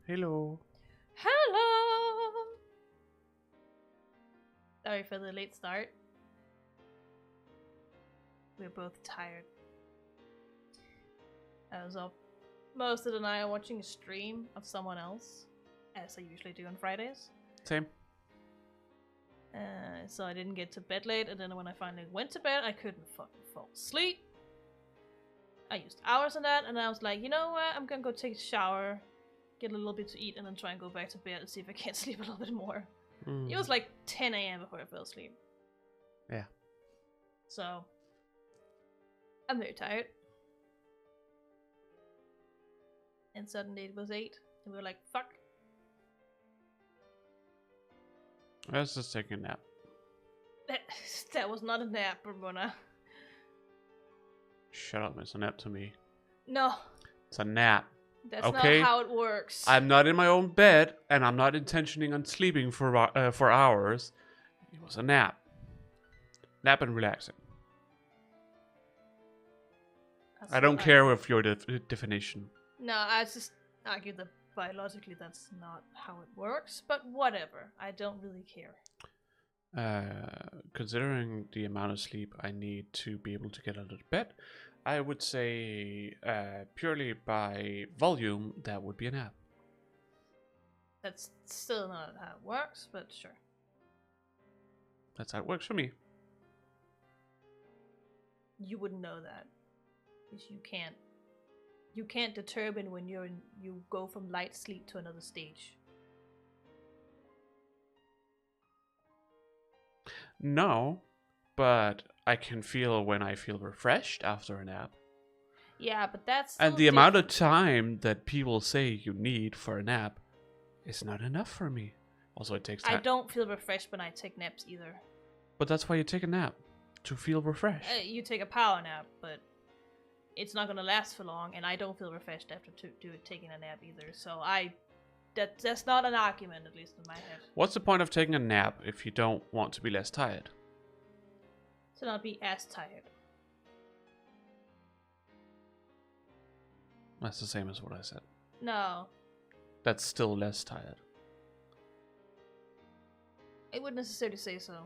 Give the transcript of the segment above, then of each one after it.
Hello. Hello! Sorry for the late start. We're both tired. I was up most of the night watching a stream of someone else, as I usually do on Fridays. Same. So I didn't get to bed late, and then when I finally went to bed, I couldn't fucking fall asleep. I used hours on that, and I was like, you know what? I'm gonna go take a shower, get a little bit to eat, and then try and go back to bed and see if I can't sleep a little bit more. It was like 10 a.m. before I fell asleep. Yeah. So, I'm very tired. And suddenly it was 8, and we were like, fuck. Let's just take a nap. That was not a nap, Ramona. Shut up, it's a nap to me. No, It's a nap. that's Okay. not how it works. I'm not in my own bed, and I'm not intentioning on sleeping for hours. It was a nap. Nap and relaxing. I don't care with your definition. No, I just argue that biologically that's not how it works, but whatever. I don't really care. Considering the amount of sleep I need to be able to get out of bed, I would say purely by volume, that would be a nap. That's still not how it works, but sure. That's how it works for me. You wouldn't know that. Because you can't determine when you go from light sleep to another stage. No, but I can feel when I feel refreshed after a nap. Yeah, but that's And the amount of time that people say you need for a nap is not enough for me. Also, it takes time. I don't feel refreshed when I take naps either. But that's why you take a nap, to feel refreshed. You take a power nap, but it's not gonna last for long, and I don't feel refreshed after taking a nap either. So that's not an argument, at least in my head. What's the point of taking a nap if you don't want to be less tired? To not be as tired. That's the same as what I said. No, That's still less tired. I wouldn't necessarily say so.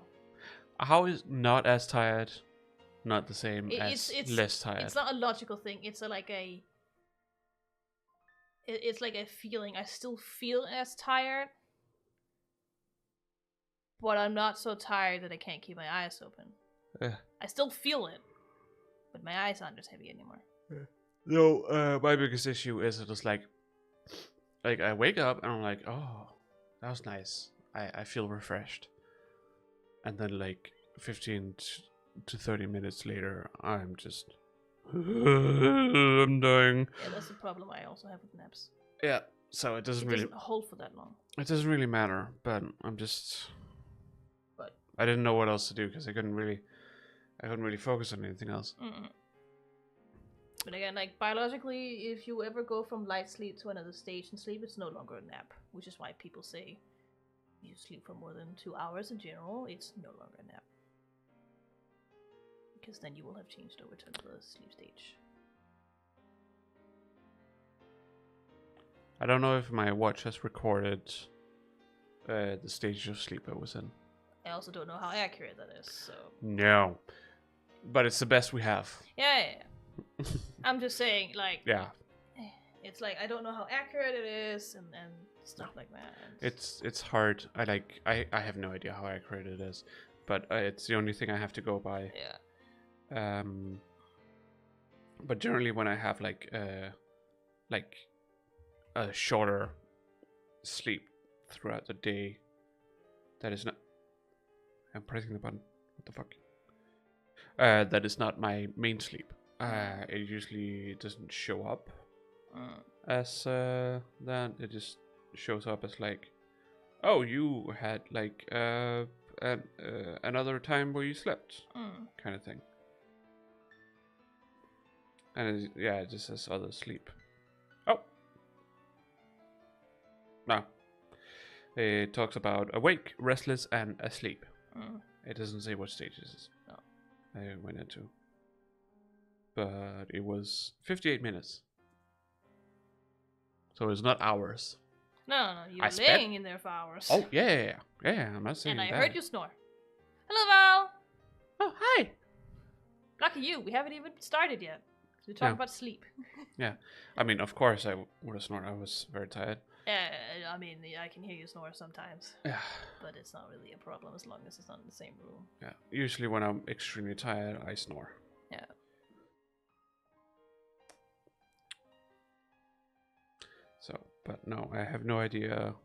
How is not as tired not the same as less tired? It's not a logical thing. It's like a feeling. I still feel as tired, but I'm not so tired that I can't keep my eyes open. I still feel it, but my eyes aren't as heavy anymore. No, my biggest issue is it was like I wake up and I'm like, oh, that was nice. I feel refreshed. And then like 15 to 30 minutes later, I'm just, I'm dying. Yeah, that's the problem I also have with naps. Yeah, so it doesn't really hold for that long. It doesn't really matter, but I'm just. But I didn't know what else to do because I couldn't really focus on anything else. But again, like biologically, if you ever go from light sleep to another stage in sleep, it's no longer a nap, which is why people say you sleep for more than 2 hours in general, it's no longer a nap. Because then you will have changed over to another sleep stage. I don't know if my watch has recorded the stage of sleep I was in. I also don't know how accurate that is, so... No. But it's the best we have. Yeah. I'm just saying, like... Yeah. It's like, I don't know how accurate it is, and stuff like that. It's hard. I have no idea how accurate it is. But it's the only thing I have to go by. Yeah. But generally when I have like a shorter sleep throughout the day, that is not... I'm pressing the button. What the fuck? That is not my main sleep. It usually doesn't show up as that. It just shows up as like, oh, you had like another time where you slept, kind of thing. And it just says other sleep. Oh, no. It talks about awake, restless, and asleep. It doesn't say what stages I went into. But it was 58 minutes. So it's not hours. No, you I were spent- laying in there for hours. Oh, yeah. I'm not saying And I that. heard you snore. Hello, Val! Oh, hi. Lucky you, we haven't even started yet. We're talking about sleep. Yeah. I mean, of course I would have snored. I was very tired. I mean, I can hear you snore sometimes. Yeah. But it's not really a problem as long as it's not in the same room. Yeah. Usually when I'm extremely tired, I snore. Yeah. So, but no, I have no idea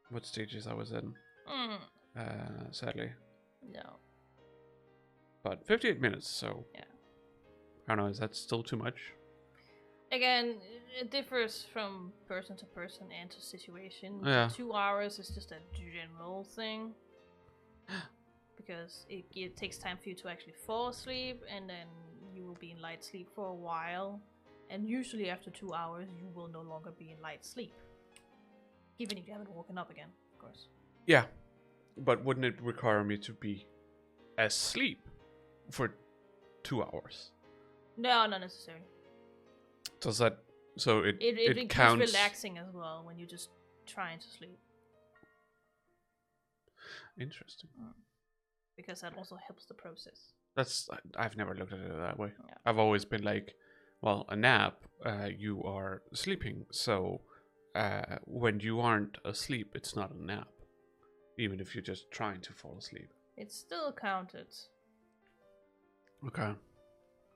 what stages I was in. Sadly. No. But 58 minutes, so... Yeah. I don't know, is that still too much? Again, it differs from person to person and to situation. Yeah. 2 hours is just a general thing. Because it takes time for you to actually fall asleep, and then you will be in light sleep for a while. And usually after 2 hours, you will no longer be in light sleep. Even if you haven't woken up again, of course. Yeah. But wouldn't it require me to be asleep for 2 hours? No, not necessarily. Does that... So it includes counts... relaxing as well when you're just trying to sleep. Interesting. Because that also helps the process. I've never looked at it that way. Yeah. I've always been like, well, a nap, you are sleeping. So when you aren't asleep, it's not a nap. Even if you're just trying to fall asleep. It's still counted. Okay.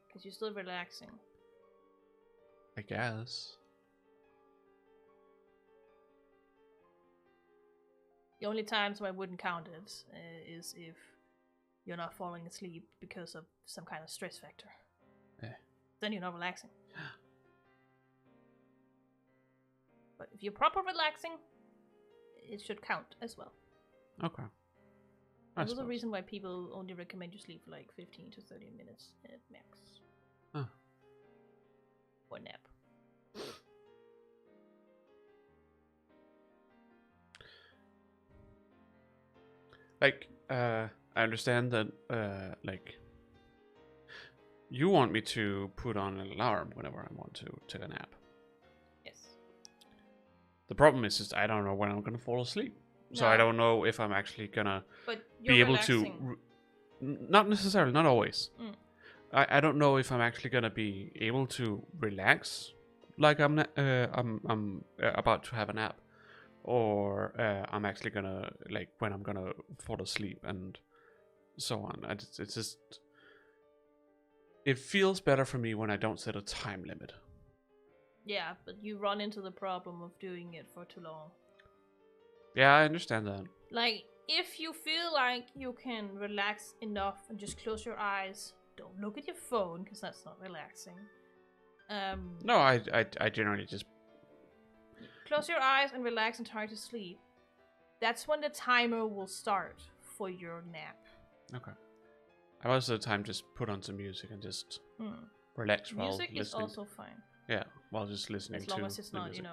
Because you're still relaxing. I guess. The only times where I wouldn't count it is if you're not falling asleep because of some kind of stress factor. Yeah. Then you're not relaxing. But if you're proper relaxing, it should count as well. Okay. There's a reason why people only recommend you sleep for like 15 to 30 minutes at max. Huh. Or nap. Like, I understand that, like, you want me to put on an alarm whenever I want to take a nap. Yes. The problem is just I don't know when I'm gonna fall asleep. So I don't know if I'm actually gonna be able to... Not necessarily, not always. I don't know if I'm actually gonna be able to relax like I'm about to have a nap, or I'm actually gonna, like, when I'm gonna fall asleep and so on. It's just, it feels better for me when I don't set a time limit. Yeah, but you run into the problem of doing it for too long. Yeah, I understand that. Like, if you feel like you can relax enough and just close your eyes, don't look at your phone, because that's not relaxing. No, I generally just... Close your eyes and relax and try to sleep. That's when the timer will start for your nap. Okay. I most of the time just put on some music and just relax while listening. Music is also fine. Yeah, while just listening to as long as it's not, music.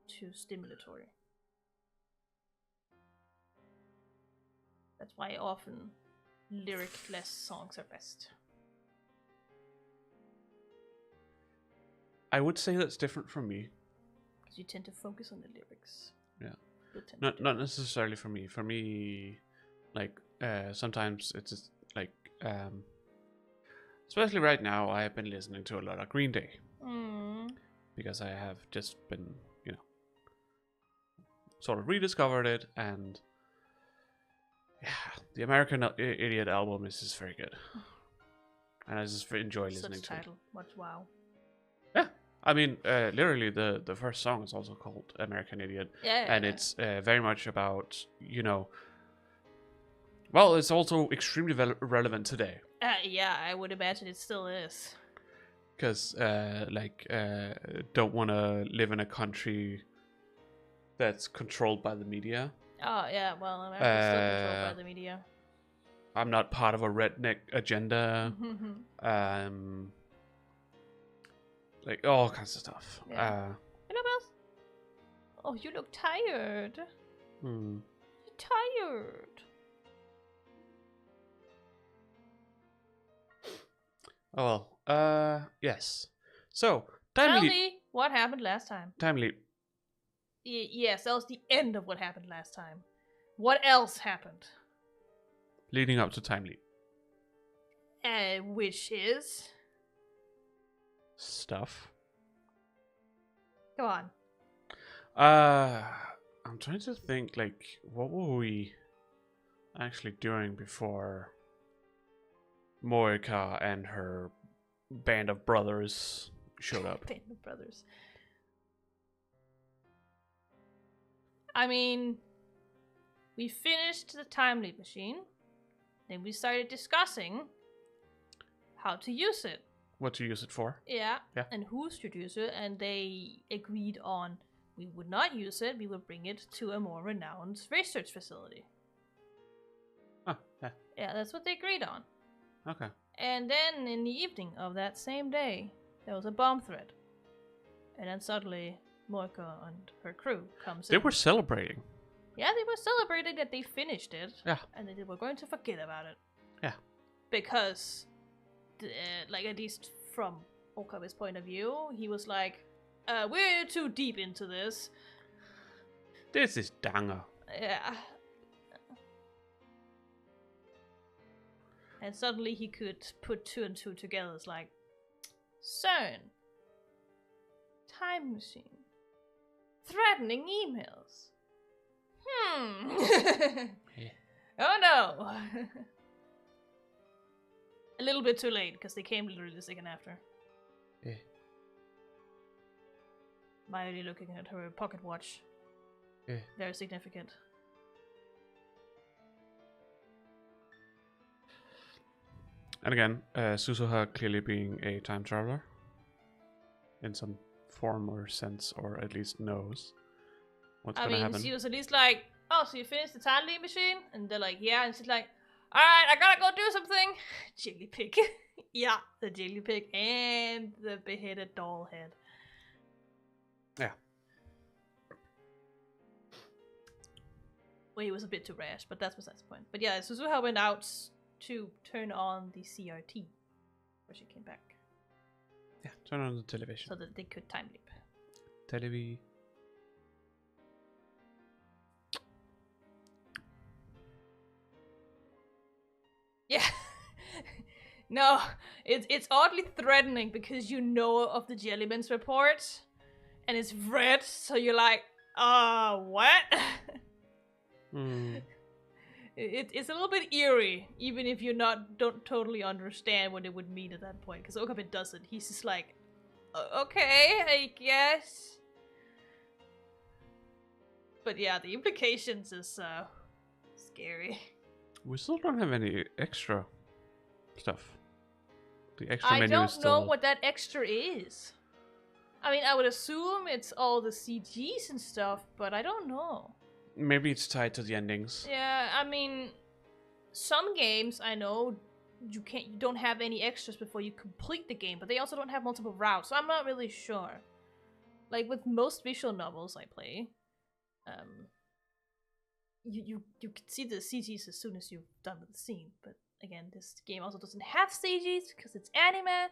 too stimulatory. That's why often lyric-less songs are best. I would say that's different from me. Because you tend to focus on the lyrics. Yeah. Not necessarily for me. For me, like, sometimes it's just, like, especially right now, I have been listening to a lot of Green Day. Because I have just been, sort of rediscovered it, and yeah, the American Idiot album is just very good. And I just enjoy listening to title. Much wow. Yeah. I mean, literally, the first song is also called American Idiot. And it's very much about, well, it's also extremely relevant today. Yeah, I would imagine it still is. Because, don't want to live in a country that's controlled by the media. Oh, yeah, well, America's still controlled by the media. I'm not part of a redneck agenda. Like, all kinds of stuff. Yeah. Hello, Bells. Oh, you look tired. You're tired. Oh, well. Yes. So, Tell me what happened last time. Time leap. Yes, that was the end of what happened last time. What else happened? Leading up to time leap. Which is... Stuff. Go on. I'm trying to think, like, what were we actually doing before Moika and her band of brothers showed up? Band of brothers. I mean, we finished the time leap machine. Then we started discussing how to use it. What to use it for? Yeah. Yeah. And who should use it, and they agreed on we would not use it, we would bring it to a more renowned research facility. Oh, yeah. Yeah, that's what they agreed on. Okay. And then in the evening of that same day, there was a bomb threat. And then suddenly, Moika and her crew comes in. They were celebrating. Yeah, they were celebrating that they finished it. Yeah. And that they were going to forget about it. Yeah. Because, like, at least from Okabe's point of view, he was like, we're too deep into this. This is Danga. Yeah. And suddenly he could put 2 and 2 together. It's like, CERN. Time machine. Threatening emails. Yeah. Oh no. A little bit too late, because they came literally the second after. Yeah. Miley looking at her pocket watch. Yeah. Very significant. And again, Suzuha clearly being a time traveler. In some form or sense, or at least knows what's gonna happen. She was at least like, oh, so you finished the time leap machine? And they're like, yeah. And she's like, alright, I gotta go do something. Jelly pig. Yeah, the jelly pig and the beheaded doll head. Yeah. Well, he was a bit too rash, but that's besides the point. But yeah, Suzuha went out to turn on the CRT where she came back. Yeah, turn on the television. So that they could time leap. Televi. Yeah. No, it's oddly threatening because you know of the Jellyman's report, and it's red, so you're like, what? It's a little bit eerie, even if you don't totally understand what it would mean at that point, because Okabe doesn't. He's just like, okay, I guess. But yeah, the implications is scary. We still don't have any extra stuff. The extra menu is I don't still... know what that extra is. I mean, I would assume it's all the CGs and stuff, but I don't know. Maybe it's tied to the endings. Yeah, I mean, some games I know you don't have any extras before you complete the game, but they also don't have multiple routes, so I'm not really sure. Like with most visual novels I play, you can see the CGs as soon as you're done with the scene, but again, this game also doesn't have CGs because it's anime,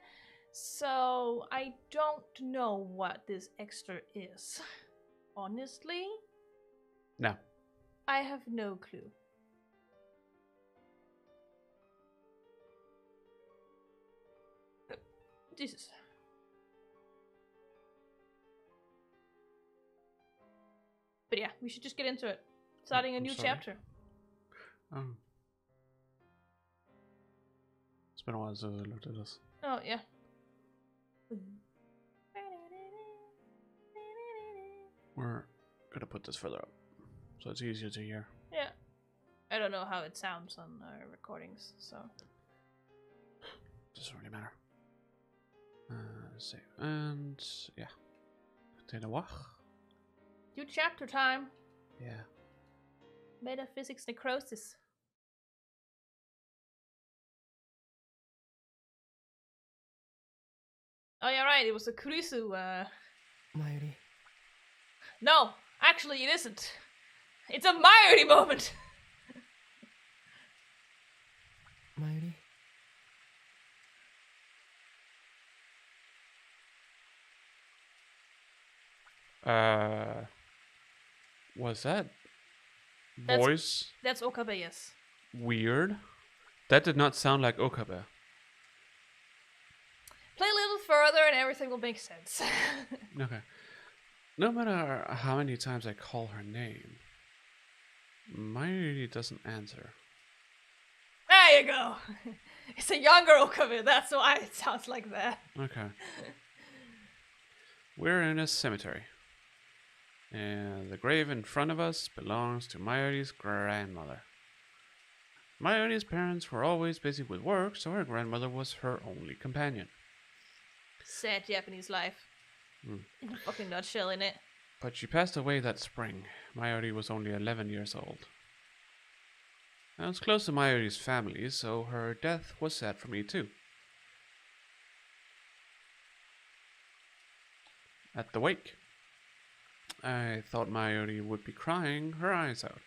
so I don't know what this extra is. Honestly? No. I have no clue. Jesus. But yeah, we should just get into it. Starting a new chapter. Oh. It's been a while since I looked at this. Oh, yeah. We're gonna put this further up, so it's easier to hear. Yeah. I don't know how it sounds on our recordings, so... Doesn't really matter. Save. And, yeah. Continue walk. New chapter time. Yeah. Metaphysics necrosis. Oh, yeah, right. It was a Kurisu, Mayuri. No, actually it isn't. It's a Mayuri moment. Mayuri. Was that That's- voice That's Okabe, yes. weird? That did not sound like Okabe. Play a little further and everything will make sense. Okay. No matter how many times I call her name, Mayuri doesn't answer. There you go. It's a younger Okabe, that's why it sounds like that. Okay. We're in a cemetery. And the grave in front of us belongs to Mayuri's grandmother. Mayuri's parents were always busy with work, so her grandmother was her only companion. Sad Japanese life. In a fucking nutshell, in it. But she passed away that spring. Mayuri was only 11 years old. I was close to Mayuri's family, so her death was sad for me too. At the wake, I thought Mayuri would be crying her eyes out,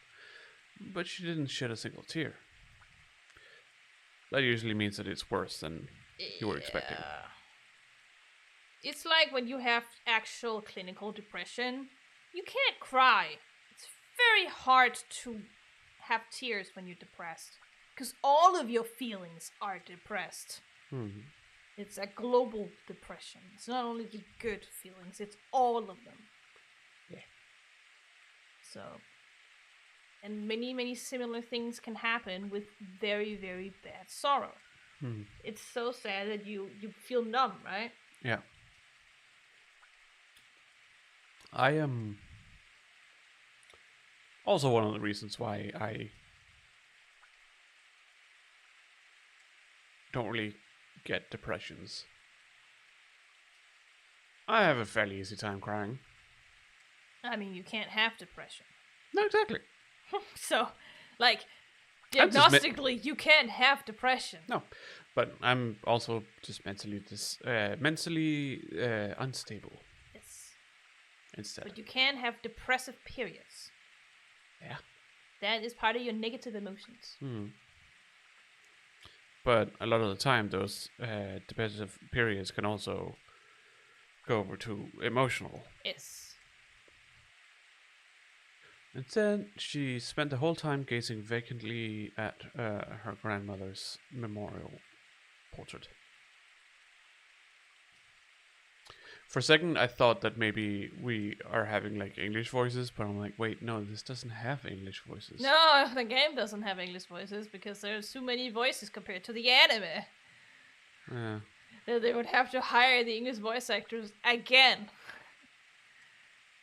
but she didn't shed a single tear. That usually means that it's worse than you were expecting. It's like when you have actual clinical depression, you can't cry. It's very hard to have tears when you're depressed, because all of your feelings are depressed. It's a global depression. It's not only the good feelings, it's all of them. Yeah. So, and many similar things can happen with very, very bad sorrow. It's so sad that you feel numb, right? Yeah. I am also one of the reasons why I don't really get depressions. I have a fairly easy time crying. I mean, you can't have depression. No, exactly. So, like, I'm just diagnostically, you can't have depression. No, but I'm also just mentally unstable Yes. instead. But you can have depressive periods. Yeah. That is part of your negative emotions. But a lot of the time, those depressive periods can also go over to emotional. Yes. Instead, she spent the whole time gazing vacantly at her grandmother's memorial portrait. For a second, I thought that maybe we are having like English voices, but I'm like, wait, no, this doesn't have English voices. No, the game doesn't have English voices because there's too many voices compared to the anime. Yeah. They would have to hire the English voice actors again.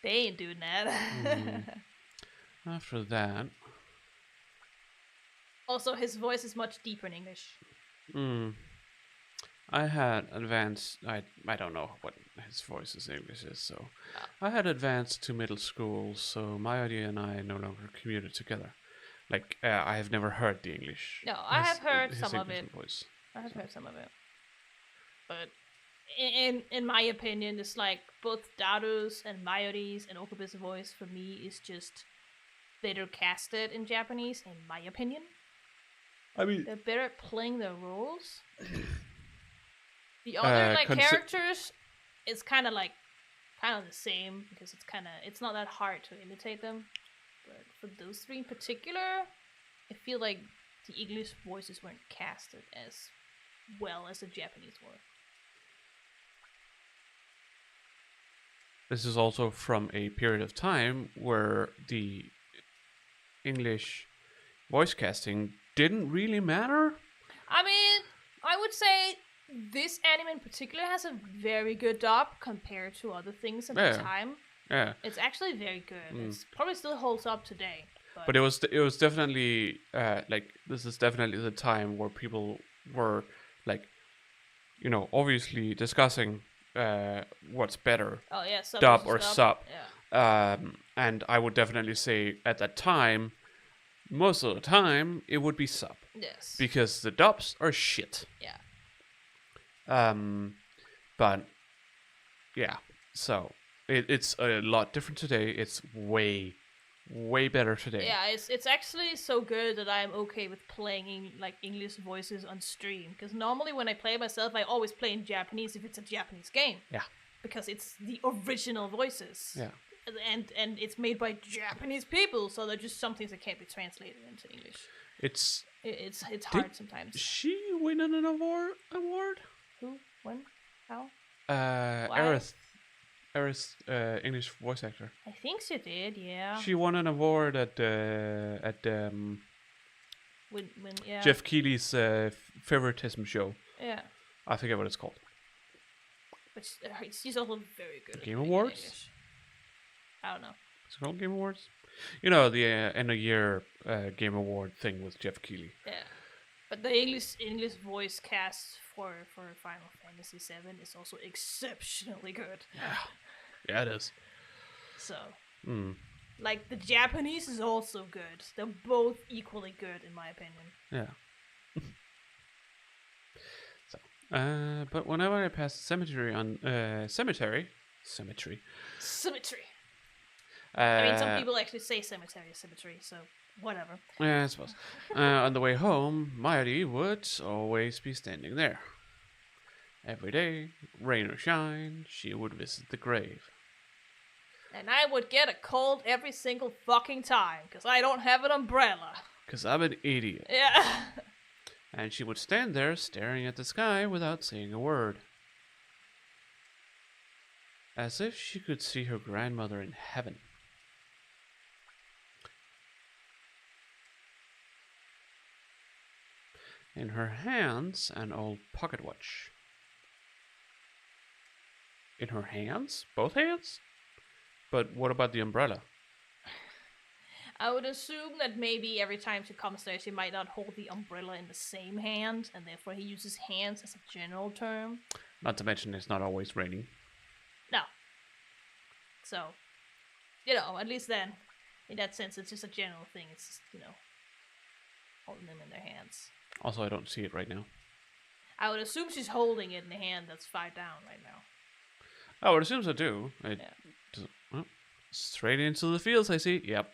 They ain't doing that. After that, Also, his voice is much deeper in English. I had advanced. I don't know what his voice's English is, so I had advanced to middle school. So Mayuri and I no longer commuted together. Like I have never heard the English. No, I have heard his some of English it. Voice. I have heard some of it. But in my opinion, it's like both Daru's and Mayuri's and Okabe's voice for me is just better casted in Japanese, in my opinion. I mean, They're better at playing their roles. The other characters is kind of the same because it's not that hard to imitate them. But for those three in particular, I feel like the English voices weren't casted as well as the Japanese were. this is also from a period of time where the English voice casting didn't really matter. I mean, I would say this anime in particular has a very good dub compared to other things at the time. Yeah. It's actually very good. It's probably still holds up today. But it was definitely this is definitely the time where people were like, obviously discussing what's better, sub dub versus or sub. Yeah. And I would definitely say at that time, most of the time it would be sub. Yes. Because the dubs are shit. Yeah. But yeah, so it's a lot different today. It's way better today. Yeah, it's actually so good that I'm okay with playing English voices on stream. Because normally when I play myself, I always play in Japanese if it's a Japanese game. Yeah. Because it's the original voices. Yeah. and it's made by Japanese people, so they're just some things that can't be translated into English. It's It's hard sometimes. she win an award? Who? When? How? Why? Aerith, English voice actor. I think she did. Yeah. She won an award at when yeah. Jeff Keighley's favoritism show. Yeah. I forget what it's called. But she's also very good. Game at Awards? English. I don't know. Is it called Game Awards? You know, the end of year Game Award thing with Jeff Keighley. Yeah. But the English voice cast for Final Fantasy VII is also exceptionally good. Yeah, it is. So, like the Japanese is also good. They're both equally good, in my opinion. Yeah. So, but whenever I pass the cemetery on cemetery. I mean, some people actually say cemetery, so whatever. Yeah, I suppose. On the way home, Mighty would always be standing there. Every day, rain or shine, she would visit the grave. And I would get a cold every single fucking time, because I don't have an umbrella. Because I'm an idiot. Yeah. And she would stand there staring at the sky without saying a word. As if she could see her grandmother in heaven. In her hands, an old pocket watch. In her hands? Both hands? But what about the umbrella? I would assume that maybe every time she comes there, she might not hold the umbrella in the same hand, and therefore he uses hands as a general term. Not to mention it's not always raining. No. So, you know, at least then, in that sense, it's just a general thing. It's just, you know, holding them in their hands. Also, I don't see it right now. I would assume she's holding it in the hand that's 5 down right now. I would assume so too. Straight into the fields, I see. Yep.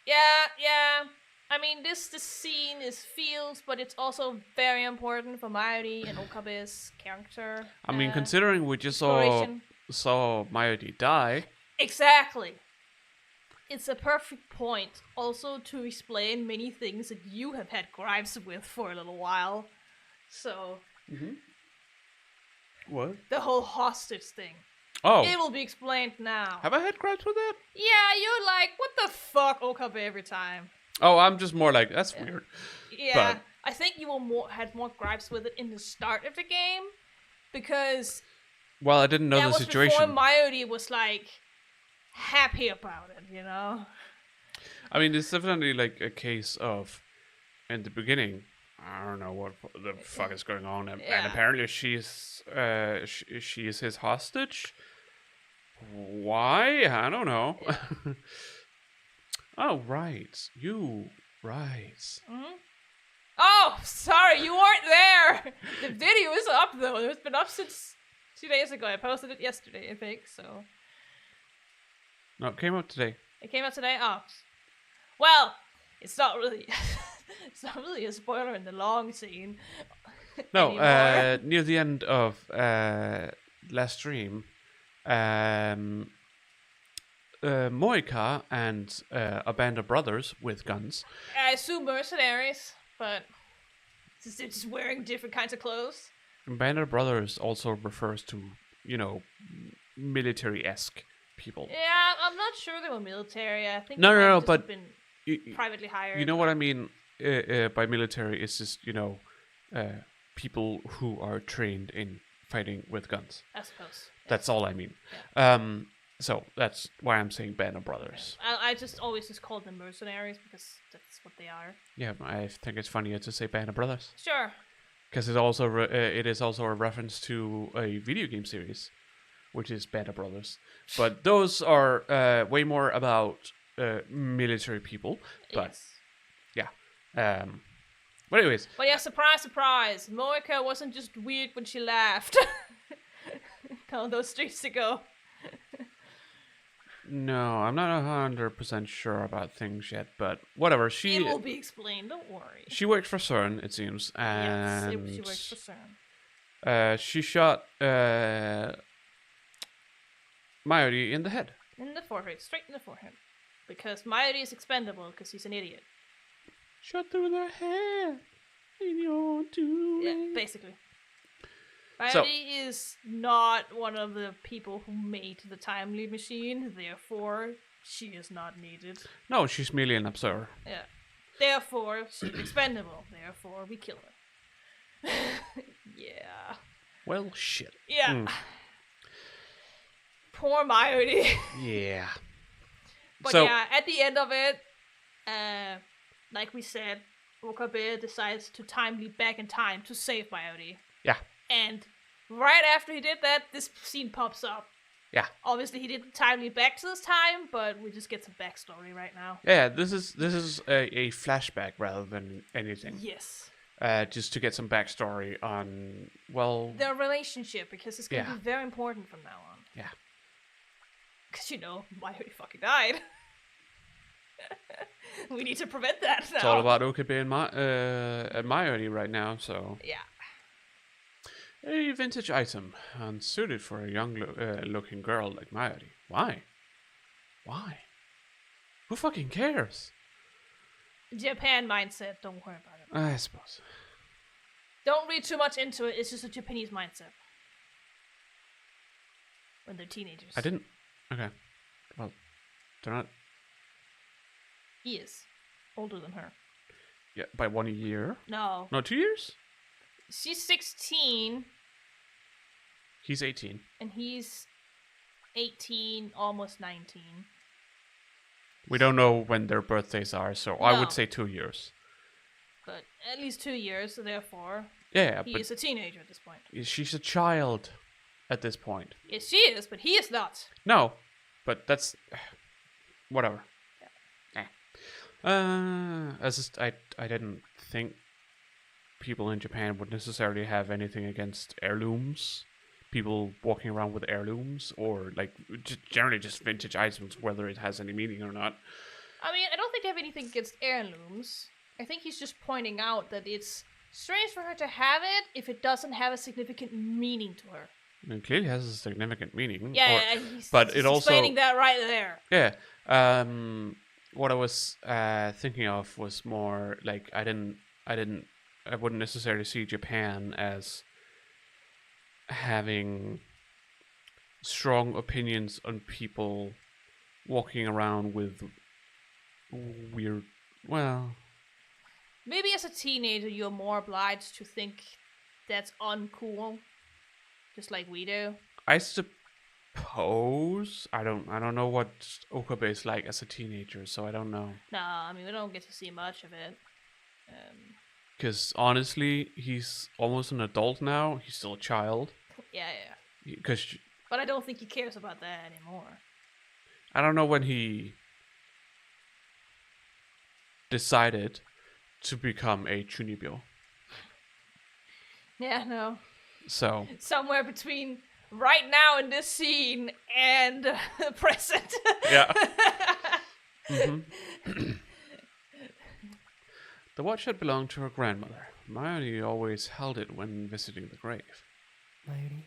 Yeah. I mean, this scene is fields, but it's also very important for Mayuri and Okabe's character. I mean, considering we just saw Mayuri die. Exactly. It's a perfect point also to explain many things that you have had gripes with for a little while. So, What? The whole hostage thing. Oh. It will be explained now. Have I had gripes with that? Yeah, you're like, what the fuck, Okabe, every time. Oh, I'm just more like, that's weird. Yeah, but... I think you had more gripes with it in the start of the game, because... Well, I didn't know the situation. That was before Mayuri was, like, happy about it, you know? I mean, it's definitely, like, a case of, in the beginning, I don't know what the fuck is going on, and apparently she is his hostage. Why? I don't know. Yeah. Oh, right. Right. Mm-hmm. Oh, sorry, you weren't there. The video is up, though. It's been up since 2 days ago. I posted it yesterday, I think, so. No, it came out today. It came out today? Oh. Well, it's not really... It's not really a spoiler in the long scene. No, near the end of last stream, Moika and a band of brothers with guns. I assume mercenaries, but they're just wearing different kinds of clothes. And band of brothers also refers to, you know, military-esque people. Yeah, I'm not sure they were military. I think no, but been privately hired. You know what I mean by military? It's just, you know, people who are trained in fighting with guns. I suppose. Yeah. That's all I mean. Yeah. So that's why I'm saying band of brothers. I always just call them mercenaries because that's what they are. Yeah, I think it's funnier to say band of brothers. Sure. Because it is also a reference to a video game series, which is Band of Brothers. But those are way more about military people. But yes. Yeah. But anyways. But yeah, surprise, surprise. Moika wasn't just weird when she laughed. All those streets ago. No, I'm not 100% sure about things yet, but whatever. It will be explained, don't worry. She works for CERN, it seems, and yes, she works for CERN. She shot Mayuri in the head In the forehead, straight in the forehead. Because Mayuri is expendable because he's an idiot. Shot through the head in your doing. Yeah, basically. So- Mayuri is not one of the people who made the timely machine, therefore she is not needed. No, she's merely an observer. Yeah. Therefore she's expendable. Therefore we kill her. Yeah. Well, shit. Yeah. Mm. Poor Mayuri. Yeah. But So- yeah, at the end of it, like we said, Okabe decides to timely back in time to save Mayuri. Yeah. And right after he did that, this scene pops up. Yeah. Obviously, he didn't timely back to this time, but we just get some backstory right now. Yeah, this is a flashback rather than anything. Yes. Just to get some backstory on, well... Their relationship, because it's going to Yeah. be very important from now on. Yeah. Because, Mayuri fucking died. We need to prevent that now. It's all about Okabe and Mayuri right now, so... Yeah. A vintage item, unsuited for a young looking girl like Mayuri. Why? Why? Who fucking cares? Japan mindset, don't worry about it. I suppose. Don't read too much into it, it's just a Japanese mindset. When they're teenagers. I didn't... Okay. Well, they're not... He is older than her. Yeah, by 1 year? No. No, 2 years? She's 16, He's 18. and he's 18, almost 19. We don't know when their birthdays are, so I No. would say 2 years. But at least 2 years, so therefore, Yeah, he but is a teenager at this point. she's a child at this point. Yes, she is, but he is not. No, but that's... Whatever. I didn't think people in Japan would necessarily have anything against heirlooms. People walking around with heirlooms, or like generally just vintage items, whether it has any meaning or not. I mean, I don't think I have anything against heirlooms. I think he's just pointing out that it's strange for her to have it if it doesn't have a significant meaning to her. It clearly has a significant meaning. Yeah, but he's it also- explaining that right there. Yeah. What I was thinking of was more like I wouldn't necessarily see Japan as having strong opinions on people walking around with weird, well, Maybe as a teenager, you're more obliged to think that's uncool, just like we do. I suppose I don't know what Okabe is like as a teenager, so I don't know. No, I mean, we don't get to see much of it. Because honestly, he's almost an adult now. He's still a child. Yeah. Because But I don't think he cares about that anymore. I don't know when he decided to become a chunibyo. Yeah, no. So Somewhere between right now in this scene and the present. yeah. Mhm. The watch had belonged to her grandmother. Mayuri always held it when visiting the grave. Mayuri.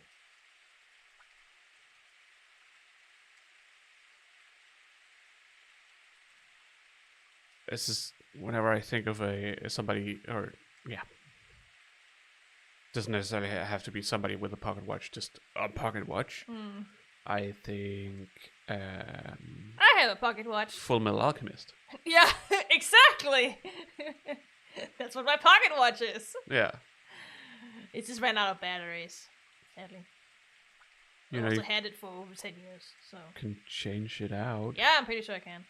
This is whenever I think of somebody, or yeah, doesn't necessarily have to be somebody with a pocket watch, just a pocket watch. Mm. I think I have a pocket watch. Full Metal Alchemist. Yeah, exactly. That's what my pocket watch is. Yeah, It just ran out of batteries, sadly. you I know, also you had it for over 10 years, so. can change it out. Yeah, I'm pretty sure I can.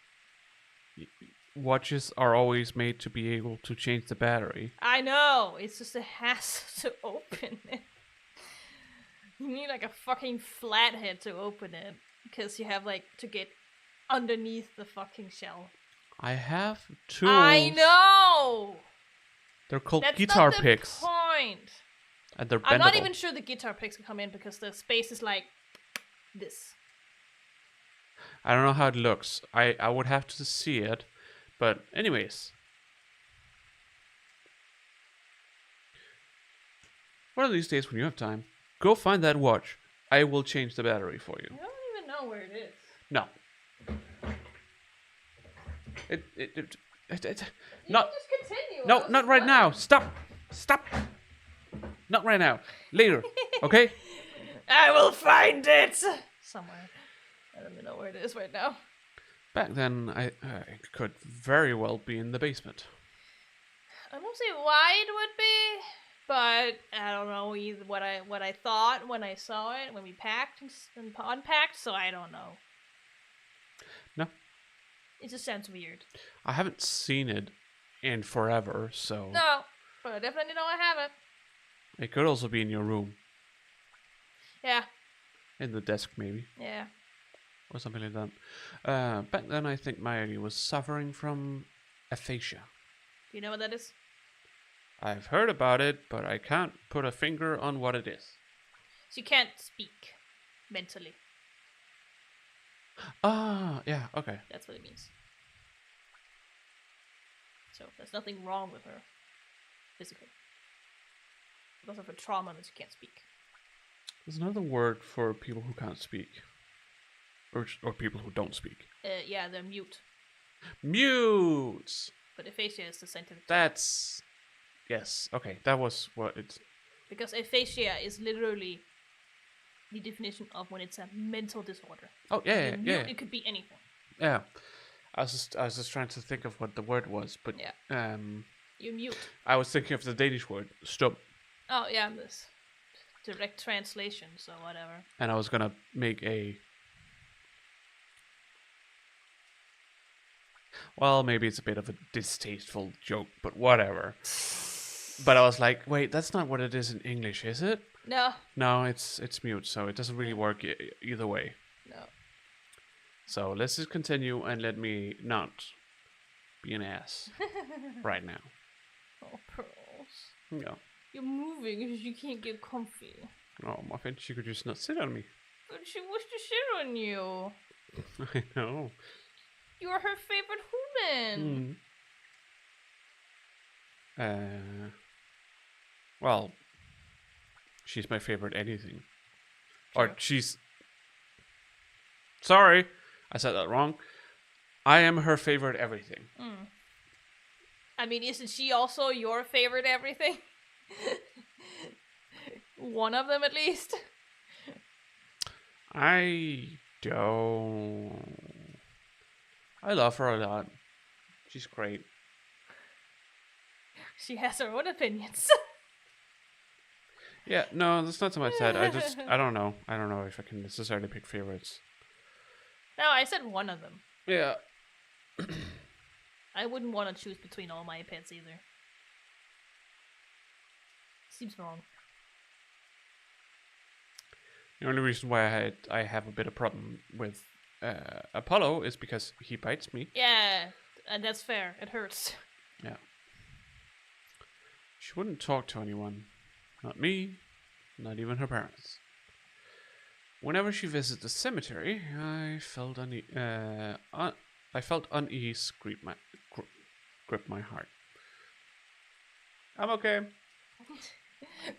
Watches are always made to be able to change the battery. I know, it's just a hassle to open it. You need like a fucking flathead to open it, because you have like to get underneath the fucking shell. I have tools. I know! They're called That's guitar not the picks, point. and they're bendable. I'm not even sure the guitar picks can come in because the space is like this. I don't know how it looks. I would have to see it, but anyways. One of these days when you have time, go find that watch. I will change the battery for you. I don't even know where it is. No, Not. just continue. No, not right now. Stop. Stop. Not right now. Later. Okay. I will find it somewhere. I don't even know where it is right now. Back then, I could very well be in the basement. I don't see why it would be, but I don't know either what I thought when I saw it when we packed and unpacked. So I don't know. No. It just sounds weird. I haven't seen it in forever, so No, but I definitely know I haven't. it could also be in your room, Yeah. in the desk maybe, Yeah. or something like that. Back then, I think Miley was suffering from aphasia. Do you know what that is? I've heard about it, but I can't put a finger on what it is. So you can't speak mentally. Ah, yeah, okay. That's what it means. So there's nothing wrong with her physically. Because of a trauma that she can't speak. There's another word for people who can't speak. Or people who don't speak. Yeah, they're mute. Mutes! But aphasia is the scientific term. That's... Yes, okay, that was what it's... Because aphasia is literally the definition of when it's a mental disorder. Oh, yeah, You're yeah. mute, it could be anything. Yeah. I was just trying to think of what the word was, but... Yeah. You're mute. I was thinking of the Danish word, stum. Oh, yeah, this direct translation, so whatever. And I was gonna make a... Well, maybe it's a bit of a distasteful joke, but whatever. But I was like, wait, that's not what it is in English, is it? No. No, it's mute, so it doesn't really work either way. No. So let's just continue and let me not be an ass right now. Oh, Pearls. Yeah. You're moving because you can't get comfy. Oh, Muffin, she could just not sit on me. But she wants to sit on you. I know. You're her favorite human. Well, she's my favorite anything. Sure. Or she's... Sorry, I said that wrong. I am her favorite everything. I mean, isn't she also your favorite everything? One of them at least. I love her a lot. She's great. She has her own opinions. Yeah, no, that's not so much that. I don't know. I don't know if I can necessarily pick favorites. No, I said one of them. Yeah. I wouldn't want to choose between all my pets either. Seems wrong. The only reason why I have a bit of problem with Apollo is because he bites me. Yeah, and that's fair. It hurts. Yeah. She wouldn't talk to anyone. Not me, not even her parents. Whenever she visited the cemetery, I felt unease grip my heart. I'm okay.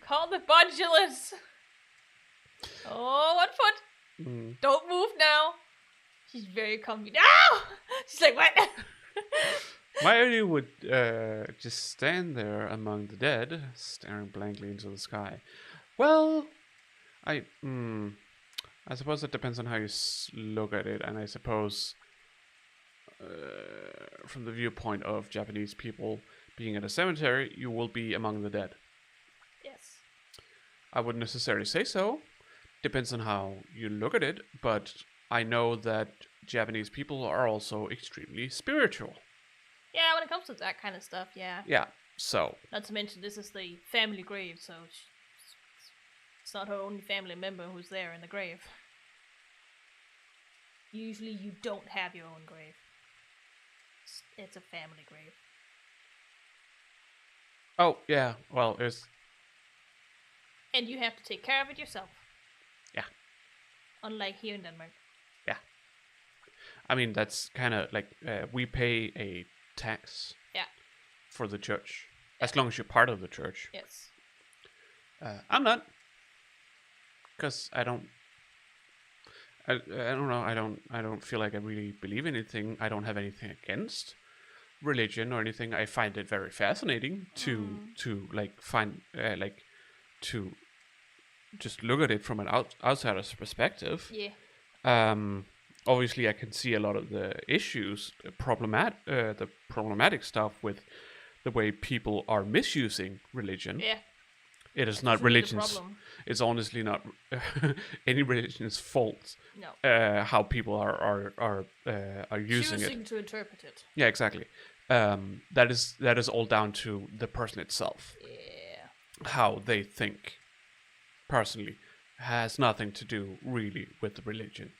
Call the budulance. Oh, 1 foot. Don't move now. She's very comfy. No! She's like, what? Miley would just stand there among the dead, staring blankly into the sky. Well, I suppose it depends on how you look at it, and I suppose from the viewpoint of Japanese people being at a cemetery, you will be among the dead. Yes. I wouldn't necessarily say so. Depends on how you look at it, but I know that Japanese people are also extremely spiritual. Yeah, when it comes to that kind of stuff, yeah. Yeah, so. Not to mention, this is the family grave, so it's not her only family member who's there in the grave. Usually you don't have your own grave. It's a family grave. Oh, yeah, well, it's... And you have to take care of it yourself. Yeah. Unlike here in Denmark. Yeah. I mean, that's kind of like, we pay a tax for the church. As long as you're part of the church. Yes. I'm not. Because I don't know, I don't feel like I really believe anything. I don't have anything against religion or anything. I find it very fascinating to like find like to just look at it from an outsider's perspective. Yeah. Obviously, I can see a lot of the issues, the problematic stuff with the way people are misusing religion. Yeah. It is That's not really the religion's. problem. It's honestly not any religion's fault. No. How people are using Choosing it. to interpret it. Yeah, exactly. That is all down to the person itself. Yeah. How they think, personally, has nothing to do really with the religion.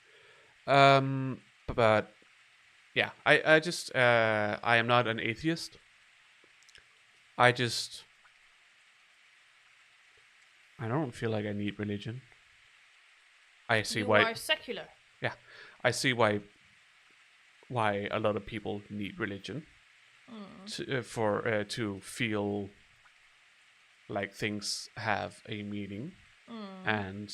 But yeah, I just I am not an atheist. I don't feel like I need religion. I see You why. are secular. Yeah, I see why a lot of people need religion to feel like things have a meaning and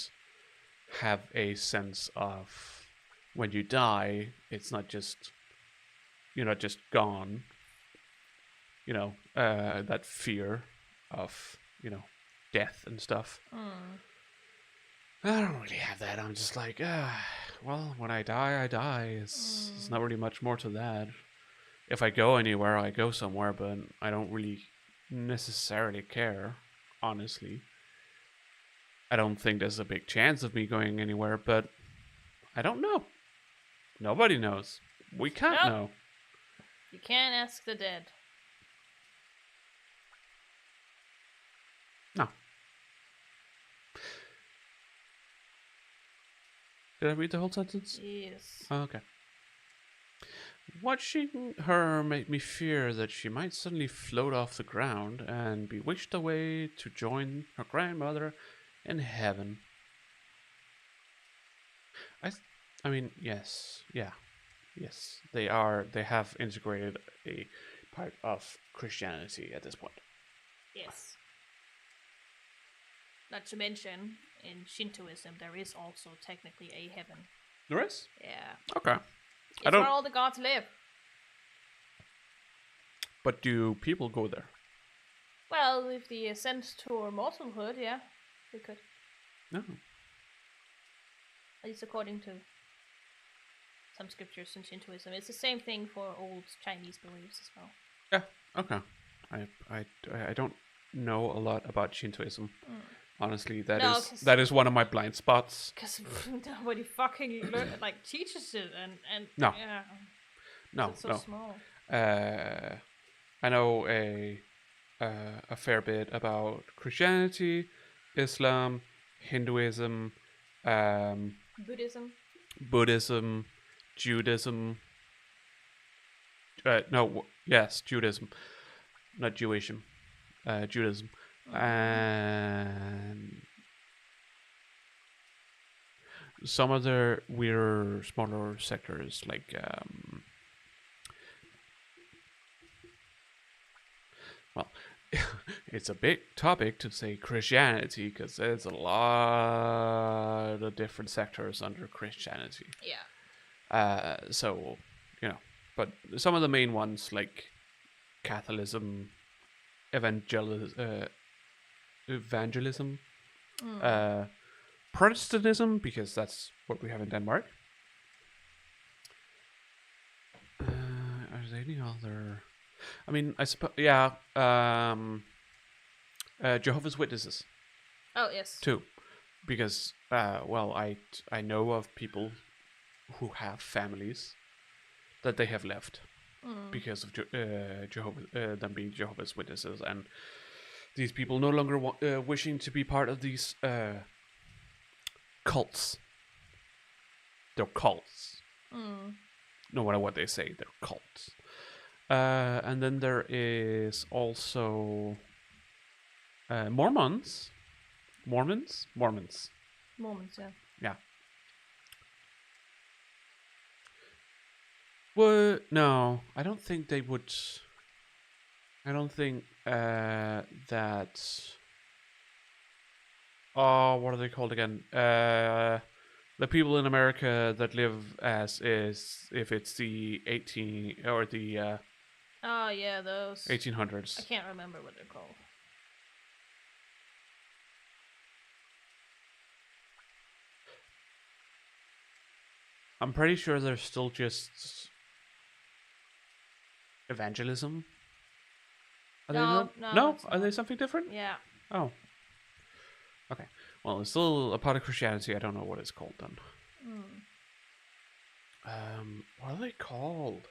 have a sense of when you die, it's not just you're not just gone. That fear of death and stuff. I don't really have that. I'm just like, well, when I die, I die. It's not really much more to that. If I go anywhere, I go somewhere, but I don't really necessarily care, honestly. I don't think there's a big chance of me going anywhere, but I don't know. Nobody knows. We can't know. You can't ask the dead. No. Did I read the whole sentence? Yes. Oh, okay. Watching her made me fear that she might suddenly float off the ground and be wished away to join her grandmother in heaven. I mean, yes, yeah, yes, they have integrated a part of Christianity at this point. Yes. Not to mention, in Shintoism, there is also technically a heaven. There is? Yeah. Okay. It's where all the gods live. But do people go there? Well, if the ascent to mortalhood, yeah, we could. No. At least according to some scriptures in Shintoism. It's the same thing for old Chinese beliefs as well. Yeah. Okay. I don't know a lot about Shintoism. Honestly, that is one of my blind spots. Because nobody fucking teaches it, and no, yeah, no, it's so no. small. I know a fair bit about Christianity, Islam, Hinduism, Buddhism, Judaism. Judaism, not Jewism. Judaism. And some other weirder, smaller sectors like well, it's a big topic to say Christianity because there's a lot of different sectors under Christianity. Yeah. So but some of the main ones like Catholicism, evangelism, Protestantism, because that's what we have in Denmark. Are there any other? I mean, I suppose, yeah. Jehovah's Witnesses. Oh yes. Too, because I know of people who have families that they have left because of them being Jehovah's Witnesses, and these people no longer wishing to be part of these cults. They're cults. No matter what they say, they're cults. And then there is also Mormons. Mormons, yeah. Yeah. Well, no, I don't think they would. I don't think that. Oh, what are they called again? The people in America that live as is if it's the 18 or the Oh yeah, those. 1800s. I can't remember what they're called. I'm pretty sure they're still just evangelism. Are they not? No, it's Are they not. something different? Yeah. Oh. Okay. Well, it's still a part of Christianity. I don't know what it's called then. Mm. What are they called?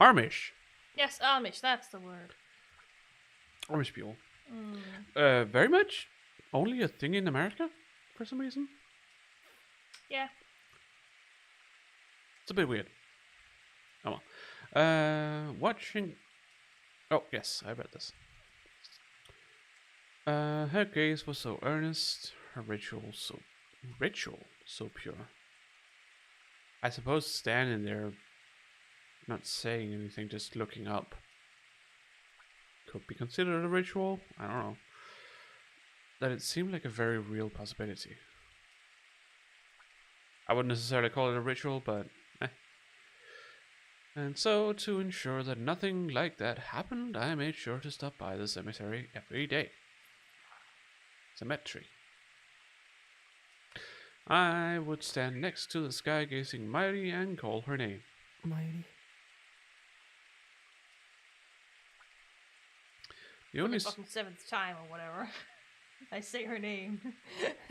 Amish. Yes, Amish. That's the word. Amish people. Mm. Very much only a thing in America for some reason. Yeah. It's a bit weird. Oh well. Watching. Oh yes, I read this. Her gaze was so earnest, her ritual so pure. I suppose standing there, not saying anything, just looking up, could be considered a ritual. I don't know. That it seemed like a very real possibility. I wouldn't necessarily call it a ritual, but eh. And so, to ensure that nothing like that happened, I made sure to stop by the cemetery every day. Cemetery. I would stand next to the sky gazing mighty and call her name. Mighty. The For only the fucking 7th time or whatever. I say her name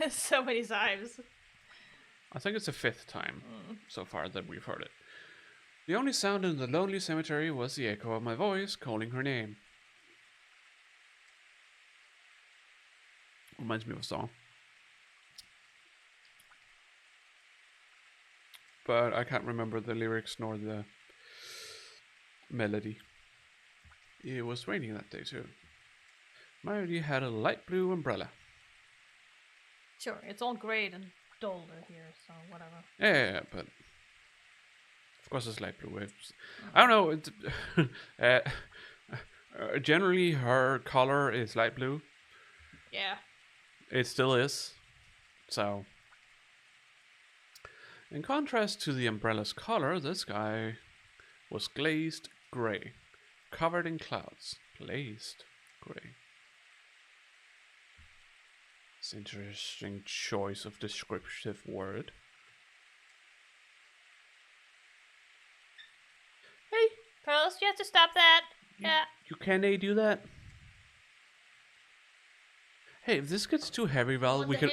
so many times. I think it's the 5th time so far that we've heard it. The only sound in the lonely cemetery was the echo of my voice calling her name. Reminds me of a song. But I can't remember the lyrics nor the melody. It was raining that day too. Marty had a light blue umbrella. Sure, it's all great and duller here, so whatever. Yeah, but of course it's light blue. I don't know. Generally, her color is light blue. Yeah. It still is. So, in contrast to the umbrella's color, the sky was glazed gray, covered in clouds. Glazed gray. It's an interesting choice of descriptive word. Hey, Pearls, you have to stop that. Yeah. you can do that? Hey, if this gets too heavy, Val, we could.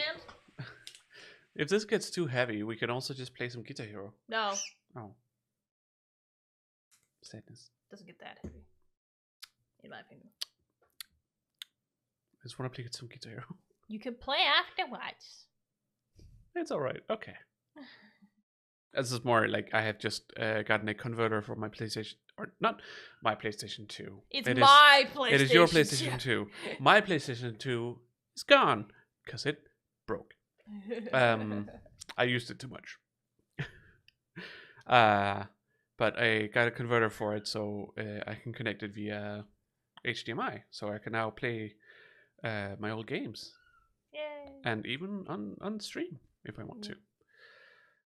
If this gets too heavy, we can also just play some Guitar Hero. No. Oh. Sadness. Doesn't get that heavy. In my opinion. I just want to play some Guitar Hero. You can play afterwards. It's alright. Okay. This is more like I have just gotten a converter for my PlayStation, or not my PlayStation 2. It's my is, PlayStation. It is your PlayStation 2. My PlayStation 2 is gone because it broke. I used it too much. But I got a converter for it, so I can connect it via HDMI, so I can now play my old games. Yay. And even on stream if I want to.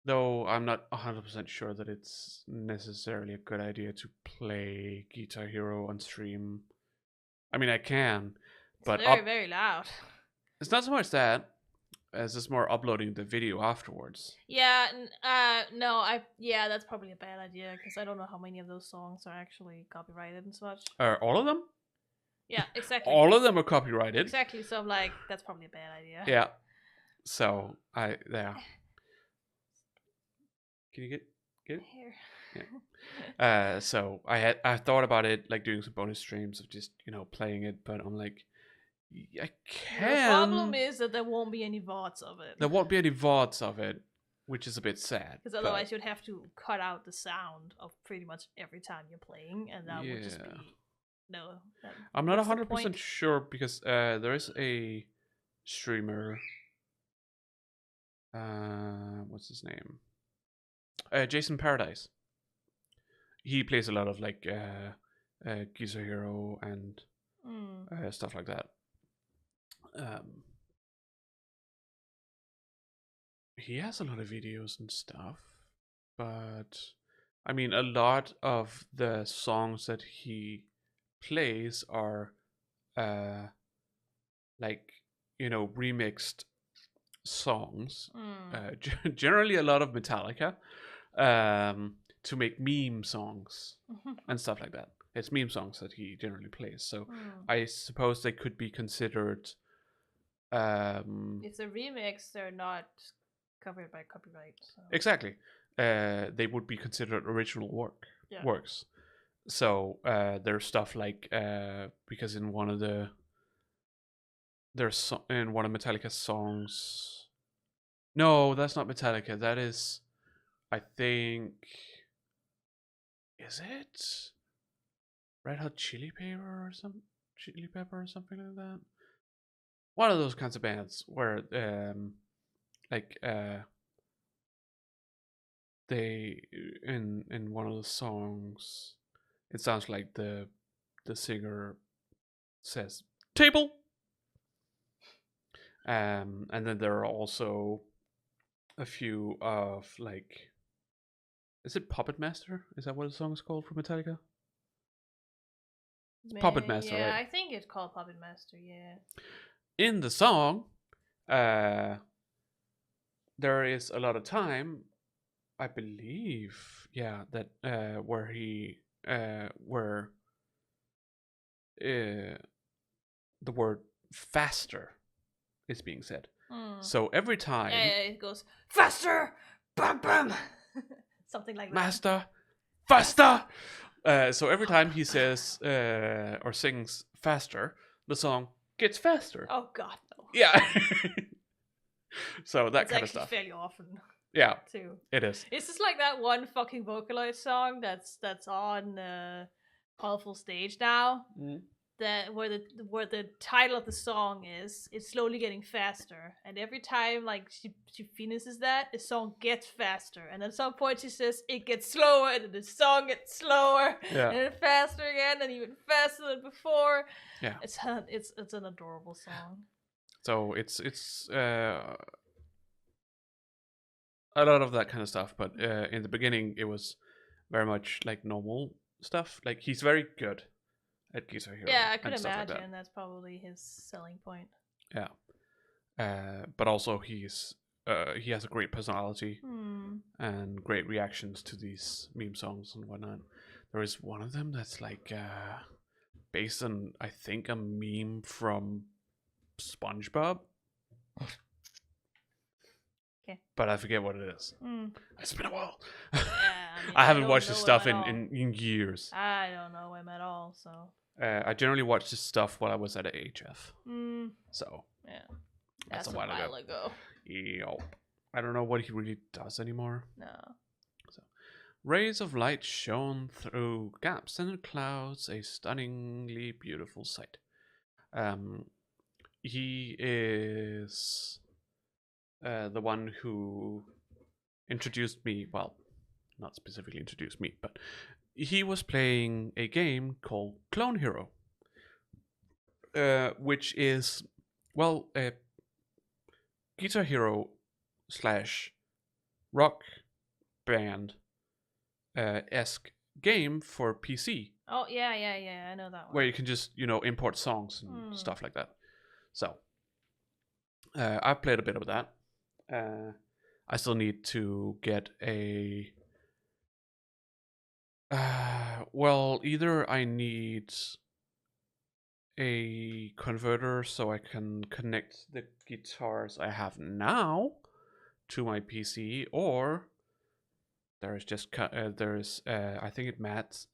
Though I'm not 100% sure that it's necessarily a good idea to play Guitar Hero on stream. I mean, I can, but It's very loud. It's not so much that as it's more uploading the video afterwards. Yeah, yeah, that's probably a bad idea because I don't know how many of those songs are actually copyrighted and such. All of them? Yeah, exactly. All of them are copyrighted. Exactly. So I'm like, that's probably a bad idea. Yeah. So yeah. Can you get it? Here. Yeah. So I thought about it, like doing some bonus streams of just playing it, but I'm like, I can. The problem is that there won't be any VODs of it. There won't be any VODs of it, which is a bit sad. Because otherwise you'd have to cut out the sound of pretty much every time you're playing, and that would just be no. I'm not 100% sure because there is a streamer. What's his name? Jason Paradise. He plays a lot of like Guitar Hero and stuff like that. He has a lot of videos and stuff, but I mean, a lot of the songs that he plays are like, remixed songs. Generally a lot of Metallica, to make meme songs and stuff like that. It's meme songs that he generally plays, so I suppose they could be considered if they're remix, they're not covered by copyright. So. Exactly. They would be considered original works. So there's stuff like because in one of Metallica's songs. No, that's not Metallica. That is, I think, is it Red Hot Chili Pepper or something like that? One of those kinds of bands where they in one of the songs, it sounds like the singer says table, and then there are also a few of like, is it Puppet Master? Is that what the song is called for Metallica? It's Puppet Master, yeah, right? I think it's called Puppet Master. Yeah. In the song, there is a lot of time, I believe, that where the word faster is being said. So every time, it goes faster, bam bam, something like that. Master, faster. So every time he says or sings faster, the song gets faster. Oh God, no. Yeah. So that it's kind of stuff. Fairly often. Yeah, too. It is. It's just like that one fucking Vocaloid song that's on Powerful Stage now. That where the title of the song is, it's slowly getting faster, and every time like she finishes that, the song gets faster, and at some point she says it gets slower, and then the song gets slower, and then faster again, and even faster than before. Yeah, it's an adorable song. So it's a lot of that kind of stuff, but in the beginning it was very much like normal stuff. Like, he's very good at Guitar Hero. Yeah, I could imagine like that's probably his selling point. Yeah, but also he has a great personality and great reactions to these meme songs and whatnot. There is one of them that's like based on, I think, a meme from SpongeBob. Okay. But I forget what it is. It's been a while. Yeah, I haven't watched this stuff in years. I don't know him at all, so. I generally watched this stuff while I was at AHF. So. Yeah. That's a while ago. Yep. I don't know what he really does anymore. No. So, rays of light shone through gaps in the clouds, a stunningly beautiful sight. He is the one who introduced me, well, not specifically introduced me, but he was playing a game called Clone Hero, which is, well, a Guitar Hero / rock band esque game for PC. Oh, yeah, I know that one. Where you can just, import songs and stuff like that. So, I've played a bit of that. I still need to get a... either I need a converter so I can connect the guitars I have now to my PC, or there is just I think it Mad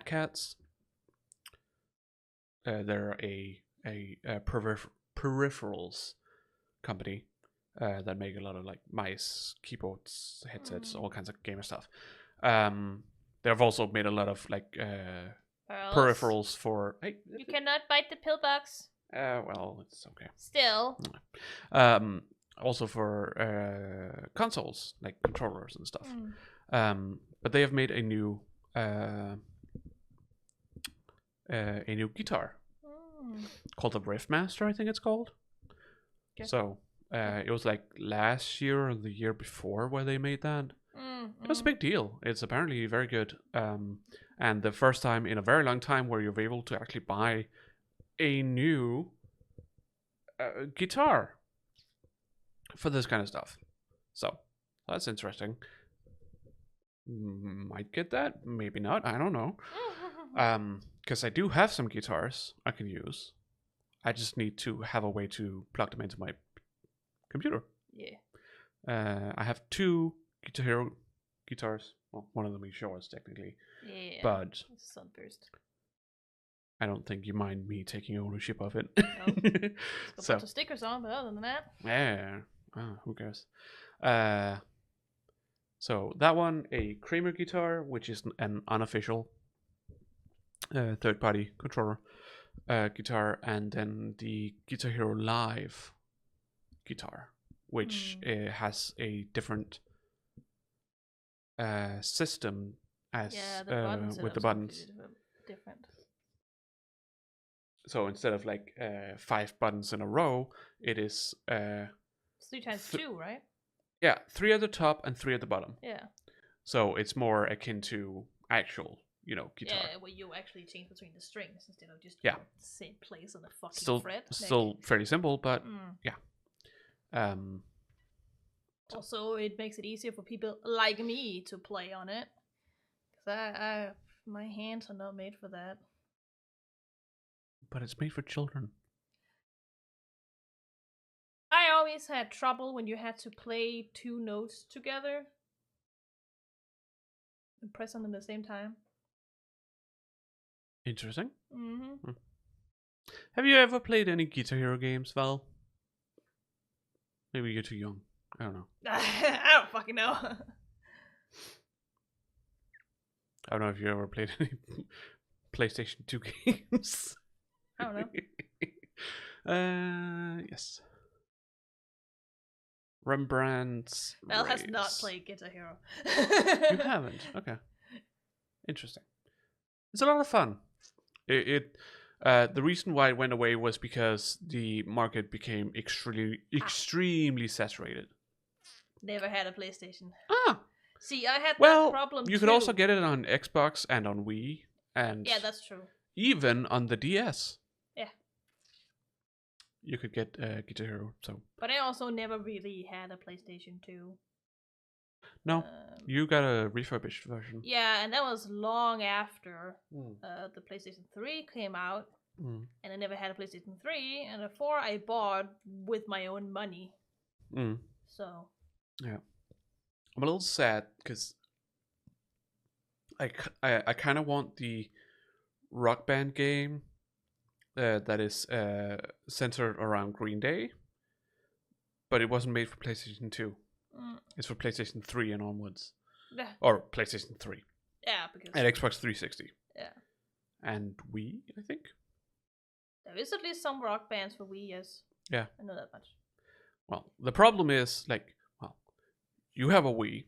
Cats. They're a peripherals company that make a lot of like mice, keyboards, headsets, all kinds of gamer stuff. They've also made a lot of like peripherals for. Hey, you cannot bite the pillbox. Well, it's okay. Still. Also for consoles, like controllers and stuff. But they have made a new guitar called the Riffmaster, I think it's called. Okay. So it was like last year or the year before where they made that. It was a big deal. It's apparently very good. And the first time in a very long time where you're able to actually buy a new guitar for this kind of stuff. So that's interesting. Might get that, maybe not. I don't know. Because I do have some guitars I can use. I just need to have a way to plug them into my computer. Yeah. I have 2 Guitar Hero guitars. Well, one of them is yours technically, Yeah. but It's a sunburst. I don't think you mind me taking ownership of it. Nope. Got a So bunch of stickers on, but other than that, yeah, who cares? So that one, a Kramer guitar, which is an unofficial third-party controller guitar, and then the Guitar Hero Live guitar, which has a different system as the buttons with the buttons. Different. So instead of like 5 buttons in a row, it is 3 times 2, right? yeah, 3 at the top and 3 at the bottom. Yeah. So it's more akin to actual, guitar. Yeah, where you actually change between the strings instead of just Yeah. the same place on the fucking fret. Still fairly simple, but yeah. Also, it makes it easier for people like me to play on it. Because my hands are not made for that. But it's made for children. I always had trouble when you had to play 2 notes together and press on them at the same time. Interesting. Mm-hmm. Have you ever played any Guitar Hero games, Val? Maybe you're too young. I don't know. I don't fucking know. I don't know if you ever played any PlayStation 2 games. I don't know. Yes. Rembrandt's Mel has Race. not played Guitar Hero. You haven't? Okay. Interesting. It's a lot of fun. The reason why it went away was because the market became extremely saturated. Never had a PlayStation. Ah. See, I had Well, that problem you too. could also get it on Xbox and on Wii, and Yeah, that's true. even on the DS. Yeah. You could get Guitar Hero. So. But I also never really had a PlayStation 2. No, you got a refurbished version. Yeah, and that was long after the PlayStation 3 came out. And I never had a PlayStation 3, and a 4 I bought with my own money. So. Yeah. I'm a little sad because I kind of want the Rock Band game that is centered around Green Day, but it wasn't made for PlayStation 2. It's for PlayStation 3 and onwards. Yeah. Or PlayStation 3. Yeah, because... And Xbox 360. Yeah. And Wii, I think? There is at least some Rock Bands for Wii, yes. Yeah. I know that much. Well, the problem is, you have a Wii.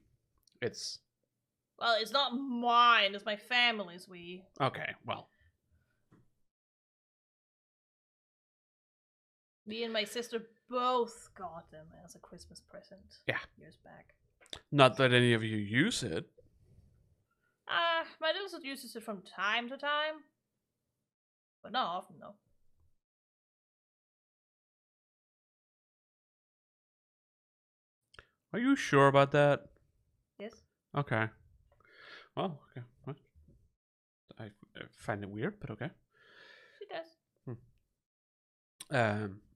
Well, it's not mine. It's my family's Wii. Okay, well. Me and my sister both got them as a Christmas present. Yeah. Years back. Not that any of you use it. My little sister uses it from time to time. But not often, though. Are you sure about that? Yes. Okay. Well, okay. Well, I find it weird, but okay. She does.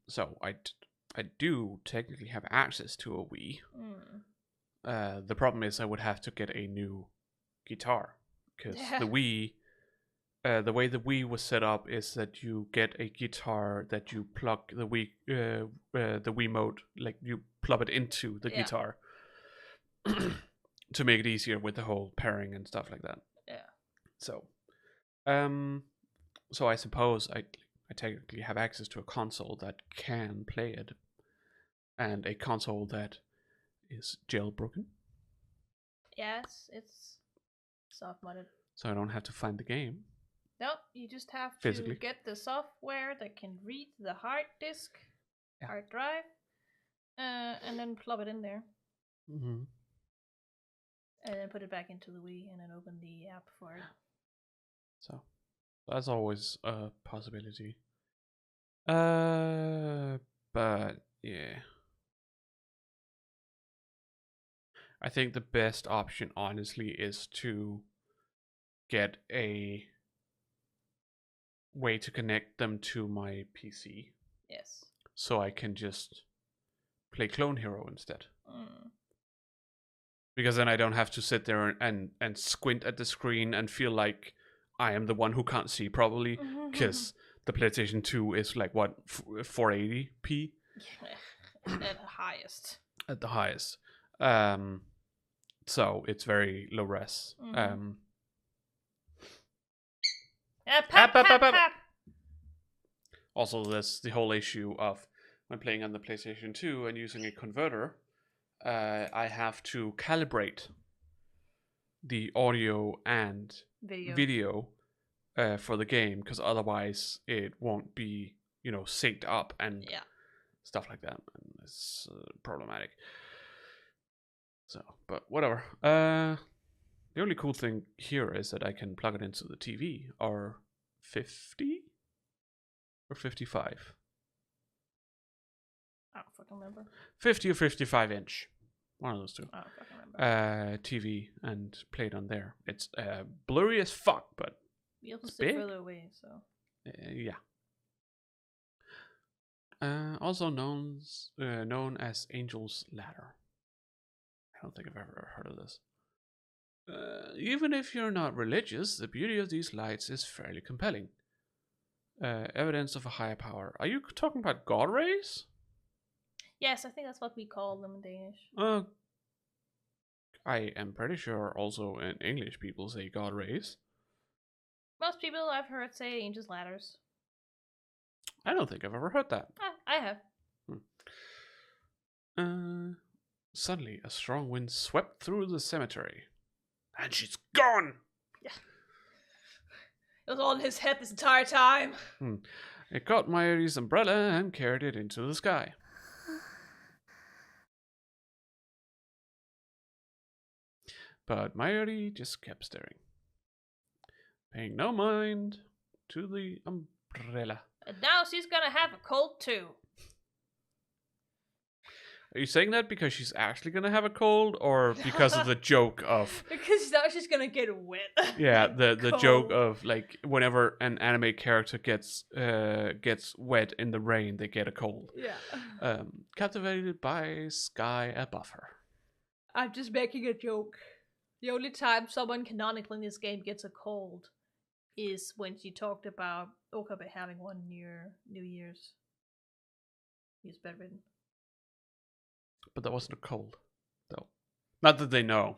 So I do technically have access to a Wii. The problem is I would have to get a new guitar because the Wii, the way the Wii was set up is that you get a guitar that you plug the Wiimote, like you plug it into the guitar to make it easier with the whole pairing and stuff like that. Yeah. So, so I suppose I technically have access to a console that can play it, and a console that is jailbroken. Yes, it's soft-modded. So I don't have to find the game. No, you just have Physically. to get the software that can read the hard disk, Yeah. hard drive, and then plug it in there. Mm-hmm. And then put it back into the Wii and then open the app for it. So that's always a possibility. But yeah. I think the best option, honestly, is to get a way to connect them to my PC. Yes. So I can just play Clone Hero instead. Because then I don't have to sit there and squint at the screen and feel like I am the one who can't see properly. Because the PlayStation 2 is like, what, 480p? At the highest. At the highest. So it's very low res. Also, there's the whole issue of when playing on the PlayStation 2 and using a converter, I have to calibrate the audio and video for the game, because otherwise it won't be, synced up and stuff like that. And it's problematic. So, but whatever. The only cool thing here is that I can plug it into the TV, or 50 or 55. I don't fucking remember. 50 or 55 inch. One of those two. I don't fucking remember. TV, and play it on there. It's blurry as fuck, but We also it's sit big. further away, so. Yeah. Also known as Angel's Ladder. I don't think I've ever heard of this. Even if you're not religious, the beauty of these lights is fairly compelling. Evidence of a higher power. Are you talking about God rays? Yes, I think that's what we call them in Danish. I am pretty sure also in English people say God rays. Most people I've heard say angels' ladders. I don't think I've ever heard that. I have. Suddenly, a strong wind swept through the cemetery. And she's gone! Yeah. It was all in his head this entire time. It caught Mayuri's umbrella and carried it into the sky. But Mayuri just kept staring, paying no mind to the umbrella. And now she's gonna have a cold too. Are you saying that because she's actually gonna have a cold, or because of the joke of? Because now she's gonna get wet. Yeah, the Cold. joke of, like, whenever an anime character gets wet in the rain, they get a cold. Yeah. Captivated by sky above her. I'm just making a joke. The only time someone canonically in this game gets a cold is when she talked about Okabe having one near New Year's. He's bedridden. But that wasn't a cold, though. Not that they know.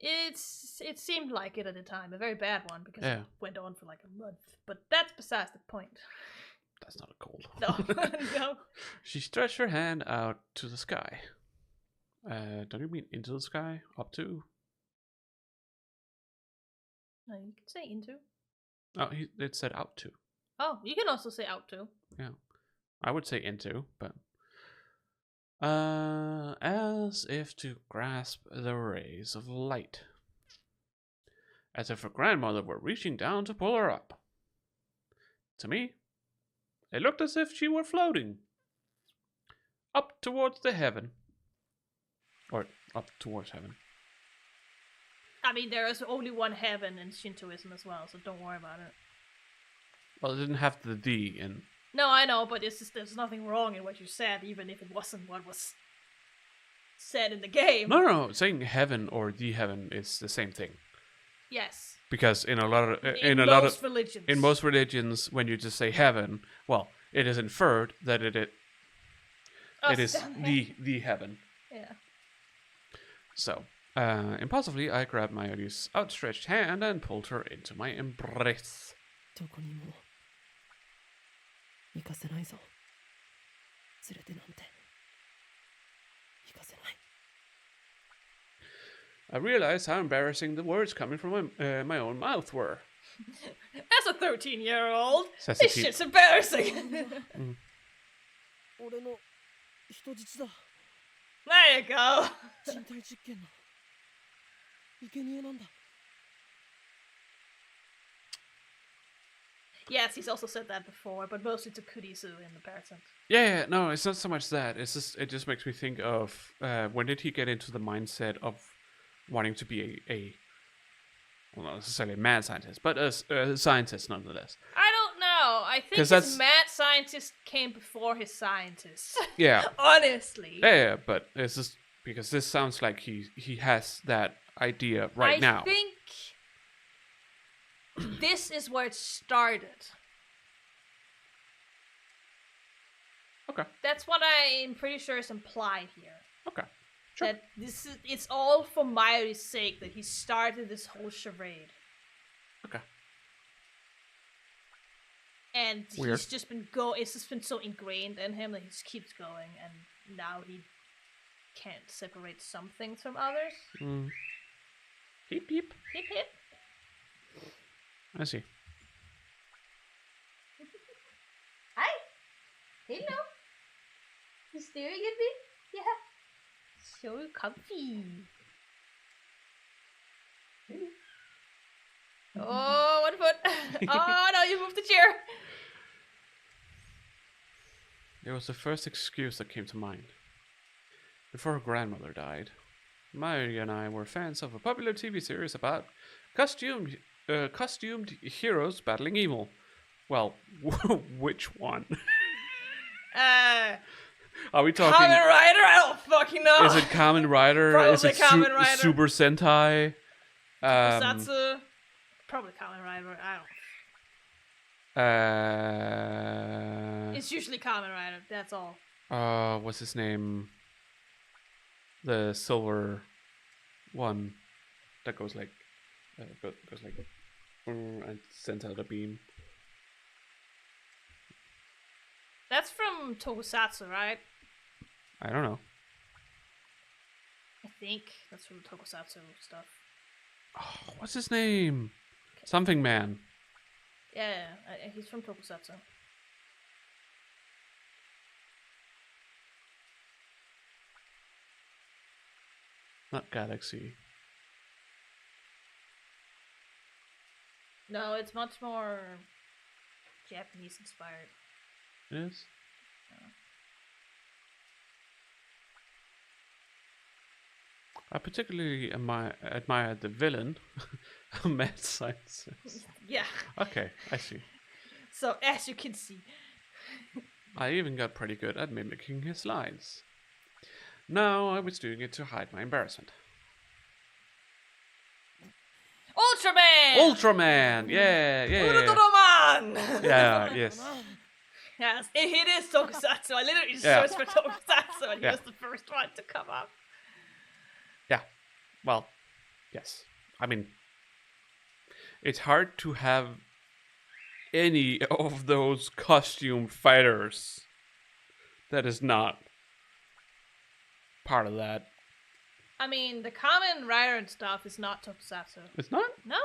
It seemed like it at the time, a very bad one, because Yeah. it went on for like a month. But that's besides the point. That's not a cold. No, no. She stretched her hand out to the sky. Don't you mean into the sky? Up to? No, you can say into. Oh, it said out to. Oh, you can also say out to. Yeah. I would say into, but... as if to grasp the rays of light. As if her grandmother were reaching down to pull her up. To me, it looked as if she were floating. Up towards the heaven. Or up towards heaven. I mean, there is only one heaven in Shintoism as well, so don't worry about it. Well, it didn't have the D in. No, I know, but it's just, there's nothing wrong in what you said, even if it wasn't what was said in the game. No. Saying heaven or the heaven is the same thing. Yes. Because in a lot of religions. in most religions, when you just say heaven, well, it is inferred that it is the heaven. Yeah. So, impulsively, I grabbed Mayuri's outstretched hand and pulled her into my embrace. どこにも行かせないぞ。連れてなんて行かせない。 I realized how embarrassing the words coming from my own mouth were. As a 13-year-old, Says this the shit's embarrassing. 俺の人質だ。 There you go. 人体実験の生贄なんだ。 Yes, he's also said that before, but mostly to Kurisu in the present. Yeah, no, it's not so much that. It just makes me think of when did he get into the mindset of wanting to be well, not necessarily a mad scientist, but a scientist nonetheless. I don't know. I think 'Cause his that's- mad scientist came before his scientist. Yeah, Honestly. yeah, but it's just because this sounds like he has that idea right now. I think this is where it started. Okay. That's what I'm pretty sure is implied here. Okay. Sure. That it's all for Mayuri's sake that he started this whole charade. Okay. And Weird. it's just been so ingrained in him that he just keeps going, and now he can't separate some things from others. Mm. Beep beep. Hip hip. I see. Hi. Hello. You staring at me? Yeah. So comfy. Oh, what fun. Oh no, you moved the chair. It was the first excuse that came to mind. Before her grandmother died, Mayuri and I were fans of a popular TV series about costumed heroes battling evil. Well, which one? Are we talking? Kamen Rider? I don't fucking know. Is it Kamen Rider? Is Probably it Kamen Rider. Super Sentai? Satsu? Probably Kamen Rider. I don't. It's usually Kamen Rider. That's all. What's his name? The silver one that goes like, goes like, and sends out a beam. That's from Tokusatsu, right? I don't know. I think that's from Tokusatsu stuff. Oh, what's his name? Something Man. Yeah, he's from Tokusatsu. Not Galaxy. No, it's much more Japanese inspired. It is? I particularly admire the villain, a mad scientist. Yeah. Okay, I see. So as you can see, I even got pretty good at mimicking his lines. Now I was doing it to hide my embarrassment. Ultraman. Ultraman! Yeah, yeah. Ultraman. Yeah, yes. Yes, it is Tokusatsu. I literally Yeah. searched for Tokusatsu, and he Yeah. was the first one to come up. Yeah. Well, yes. I mean, it's hard to have any of those costume fighters that is not part of that. I mean, the Kamen Rider and stuff is not Tokusatsu. It's not? No.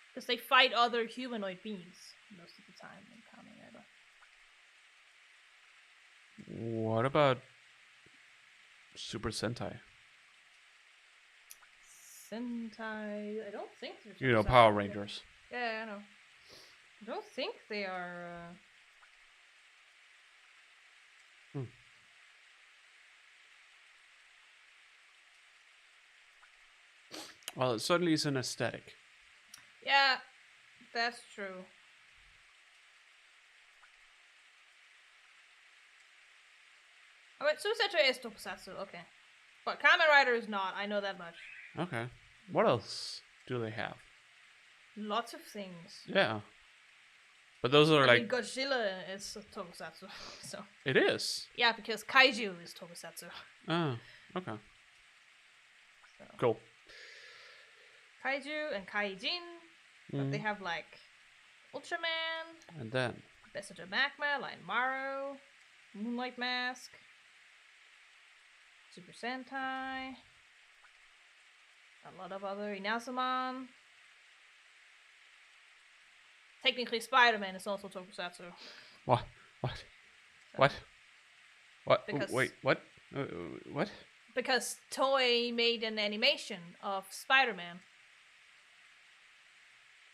Because they fight other humanoid beings most of the time in Kamen Rider. What about Super Sentai? Sentai. I don't think they're You know, Tokusatsu. Power Rangers. Yeah, I know. I don't think they are. Well, it certainly is an aesthetic. Yeah, that's true. Oh, wait, Suicide is Tokusatsu, okay. But Kamen Rider is not, I know that much. Okay. What else do they have? Lots of things. Yeah. But those are I mean, like... Godzilla is Tokusatsu, so... It is? Yeah, because Kaiju is Tokusatsu. Oh, okay. So. Cool. Kaiju and Kaijin, but they have like Ultraman, And then... Messenger Magma, Lion Maru, Moonlight Mask, Super Sentai. A lot of other Inazuman. Technically, Spider-Man is also tokusatsu. What? What? So, What? What? Because- Wait, what? What? Because Toei made an animation of Spider-Man.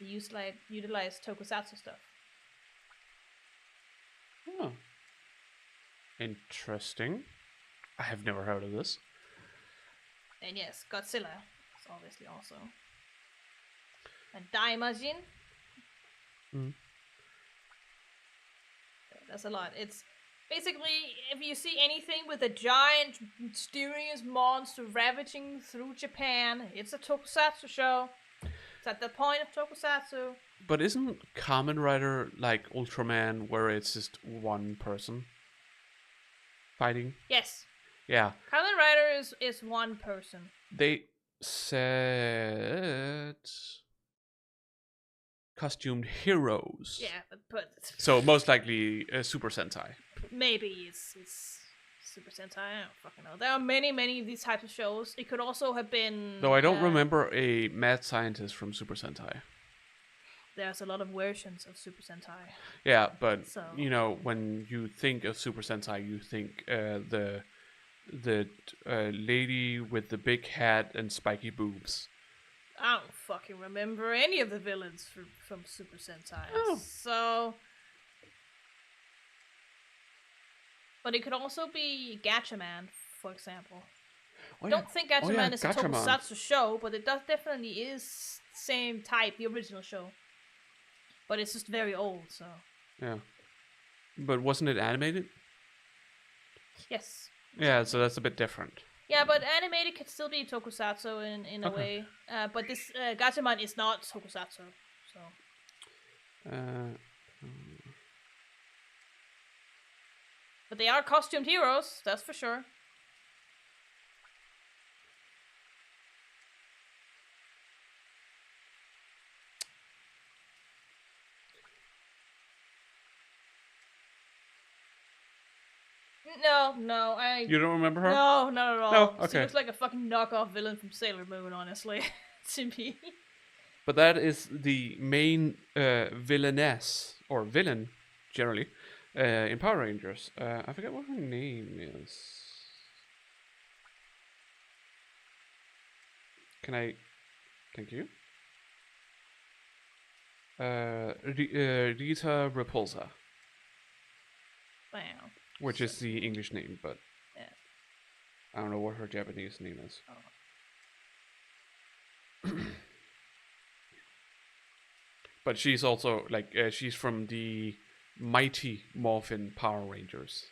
They utilized tokusatsu stuff. Oh. Interesting. I have never heard of this. And yes, Godzilla is obviously also. And Daimajin. Mm. That's a lot. It's basically, if you see anything with a giant, mysterious monster ravaging through Japan, it's a tokusatsu show. It's at the point of tokusatsu. But isn't Kamen Rider like Ultraman, where it's just one person fighting? Yes, Yeah, Kamen Rider is one person. they said costumed heroes. Yeah, but So most likely Super Sentai. maybe it's Super Sentai. I don't fucking know. There are many of these types of shows. It could also have been. Though I don't remember a mad scientist from Super Sentai. There's a lot of versions of Super Sentai. Yeah, but So- you know, when you think of Super Sentai, you think the lady with the big hat and spiky boobs. I don't fucking remember any of the villains from Super Sentai. Oh. So. But it could also be Gatchaman, for example. Oh, I don't think Gatchaman yeah, is a Gatchaman. tokusatsu show, but it definitely is same type, the original show. But it's just very old, so. Yeah. But wasn't it animated? Yes. Yeah, so that's a bit different. Yeah, but animated could still be tokusatsu in a Okay. way. But this Gatchaman is not tokusatsu, so. But they are costumed heroes, that's for sure. No, You don't remember her? No, not at all. No? She Okay. looks like a fucking knockoff villain from Sailor Moon, honestly, to me. But that is the main villainess, or villain, generally, in Power Rangers. I forget what her name is. Can I... Thank you. Rita Repulsa, Wow. which is the English name, but Yeah. I don't know what her Japanese name is. But she's also, like, she's from the Mighty Morphin Power Rangers.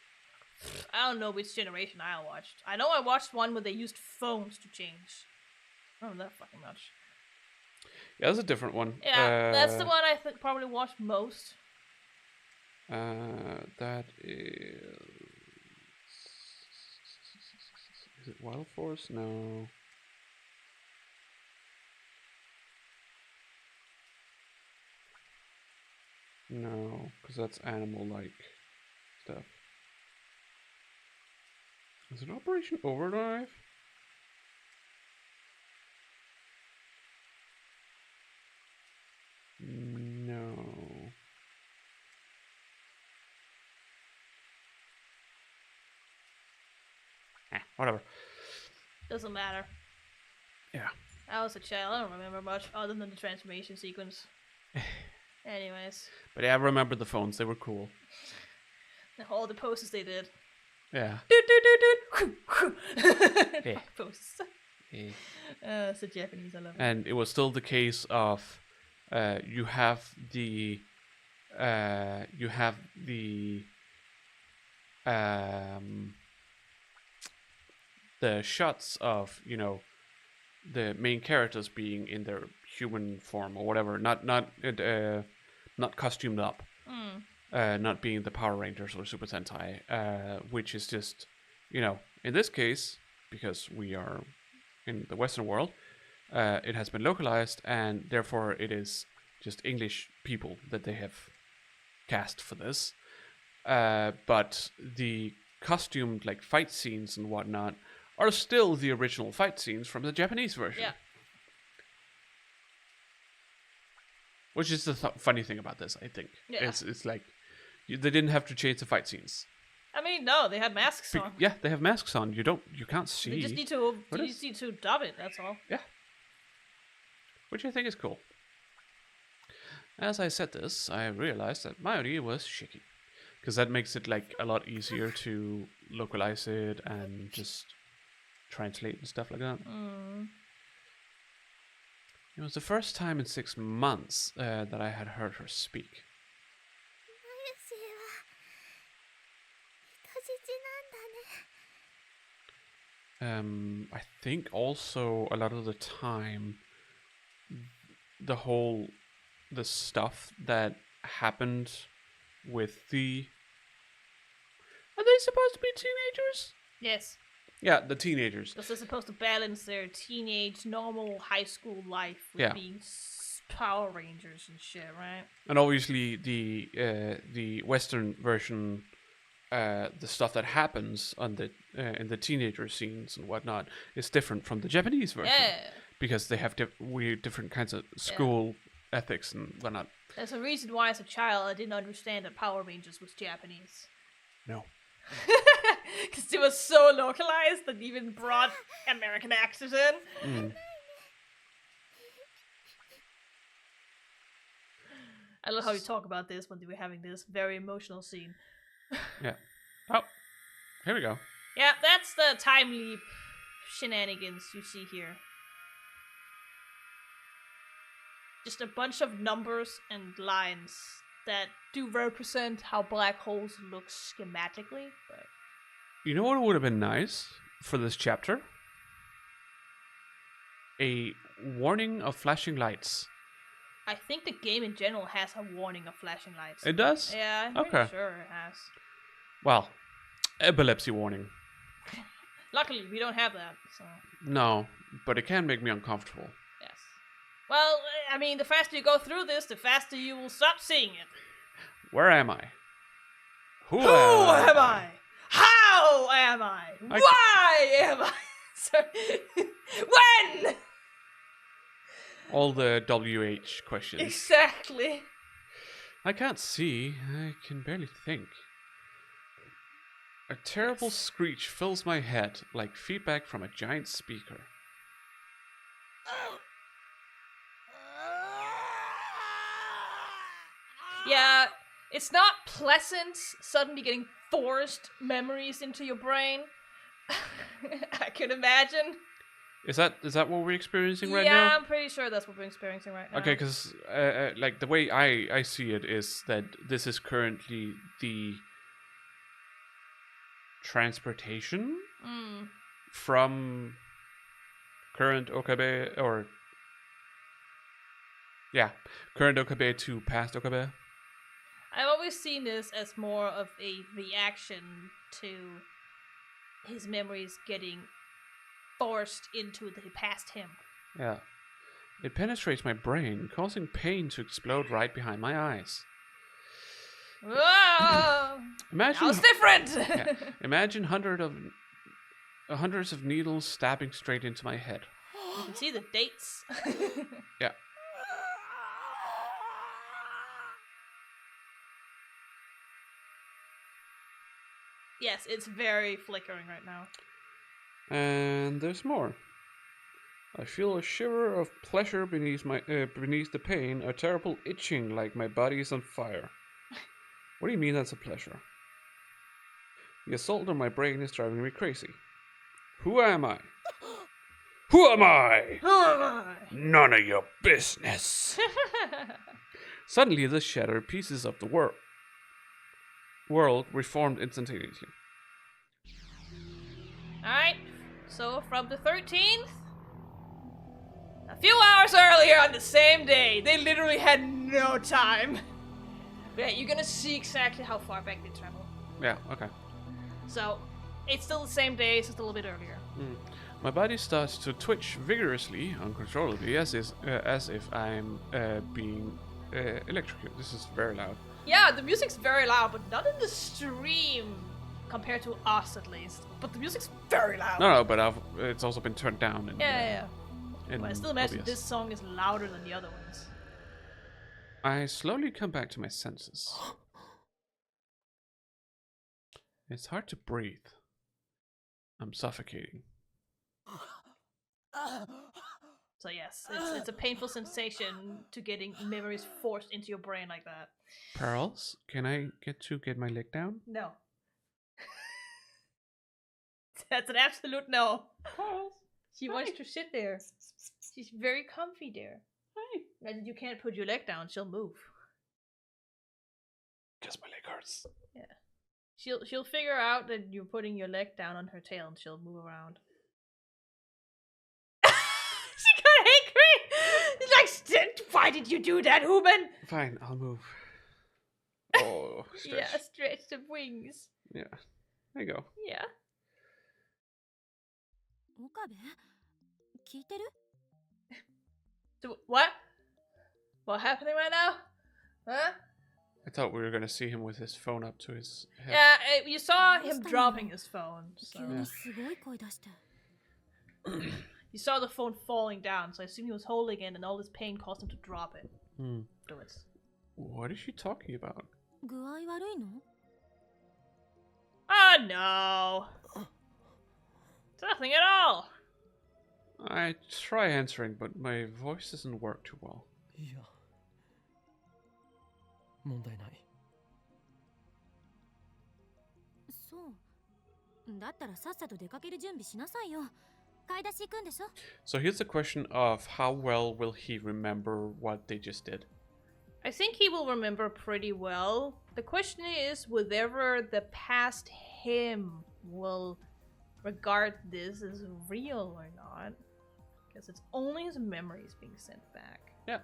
I don't know which generation I watched. I know I watched one where they used phones to change. I don't know that fucking much. Yeah, that's a different one. Yeah, that's the one I probably watched most. That is... Is it Wild Force? No. No, because that's animal-like stuff. Is it Operation Overdrive? No. Whatever. Doesn't matter. Yeah. I was a child. I don't remember much other than the transformation sequence. Anyways, But yeah, I remember the phones. They were cool. all the poses they did. Yeah. Yeah. Poses. Yeah. It's the Japanese. I love it. And it was still the case of you have the shots of, you know, the main characters being in their human form or whatever, not costumed up, not being the Power Rangers or Super Sentai, which is just, you know, in this case, because we are in the Western world, it has been localized, and therefore it is just English people that they have cast for this. But the costumed, like, fight scenes and whatnot are still the original fight scenes from the Japanese version. Yeah. Which is the funny thing about this, I think. Yeah. It's like they didn't have to change the fight scenes. I mean, no, they had masks on. Yeah, they have masks on. You can't see. You just need to dub it. That's all. Yeah. Which I think is cool. As I said this, I realized that my audio was shaky. Because that makes it like a lot easier to localize it and just translate and stuff like that. It was the first time in 6 months that I had heard her speak. I think also a lot of the time, the stuff that happened with the... Are they supposed to be teenagers? Yes. Yeah, the teenagers. Because they're supposed to balance their teenage, normal high school life with being Power Rangers and shit, right? And obviously the Western version, the stuff that happens on the in the teenager scenes and whatnot is different from the Japanese version. Yeah. Because they have weird different kinds of school ethics and whatnot. There's a reason why as a child I didn't understand that Power Rangers was Japanese. No. Because it was so localized that even brought American actors in. I love how you talk about this when they were having this very emotional scene. Yeah. Oh, here we go. Yeah, that's the time leap shenanigans you see here. Just a bunch of numbers and lines that do represent how black holes look schematically. But you know what would have been nice for this chapter? A warning of flashing lights. I think the game in general has a warning of flashing lights. It does? Yeah, I'm pretty sure it has. Well, epilepsy warning. Luckily, we don't have that, so... No, but it can make me uncomfortable. Yes. Well, I mean, the faster you go through this, the faster you will stop seeing it. Where am I? Who am I? How am I? Why am I? Sorry. When? All the WH questions. Exactly. I can't see. I can barely think. A terrible screech fills my head like feedback from a giant speaker. Yeah, it's not pleasant suddenly getting forced memories into your brain. I can imagine. Is that what we're experiencing right now? Yeah, I'm pretty sure that's what we're experiencing right now. Okay, because like the way I see it is that this is currently the transportation from current Okabe current Okabe to past Okabe. I've always seen this as more of a reaction to his memories getting forced into the past him. Yeah. It penetrates my brain, causing pain to explode right behind my eyes. Whoa! Imagine now it's different! Yeah, imagine hundreds of needles stabbing straight into my head. You can see the dates. Yeah. Yes, it's very flickering right now. And there's more. I feel a shiver of pleasure beneath the pain, a terrible itching like my body is on fire. What do you mean that's a pleasure? The assault on my brain is driving me crazy. Who am I? Who am I? Who am I? None of your business. Suddenly the shattered pieces of the world reformed instantaneously. Alright, so from the 13th, a few hours earlier on the same day, they literally had no time. But yeah, you're gonna see exactly how far back they travel. Yeah, okay. So, it's still the same day, it's just a little bit earlier. My body starts to twitch vigorously, uncontrollably, as if I'm being electrocuted. This is very loud. Yeah, the music's very loud, but not in the stream, compared to us at least. But the music's very loud. No, but it's also been turned down. Yeah. But I still imagine this song is louder than the other ones. I slowly come back to my senses. It's hard to breathe. I'm suffocating. So yes, it's a painful sensation to getting memories forced into your brain like that. Pearls, can I get my leg down? No. That's an absolute no. Pearls, She wants to sit there. She's very comfy there. And you can't put your leg down, she'll move. Guess my leg hurts. Yeah. She'll figure out that you're putting your leg down on her tail and she'll move around. She got angry! She's like, why did you do that, human? Fine, I'll move. Oh, stretch. Yeah, stretch the wings. Yeah, there you go. Yeah. 岡部聞いてる So, what? What's happening right now? Huh? I thought we were gonna see him with his phone up to his head. Yeah, you saw him dropping his phone. So. 急にすごい声出して You saw the phone falling down, so I assume he was holding it and all this pain caused him to drop it. Afterwards. What is she talking about? 具合悪いの Oh no! It's nothing at all! I try answering, but my voice doesn't work too well. いや問題ない。そうだったらさっさと出かける準備しなさいよ。買い出し行くんでしょ So here's the question of how well will he remember what they just did? I think he will remember pretty well. The question is whether the past him will regard this as real or not. Because it's only his memories being sent back. Yeah.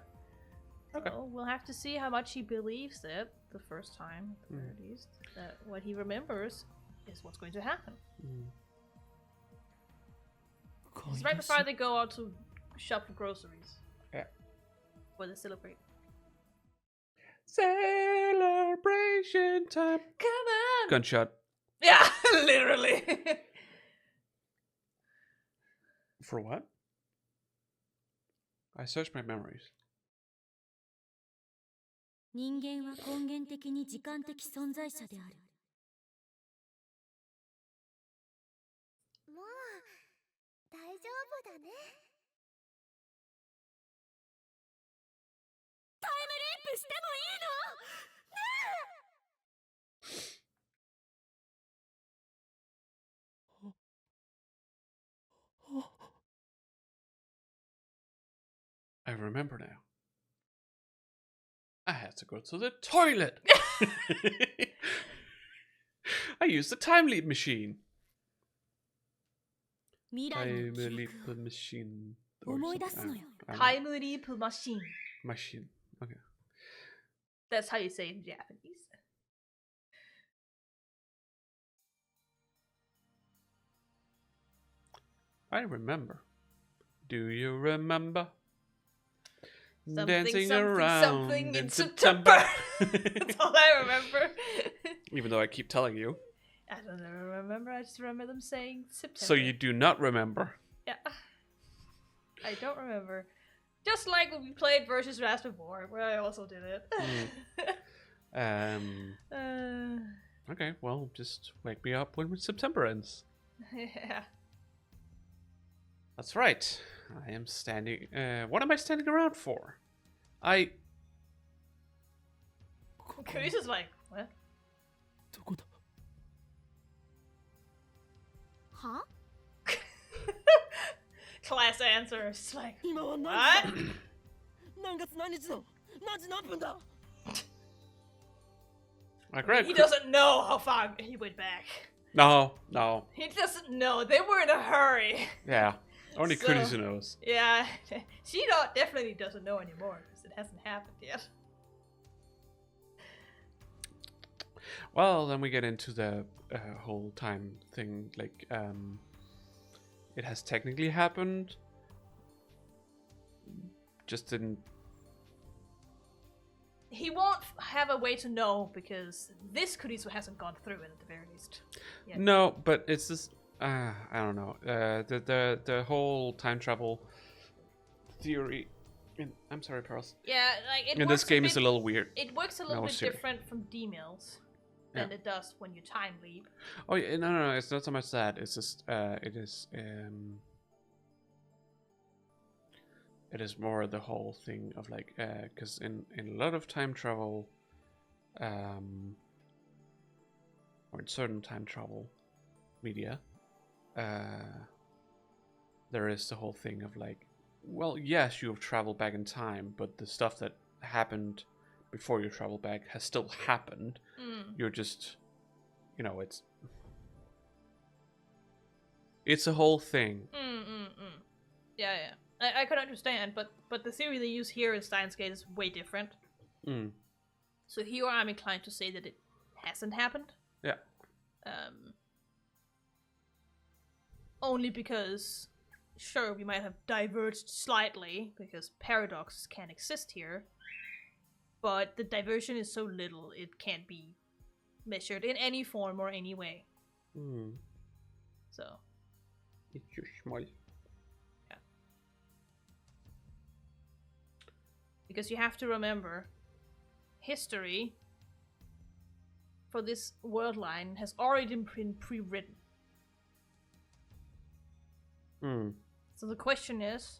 Okay. So we'll have to see how much he believes it the first time, at the very least. That what he remembers is what's going to happen. It's right before they go out to shop for groceries. Yeah. Or they celebrate. Celebration time. Come on! Gunshot. Yeah, literally. For what? I searched my memories. 人間は根源的に時間的存在者である。もう大丈夫だね。タイムリープしてもいいの？ねえ！ I remember now. I had to go to the toilet. I used the time leap machine. 未来 Time の記 leap 憶を machine. or 思い出 something. すのよ。 I don't know. Time leap machine. Machine. Okay. That's how you say it in Japanese. I remember. Do you remember? Something, Dancing something, around something in in September. That's all I remember. Even though I keep telling you. I don't remember. I just remember them saying September. So you do not remember. Yeah. I don't remember. Just like when we played Versus Rast before, where I also did it. Okay, well, just wake me up when September ends. Yeah. That's right. I am standing... what am I standing around for? I... Chris is like, what? どこだ は Class answer. It's like, 今は何 what? 時だ何月何日の何時何分だ I grabbed... He doesn't know how far he went back. No. He doesn't know. They were in a hurry. Yeah. Only So- Kurisu knows. Yeah. She definitely doesn't know anymore because it hasn't happened yet. Well, then we get into the whole time thing. Like, it has technically happened. Just didn't... He won't have a way to know because this Kurisu hasn't gone through it at the very least. Yet. No, but it's just... I don't know. The whole time travel theory I'm sorry, Pearls. Yeah, like it And works this game a is bit, a little weird. it works a little No, bit Siri. different from D-mills than Yeah. it does when you time leap. Oh yeah, no, it's not so much that. It's just it is more the whole thing of like because in a lot of time travel, or in certain time travel media, there is the whole thing of like, well, yes, you have traveled back in time, but the stuff that happened before you travel back has still happened. You're just, it's a whole thing. Yeah. I could understand, but the theory they use here in Steins Gate is way different. So here I'm inclined to say that it hasn't happened. Yeah. Only because, sure, we might have diverged slightly, because paradoxes can exist here, but the diversion is so little it can't be measured in any form or any way. So. It's too small. Yeah. Because you have to remember, history for this world line has already been pre-written. So the question is,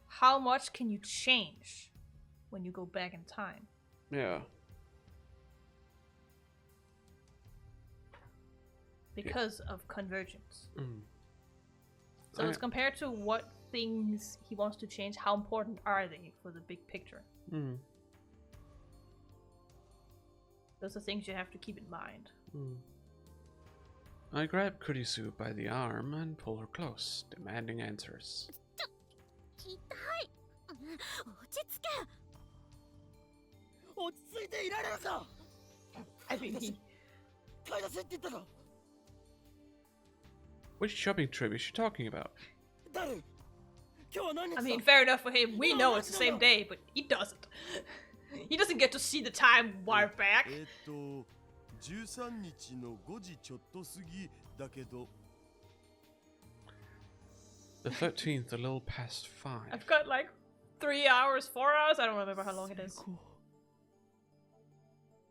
how much can you change when you go back in time? Yeah. Because of convergence. So it's compared to what things he wants to change, how important are they for the big picture? Those are things you have to keep in mind. I grab Kurisu by the arm and pull her close, demanding answers. 痛い落ち着け落ち着いていられるか I mean, he... 買い出せって言ったろ Which shopping trip is she talking about? 誰今日は何日 I mean, fair enough for him. We know it's the same day, but he doesn't. He doesn't get to see the time wired back. 13日の5時ちょっと過ぎだけど The 13th, a little past 5. I've got like 3 hours, 4 hours. I don't remember how long it is.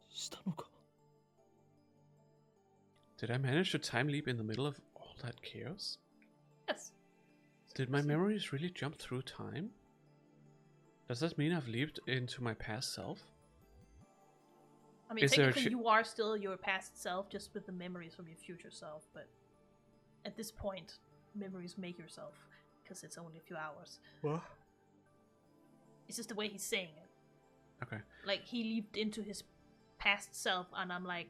したのか Did I manage to time leap in the middle of all that chaos? Yes. Did my memories really jump through time? Does that mean I've leaped into my past self? I mean, Is there a technically you are still your past self, just with the memories from your future self, but at this point, memories make yourself, because it's only a few hours. What? It's just the way he's saying it. Okay. Like, he leaped into his past self, and I'm like,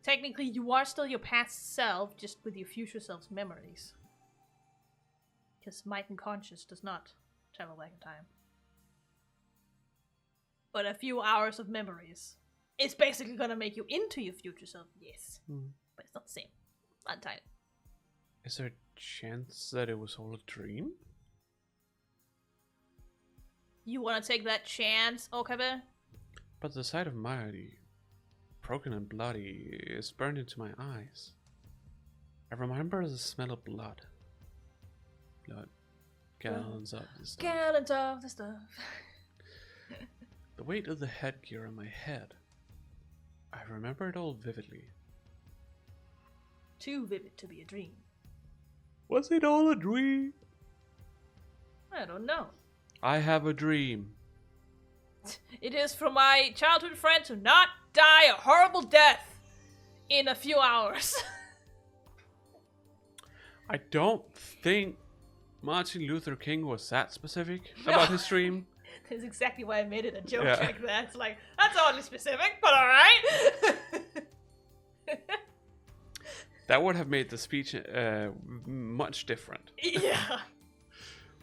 technically you are still your past self, just with your future self's memories. Because Might and Conscious does not travel back in time. But a few hours of memories, it's basically gonna make you into your future self, yes. But it's not the same. Not entirely. Is there a chance that it was all a dream? You wanna take that chance, Okabe? But the sight of Mayuri, broken and bloody, is burned into my eyes. I remember the smell of blood. Blood. Gallons of the stuff. Gallons of the stuff. The weight of the headgear on my head. I remember it all vividly. Too vivid to be a dream. Was it all a dream? I don't know. I have a dream. It is for my childhood friend to not die a horrible death in a few hours. I don't think Martin Luther King was that specific about his dream. That's exactly why I made it a joke Yeah. like that. It's like, that's oddly specific, but alright. That would have made the speech much different. Yeah.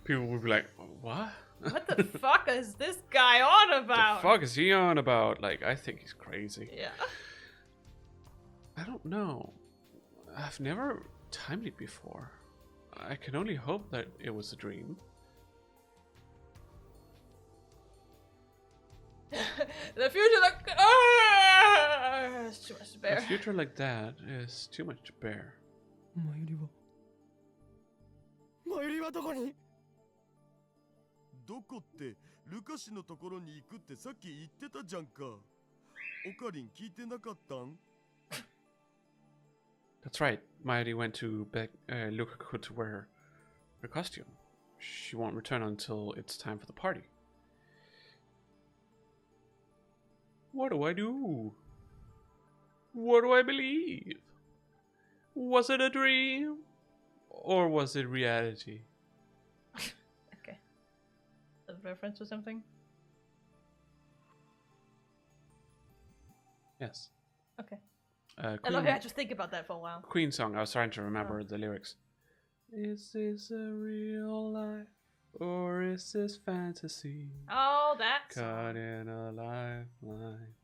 People would be like, what? What the fuck is this guy on The about? fuck is he on about? Like, I think he's crazy. Yeah. I don't know. I've never time leaped before. I can only hope that it was a dream. The future like it's too much to A bear. future like that is too much to bear. マユリはどこにどこってルカシのところに行くってさっき言ってたじゃんか。オカリン聞いてなかったん？ That's right. Mayuri went to beg Lukaku to wear her costume. She won't return until it's time for the party. What do I do? What do I believe? Was it a dream? Or was it reality? Okay. A reference to something? Yes. Okay. Queen, I love it. I just think about that for a while. Queen song. I was trying to remember the lyrics. Is this a real life? Or is this fantasy? Oh, that's Caught in a lifeline.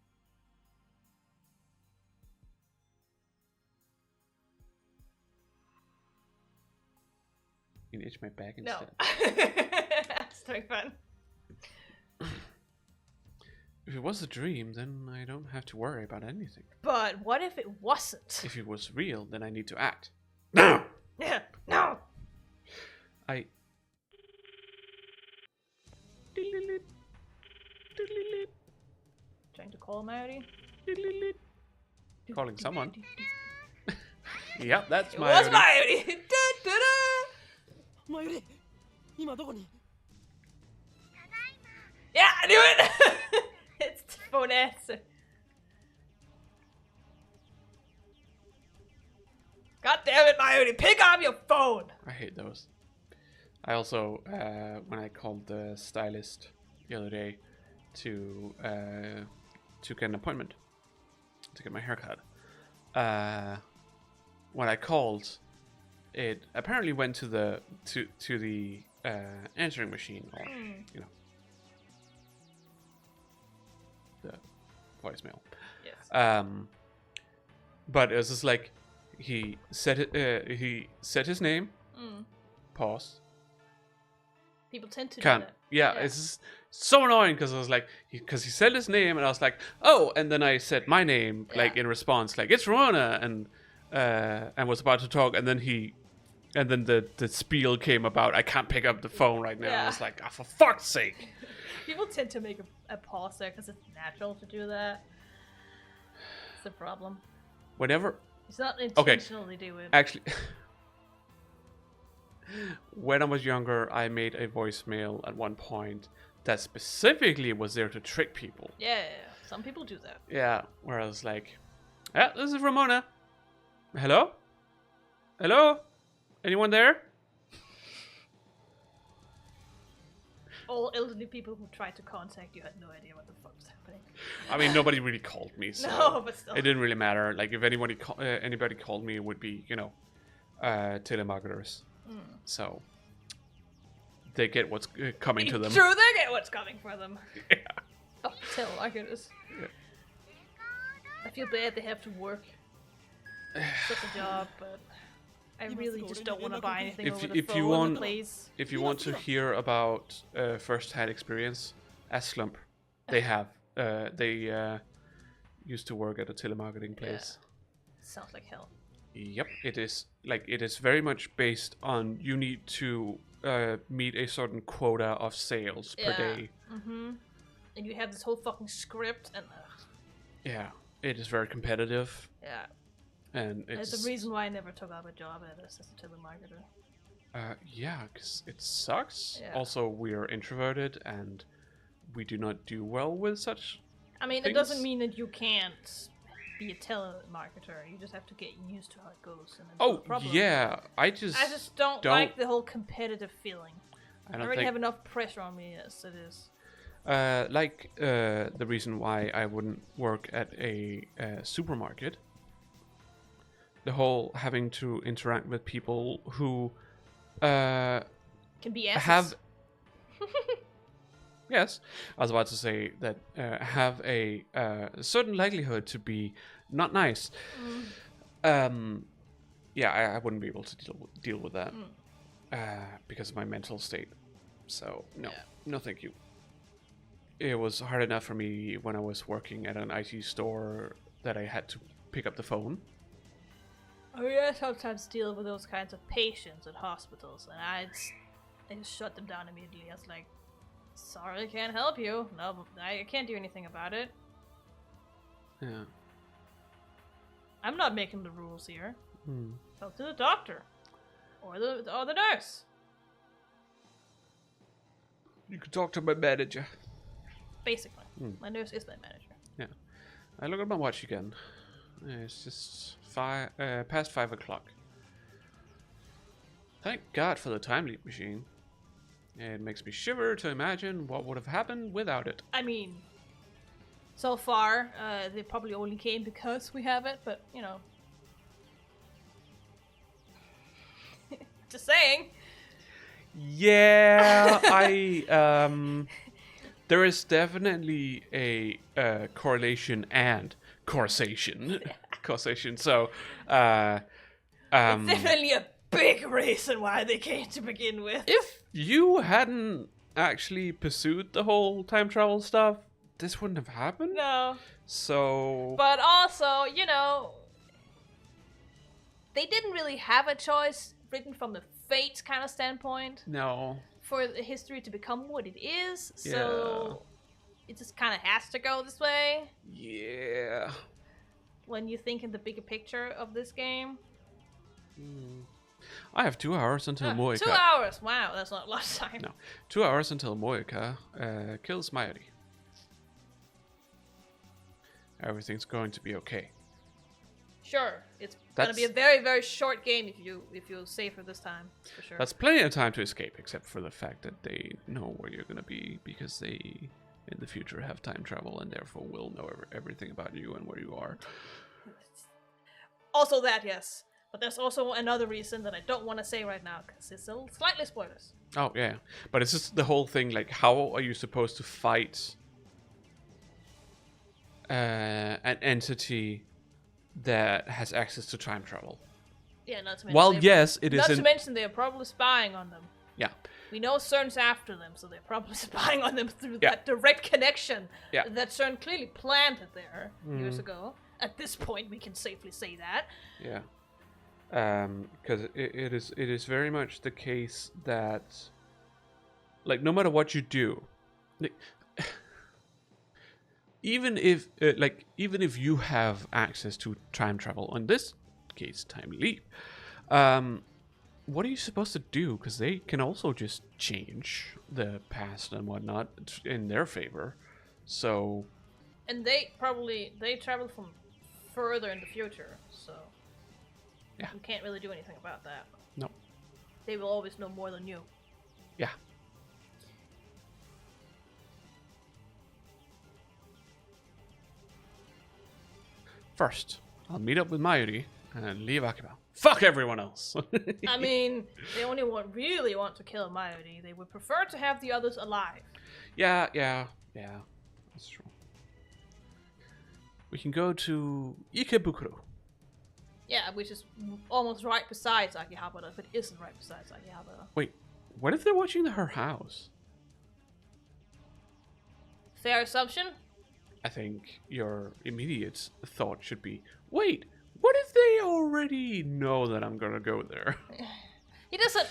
You can itch my back no. instead. That's doing fun. If it was a dream, then I don't have to worry about anything. But what if it wasn't? If it was real, then I need to act. No! Yeah, no. I... Trying to call Mayuri. Calling someone. Yep, that's It my... was Mayuri. マユリ今どこに？ Yeah, I knew it. It's the phone answer. God damn it, Mayuri, pick up your phone. I hate those. I also, when I called the stylist the other day to get an appointment to get my haircut, when I called, it apparently went to the answering machine, or you know, the voicemail. Yes. But it was just like he said his name, pause. People tend to Can't. do that. Yeah, it's just so annoying because I was like, because he said his name and I was like, oh, and then I said my name like in response, like it's Ramona, and was about to talk, and then the spiel came about. I can't pick up the phone right now. I was like, oh, for fuck's sake. People tend to make a pause there because it's natural to do that. It's the problem. Whenever. It's not intentionally do it. Actually, when I was younger, I made a voicemail at one point that specifically was there to trick people. Yeah, some people do that. Yeah, where I was like, yeah, this is Ramona. Hello? Hello? Anyone there? All elderly people who tried to contact you had no idea what the fuck was happening. I mean, nobody really called me, so No, but still. it didn't really matter. Like, if anybody called me, it would be, you know, telemarketers. So they get what's coming to them. True, they get what's coming for them. Yeah. Oh, telemarketers. Yeah. I feel bad they have to work. Such a job, but I really just don't want to buy anything over the phone, please. If you want to hear about first-hand experience, as Slump, they have they used to work at a telemarketing place. Yeah. Sounds like hell. Yep, it is very much based on you need to meet a certain quota of sales per day. Mm-hmm. And you have this whole fucking script, and yeah, it is very competitive. Yeah. And it's the reason why I never took up a job at as a telemarketer. Yeah, because it sucks. Yeah. Also, we are introverted and we do not do well with such. I mean, things. it doesn't mean that you can't be a telemarketer. You just have to get used to how it goes. And Oh yeah, I just don't like the whole competitive feeling. I already have enough pressure on me as it is. The reason why I wouldn't work at a supermarket. The whole having to interact with people who can be asses. have. Yes, I was about to say that have a certain likelihood to be not nice. Yeah, I wouldn't be able to deal with that because of my mental state. So no, thank you. It was hard enough for me when I was working at an IT store that I had to pick up the phone. I mean, I sometimes deal with those kinds of patients at hospitals, and I just shut them down immediately. I was like, Sorry, I can't help you. No, I can't do anything about it. Yeah. I'm not making the rules here. Hmm. Talk to the doctor. Or the nurse. You could talk to my manager. Basically. My nurse is my manager. Yeah. I look at my watch again. It's just past 5 o'clock. Thank God for the time leap machine. It makes me shiver to imagine what would have happened without it. I mean, so far, they probably only came because we have it, but, you know. Just saying. Yeah, there is definitely a correlation and causation. Causation. So, It's definitely a big reason why they came to begin with. if you hadn't actually pursued the whole time travel stuff, this wouldn't have happened. No. So, But also, you know, they didn't really have a choice written from the fate kind of standpoint no. for the history to become what it is. So it just kind of has to go this way Yeah. when you think in the bigger picture of this game. I have 2 hours until Moika. 2 hours. Wow, that's not a lot of time. No, 2 hours until Moika kills Mayuri. Everything's going to be okay. Sure, it's gonna be a very, very short game if you save for this time, for sure. That's plenty of time to escape, except for the fact that they know where you're gonna be because they, in the future, have time travel and therefore will know everything about you and where you are. Also that, yes. But there's also another reason that I don't want to say right now, because it's a slightly spoilers. Oh yeah, but it's just the whole thing. Like, how are you supposed to fight an entity that has access to time travel? Yeah, not to mention. Well, yes, it is. Not to mention they're probably spying on them. Yeah. We know CERN's after them, so they're probably spying on them through that direct connection that CERN clearly planted there years ago. At this point, we can safely say that. Yeah. Because it is very much the case that, like, no matter what you do, like, even if you have access to time travel, in this case time leap, what are you supposed to do? Because they can also just change the past and whatnot in their favor. So, and they travel from further in the future, so yeah, you can't really do anything about that. No. They will always know more than you. Yeah. First, I'll meet up with Mayuri and leave Akiba. Fuck everyone else. I mean, they only really want to kill Mayuri. They would prefer to have the others alive. Yeah, that's true. We can go to Ikebukuro. Yeah, which is almost right beside Akihabara, but it isn't right beside Akihabara. Wait, what if they're watching her house? Fair assumption? I think your immediate thought should be, wait, what if they already know that I'm gonna go there? He doesn't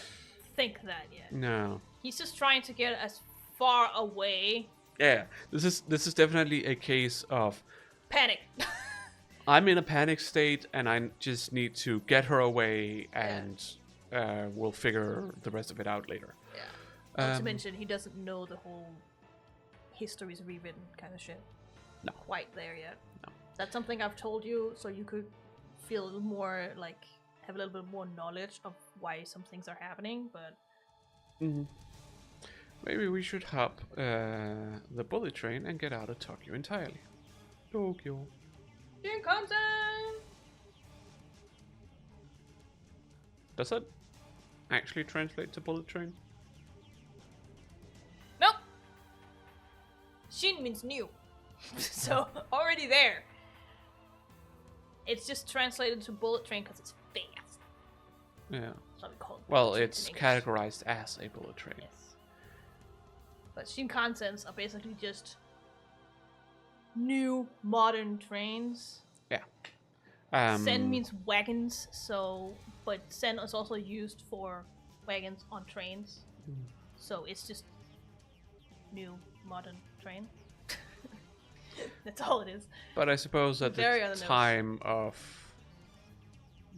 think that yet. No. He's just trying to get as far away. Yeah, this is definitely a case of Panic. I'm in a panic state and I just need to get her away and we'll figure the rest of it out later. Yeah. Not to mention, he doesn't know the whole history's rewritten kind of shit. No. Quite there yet. No. That's something I've told you so you could feel a little more, like, have a little bit more knowledge of why some things are happening, but... Maybe we should hop the bullet train and get out of Tokyo entirely. Tokyo. Shinkansen! Does that actually translate to bullet train? Nope! Shin means new. So, already there. It's just translated to bullet train because it's fast. Yeah. That's what we call it. Well, bullet it's train in English. categorized as a bullet train. Yes. But Shinkansens are basically just new modern trains. Yeah. Sen means wagons, but sen is also used for wagons on trains. So it's just new modern train. That's all it is. But I suppose at Very on the the nose. time of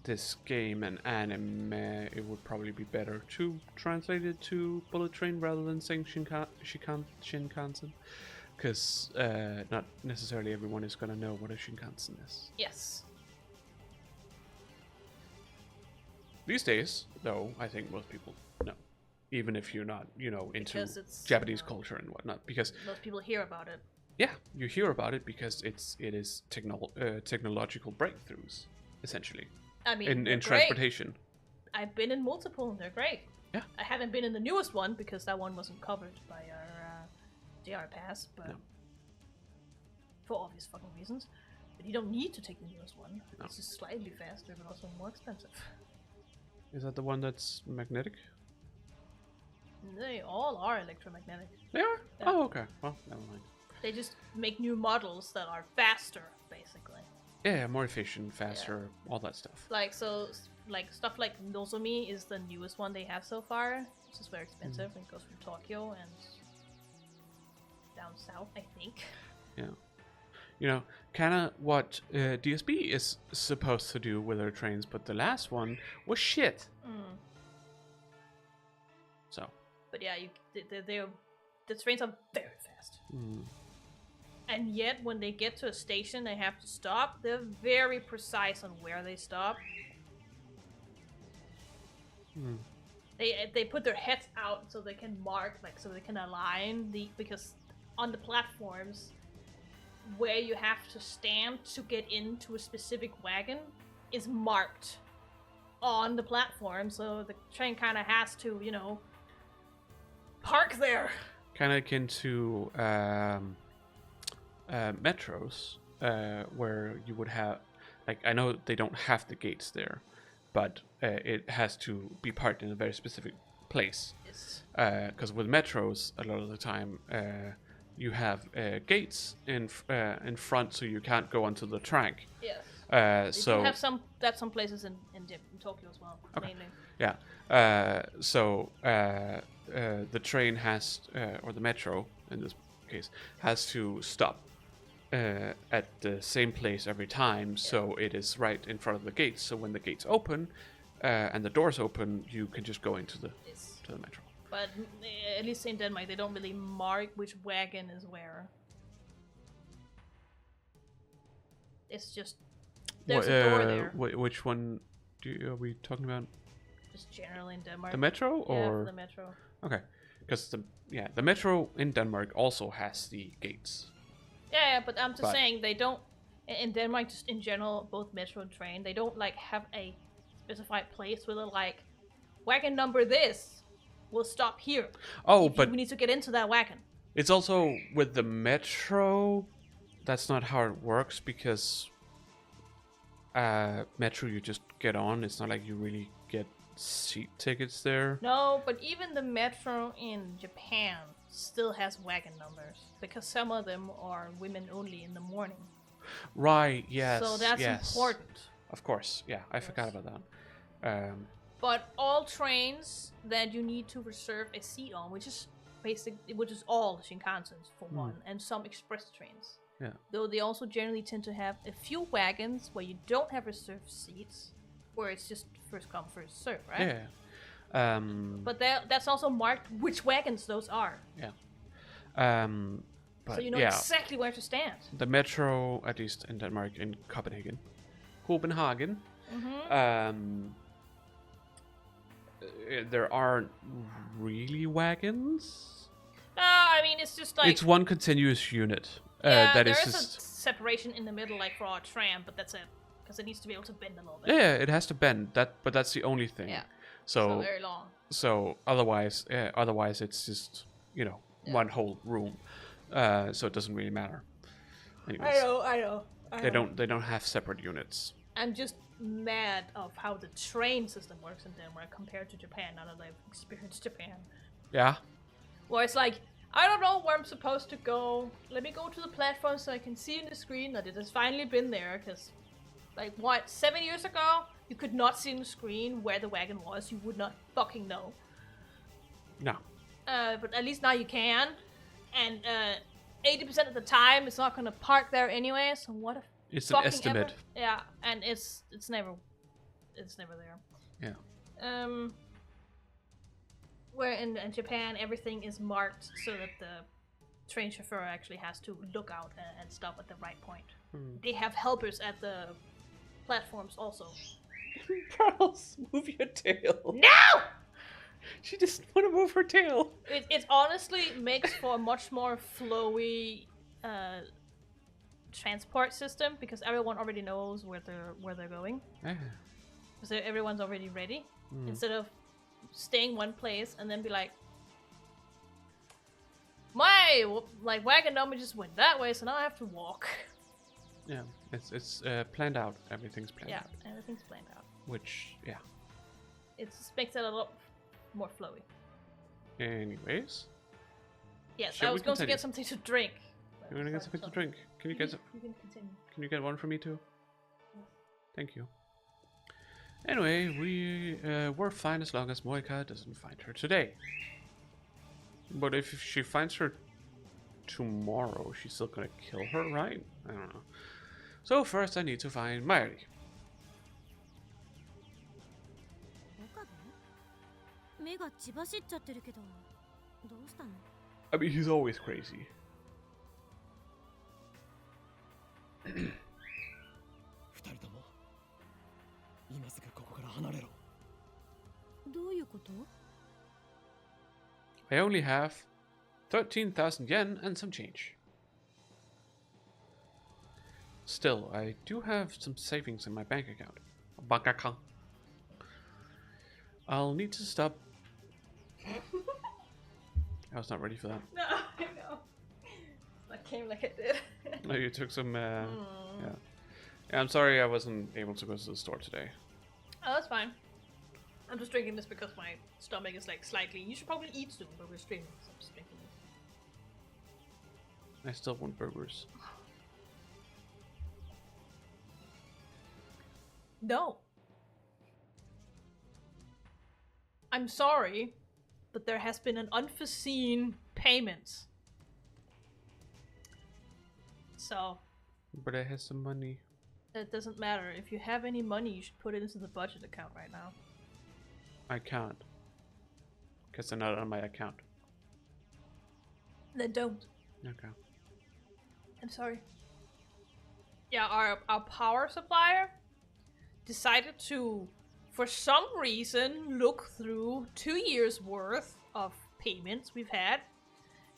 this game and anime, it would probably be better to translate it to bullet train rather than saying Shinkansen, because not necessarily everyone is gonna know what a Shinkansen is. Yes. These days, though, I think most people know, even if you're not, into Because it's, Japanese culture and whatnot, because most people hear about it. yeah, you hear about it because it is technological breakthroughs, essentially, I mean, in they're great. transportation. I've been in multiple, and they're great. Yeah. I haven't been in the newest one because that one wasn't covered by our JR Pass, but No. for obvious fucking reasons. But you don't need to take the newest one. No. It's just slightly faster, but also more expensive. Is that the one that's magnetic? They all are electromagnetic. They are? Yeah. Oh, okay. Well, never mind. They just make new models that are faster, basically. Yeah, more efficient, faster, all that stuff. Like stuff like Nozomi is the newest one they have so far, which is very expensive and goes from Tokyo and down south, I think. Yeah. Kind of what DSB is supposed to do with their trains, but the last one was shit. So. But yeah, the trains are very fast. And yet, when they get to a station, they have to stop. They're very precise on where they stop. They put their heads out so they can mark, so they can align because on the platforms where you have to stand to get into a specific wagon is marked on the platform, so the train kind of has to, park there. Kind of akin to metros, where you would have, I know they don't have the gates there, but it has to be parked in a very specific place. Yes. Because with metros, a lot of the time, you have gates in front, so you can't go onto the track. Yes. They So do have some places in Tokyo as well, Okay. mainly. yeah, the train has, or the metro in this case, has to stop at the same place every time, so it is right in front of the gates. So when the gates open and the doors open, you can just go into the Yes. to the metro. But at least in Denmark, they don't really mark which wagon is where. It's just there's a door there. Which one are we talking about? Just generally in Denmark. The metro, Yeah, or the metro. okay, because the metro in Denmark also has the gates. Yeah, but I'm just But- saying they don't. In Denmark, just in general, both metro and train, they don't have a specified place where they're wagon number this will stop here. Oh, If but we need to get into that wagon. it's also with the metro. That's not how it works, because metro, you just get on. It's not like you really get seat tickets there. No, but even the metro in Japan still has wagon numbers because some of them are women only in the morning. Right, yes. So that's yes. important. Of course, yeah, I forgot about that. But all trains that you need to reserve a seat on, which is all Shinkansens for one, and some express trains. Yeah. Though they also generally tend to have a few wagons where you don't have reserved seats, where it's just first come, first serve, right? Yeah. But that's also marked which wagons those are. Yeah. But So you know yeah, exactly where to stand. the metro, at least in Denmark, in Copenhagen, Mm-hmm. There aren't really wagons. No, I mean, it's just It's one continuous unit. yeah, That there is is just a separation in the middle, like for our tram, but that's it. Because it needs to be able to bend a little bit. yeah, it has to bend. But that's the only thing. Yeah. So very long. So otherwise it's just one whole room, so it doesn't really matter. Anyways, I know. they don't have separate units. I'm just mad of how the train system works in Denmark compared to Japan. Now that I've experienced Japan, Yeah, where it's like I don't know where I'm supposed to go. Let me go to the platform so I can see in the screen that it has finally been there. Because 7 years ago, you could not see in the screen where the wagon was. You would not fucking know. no, But at least now you can. And 80% of the time, it's not gonna park there anyway. So what if It's an fucking estimate. yeah, and it's never there. Yeah. Where in Japan, everything is marked so that the train chauffeur actually has to look out and stop at the right point. They have helpers at the platforms also. Charles, move your tail. No! She just want to move her tail. It honestly makes for a much more flowy transport system because everyone already knows where they're going. So everyone's already ready. Instead of staying one place and then be like, my wagon number just went that way, so now I have to walk. Yeah, it's planned out. Everything's planned out. Yeah, everything's planned out. Which, yeah. It just makes it a lot more flowy. Anyways. Yes, Shall I we was going to continue? get something to drink. You want to get something to drink? Can you get some? You can continue. Can you get one for me too? Thank you. Anyway, we're fine as long as Moika doesn't find her today. But if she finds her tomorrow, she's still gonna kill her, right? I don't know. So first I need to find Mayuri. 目が血走っちゃってるけど、どうしたの？ I mean, he's always crazy. 二人とも今すぐここから離れろ。どういうこと？ I only have 13,000 yen and some change. Still, I do have some savings in my bank account. I'll need to stop. I was not ready for that. No, I know. That came like it did. No, you took some. Yeah. Yeah. I'm sorry I wasn't able to go to the store today. Oh, that's fine. I'm just drinking this because my stomach is like slightly. You should probably eat soon, but we're streaming, so I'm just drinking this. I still want burgers. No. I'm sorry, but there has been an unforeseen payment. So, But I have some money. it doesn't matter. If you have any money, you should put it into the budget account right now. I can't. Because they're not on my account. Then don't. Okay. I'm sorry. Yeah, our power supplier decided to, for some reason, look through 2 years worth of payments we've had.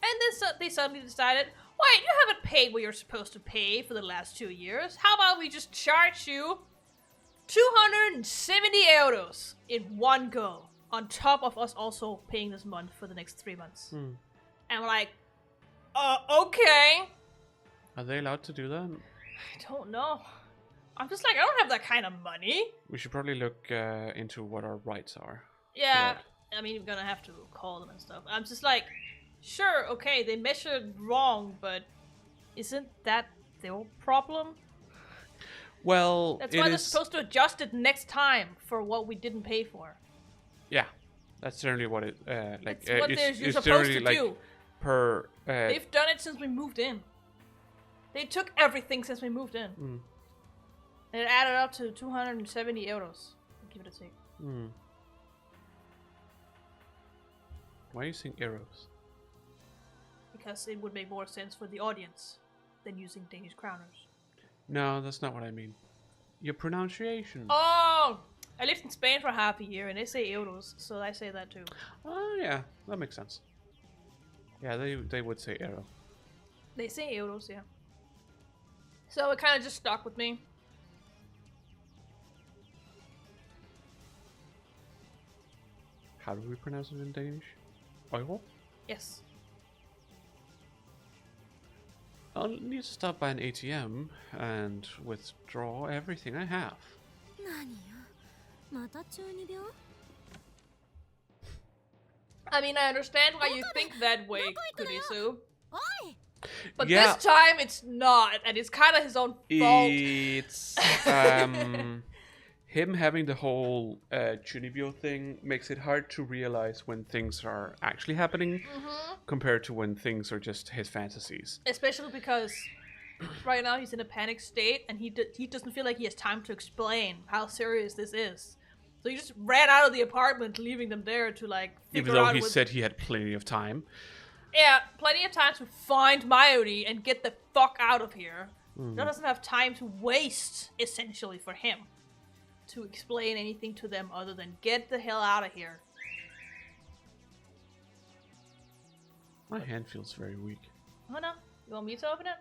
And then they suddenly decided, wait, you haven't paid what you're supposed to pay for the last 2 years. How about we just charge you 270 euros in one go, on top of us also paying this month for the next 3 months. And we're like, okay. Are they allowed to do that? I don't know. I'm just like, I don't have that kind of money. We should probably look into what our rights are. Yeah, Yeah. I mean, we're gonna have to call them and stuff. I'm just like, sure, okay, they measured wrong, but isn't that their problem? Well, That's it why they're is- supposed to adjust it next time for what we didn't pay for. Yeah, that's generally what it like. That's what you're it's supposed generally to like do. per. They've done it since we moved in. They took everything since we moved in. And it added up to 270 euros. Give it a take. Why are you saying arrows? Because it would make more sense for the audience than using Danish kroners. No, that's not what I mean. Your pronunciation. Oh! I lived in Spain for half a year and they say euros, so I say that too. Oh yeah, that makes sense. Yeah, they would say arrow. They say euros, yeah. So it kind of just stuck with me. How do we pronounce it in Danish? Euro? Yes. I'll need to stop by an ATM and withdraw everything I have. 何よ、また中二病？ I mean, I understand why you think that way, Kurisu. おい！ But Yeah. this time it's not, and it's kind of his own fault. It's him having the whole Chunibyo thing makes it hard to realize when things are actually happening compared to when things are just his fantasies. Especially because right now he's in a panic state and he doesn't feel like he has time to explain how serious this is. So he just ran out of the apartment, leaving them there to like figure Even though out he said he had plenty of time. Yeah, plenty of time to find Mayuri and get the fuck out of here. He doesn't have time to waste, essentially, for him to explain anything to them other than get the hell out of here. My hand feels very weak. Oh no, you want me to open it?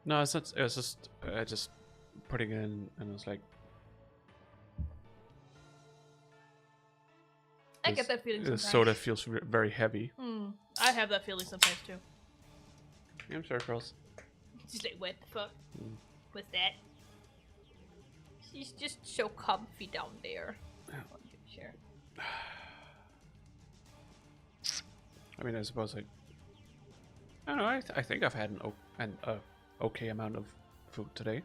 No, it's not. It was just putting it in, and it was like. I get that feeling The sometimes. soda feels very heavy. I have that feeling sometimes too. I'm sorry, girls. She's like, what the fuck? What's that? She's just so comfy down there. Sure. I mean, I suppose I don't know. I think I've had an okay amount of food today.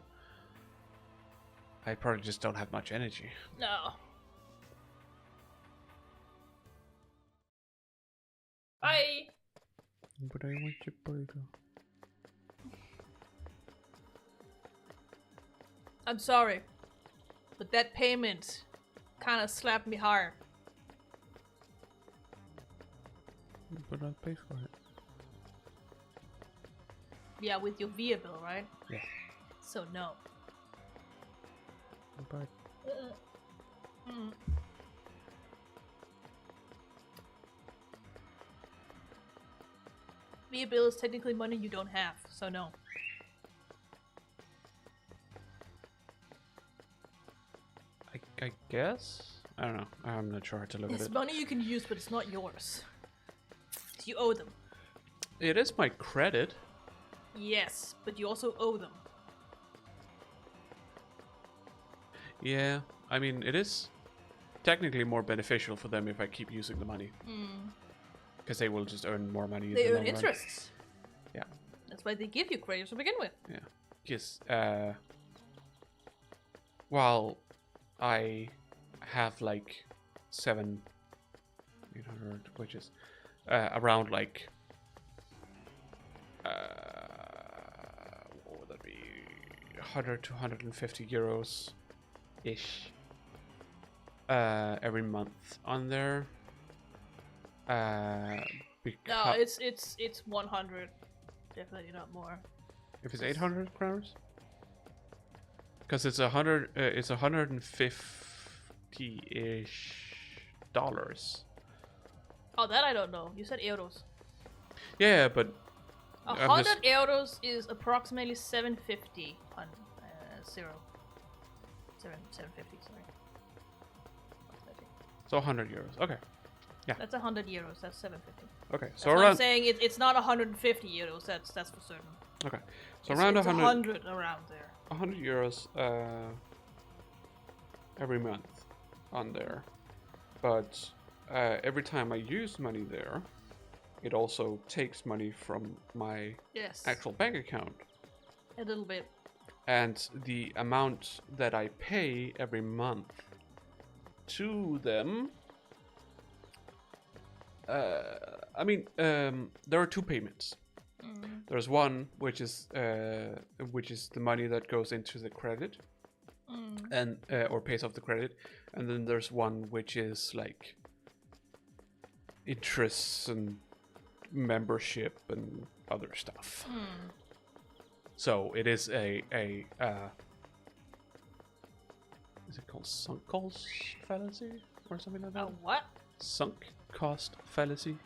I probably just don't have much energy. No. Bye. But I want your burger. I'm sorry, but that payment kind of slapped me hard. But I'll pay for it. Yeah, with your VIA bill, right? Yeah. So no. But VIA bill is technically money you don't have, so no. I guess? I don't know. I'm not sure how to look at It's it. money you can use, but it's not yours. You owe them. It is my credit. Yes, but you also owe them. Yeah. I mean, it is technically more beneficial for them if I keep using the money. Because they will just earn more money. in They the earn long run. interests. Yeah. That's why they give you credit to begin with. Yeah. Because, while I have like 700, which is around like, what would that be? 100 to 150 euros ish every month on there. No, Because it's 100. Definitely not more. if it's 800 crowns, because it's 100, it's 150-ish dollars. Oh, that I don't know. You said euros. Yeah, but 100 euros is approximately 750 on 750, sorry. so 100 euros. Okay, That's 100 euros. That's 750. okay. That's So why I'm around saying it's not 150 euros. That's for certain. okay. So It's, around it's 100 around there. 100 euros every month on there, but every time I use money there, it also takes money from my Yes. actual bank account. A little bit. And the amount that I pay every month to them, I mean, there are two payments. There's one which is the money that goes into the credit, and or pays off the credit, and then there's one which is like interests and membership and other stuff. So it is a is it called sunk cost fallacy or something like that? What? Sunk cost fallacy.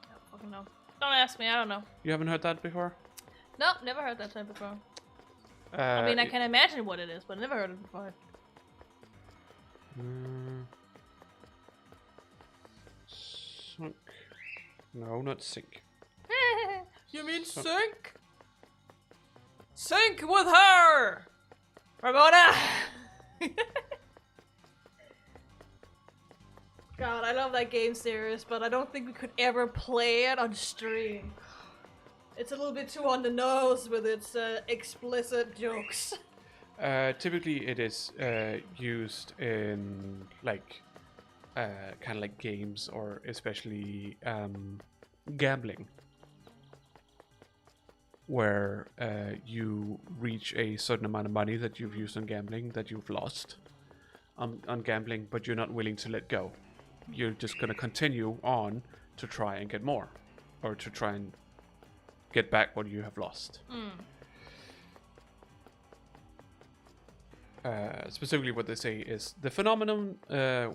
I don't fucking know. Don't ask me. I don't know. You haven't heard that before? No, never heard that term before. I mean, I can imagine what it is, but I never heard it before. Sunk. No, not sink. You mean sink? Sink with her! Ramona! God, I love that game series, but I don't think we could ever play it on stream. It's a little bit too on the nose with its explicit jokes. Typically, it is used in like kind of like games or especially gambling, where you reach a certain amount of money that you've used on gambling that you've lost on gambling, but you're not willing to let go. You're just going to continue on to try and get more, or to try and get back what you have lost. Specifically, what they say is the phenomenon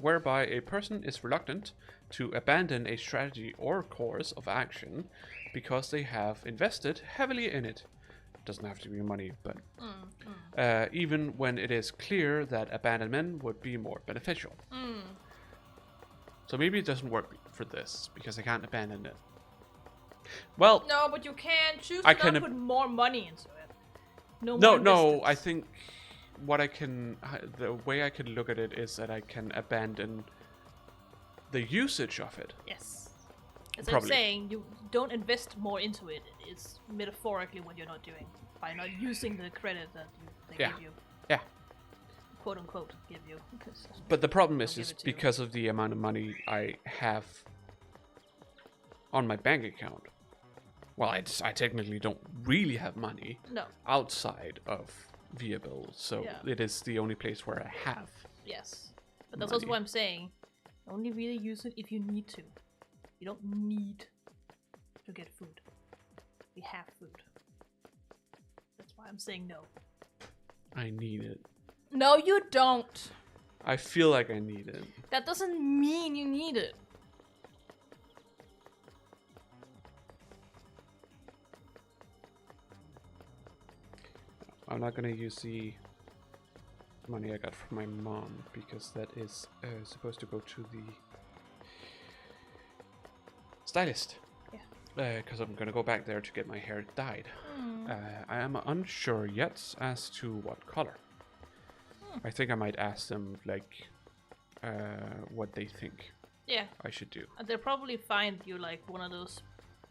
whereby a person is reluctant to abandon a strategy or course of action because they have invested heavily in it. Doesn't have to be money, but even when it is clear that abandonment would be more beneficial. So maybe it doesn't work for this because I can't abandon it. Well, No, but you can choose I to can not put more money into it. no, more no. I investments. think what I can, the way I can look at it is that I can abandon the usage of it. Yes. As Probably. I'm saying, you don't invest more into it. It's metaphorically what you're not doing by not using the credit that they Yeah. give you, Yeah. quote unquote, give you. But the problem They'll is give it to you. because of the amount of money I have on my bank account. Well, I technically don't really have money No. outside of Viable, so Yeah. it is the only place where I have. Yes. But that's also Money. what I'm saying. Only really use it if you need to. You don't need to get food. We have food. That's why I'm saying no. I need it. No, you don't. I feel like I need it. That doesn't mean you need it. I'm not gonna use the money I got from my mom because that is supposed to go to the stylist. Yeah. Because I'm gonna go back there to get my hair dyed. I am unsure yet as to what color. I think I might ask them like what they think Yeah. I should do. And they'll probably find you like one of those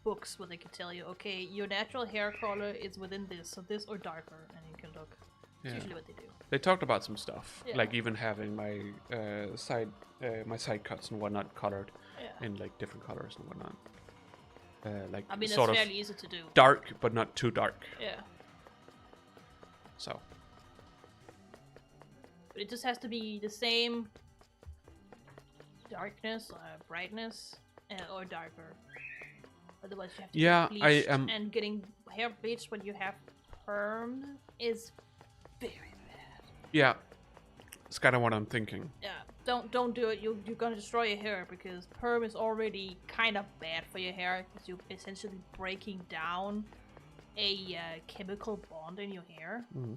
books where they can tell you, okay, your natural hair color is within this, so this or darker, and you can look. It's Yeah. usually what they do. They talked about some stuff, Yeah. like even having my side cuts and whatnot colored Yeah. in like different colors and whatnot. Like I mean, that's sort of fairly easy to do. dark, but not too dark. Yeah. So But it just has to be the same darkness or brightness or darker. Otherwise, you have to Yeah, get I bleached, am- and getting hair bleached when you have perm is very bad. yeah, it's kind of what I'm thinking. Yeah, don't do it. You're gonna destroy your hair because perm is already kind of bad for your hair because you're essentially breaking down a chemical bond in your hair. Mhm.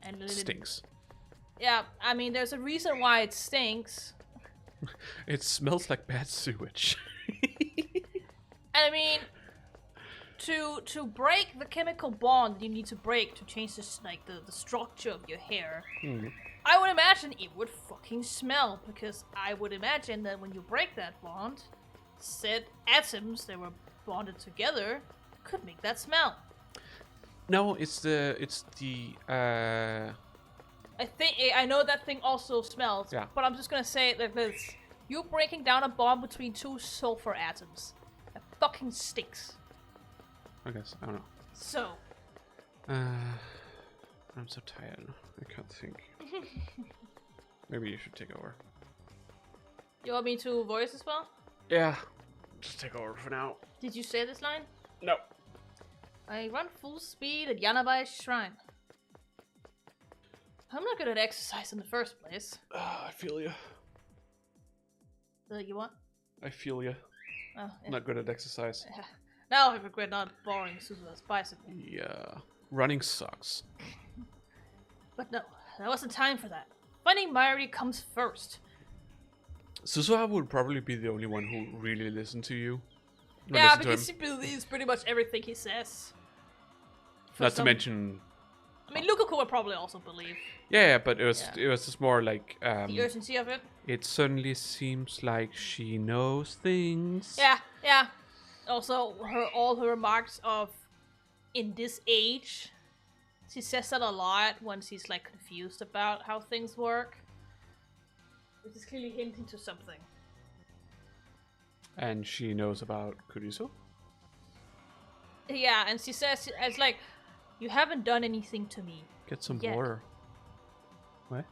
And It stinks. Yeah, I mean, there's a reason why it stinks. It smells like bad sewage. And I mean, to break the chemical bond you need to break to change this, like the structure of your hair, Mhm. I would imagine it would fucking smell because I would imagine that when you break that bond, said atoms that were bonded together could make that smell. No, it's the I know that thing also smells, Yeah. but I'm just gonna say it like this: you breaking down a bond between two sulfur atoms, that fucking stinks. I guess I don't know. So. I'm so tired. I can't think. Maybe you should take over. You want me to voice as well? Yeah, just take over for now. Did you say this line? No. I run full speed at Yanabai's shrine. I'm not good at exercise in the first place. I feel you. You what? I feel you. Oh, yeah. Not good at exercise. Yeah. Now I regret not borrowing Suzu's bicycle. Yeah. Running sucks. But no, there wasn't time for that. Finding Mayuri comes first. Suzuha would probably be the only one who really listened to you. Or Yeah, listen to because him. she believes pretty much everything he says. For Not to some- mention, I mean, Lukaku would probably also believe yeah, but it was Yeah. just more like the urgency of it. it suddenly seems like she knows things. Yeah, yeah. Also, all her remarks of, in this age, She says that a lot when she's like confused about how things work. Which is clearly hinting to something. And she knows about Kurisu? Yeah, and she says, it's like, you haven't done anything to me. Get some yet. water. What?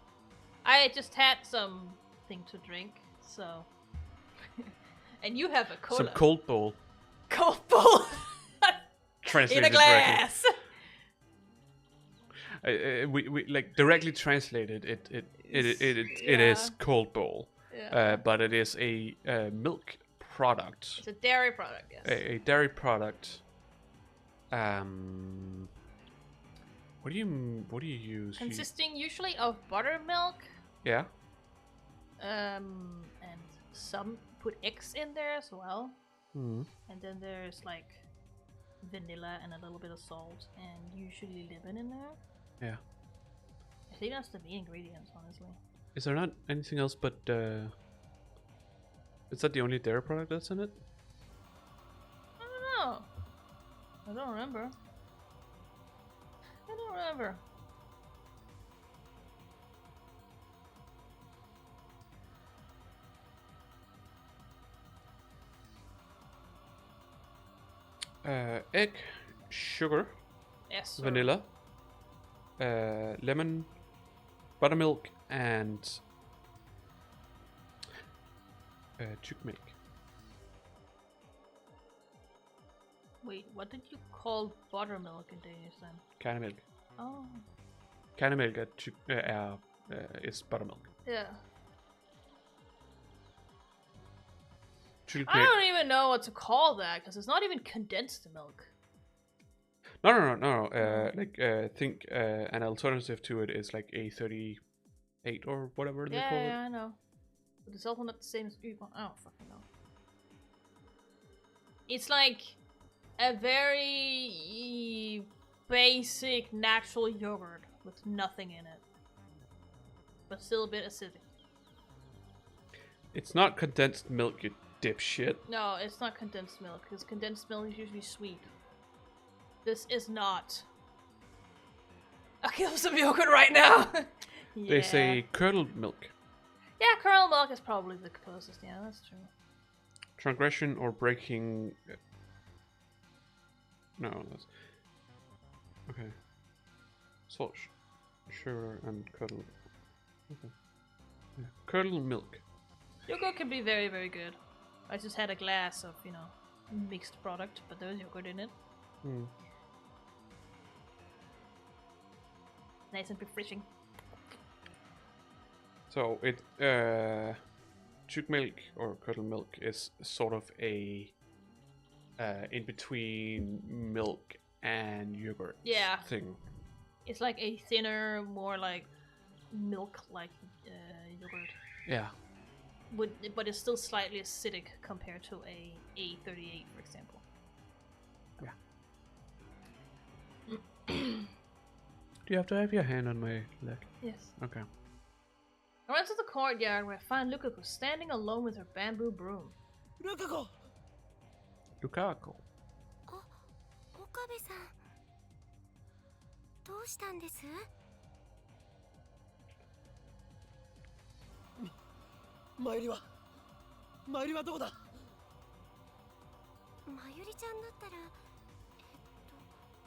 I just had something to drink, so. And you have a cola. Some cold bowl. Cold bowl! Translated In a glass! we like directly translated it is cold bowl. Yeah. But it is a milk product. It's a dairy product, yes. A dairy product. What do you use? Consisting usually of buttermilk. Yeah. And some put eggs in there as well. Hmm. And then there's like vanilla and a little bit of salt and usually lemon in there. Yeah. I think that's the main ingredients, honestly. Is there not anything else but is that the only dairy product that's in it? I don't know. I don't remember. Egg, sugar, Yes. Sir. vanilla, lemon, buttermilk, and chick milk. Wait, what did you call buttermilk in Danish then? Kernemælk. Oh. Kernemælk is buttermilk. Yeah. Chick I milk. don't even know what to call that because it's not even condensed milk. No. Think an alternative to it is like A38 or whatever they call it. Yeah, I know. But it's also not the same as Uber. I don't fucking know. It's like a very basic natural yogurt with nothing in it. But still a bit acidic. It's not condensed milk, you dipshit. No, it's not condensed milk, because condensed milk is usually sweet. This is not. I'll give him some yogurt right now! Yeah. They say curdled milk. Yeah, kernel milk is probably the closest, yeah, that's true. Transgression or breaking... No, that's... Okay. Salt, sugar, and curdled. Okay. Yeah. Curdled milk. Yogurt can be very, very good. I just had a glass of, mixed product, but there was yogurt in it. Hmm. Nice and refreshing. So it chick milk or curdled milk is sort of a in between milk and yogurt Yeah. thing. It's like a thinner, more like milk-like yogurt. Yeah. But it's still slightly acidic compared to a A38, for example. Yeah. Do you have to have your hand on my leg? Yes. Okay. I went to the courtyard where I found Lukaku standing alone with her bamboo broom. Lukaku! Lukaku. 岡部さんどうしたんです？参りはどうだ？まゆりちゃんだったら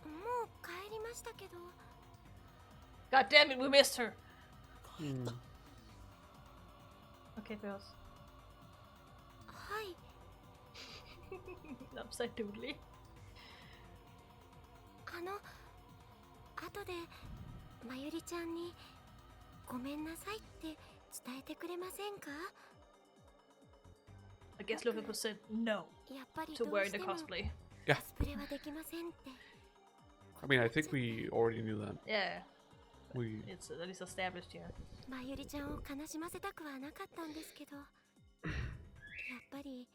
もう帰りましたけど。 God damn it, we missed her! Hmm. Okay, Bills. はい。 Upside doodly. 後でまゆりちゃんにごめんなさいって伝えてくれませんか？ I guess Lukaku said no やっぱり to どう wearing し the ても cosplay. コスプレはできませんって。 I mean, I think we already knew that. Yeah, We it's at least established here. まゆりちゃんを悲しませたくはなかったんですけど、やっぱり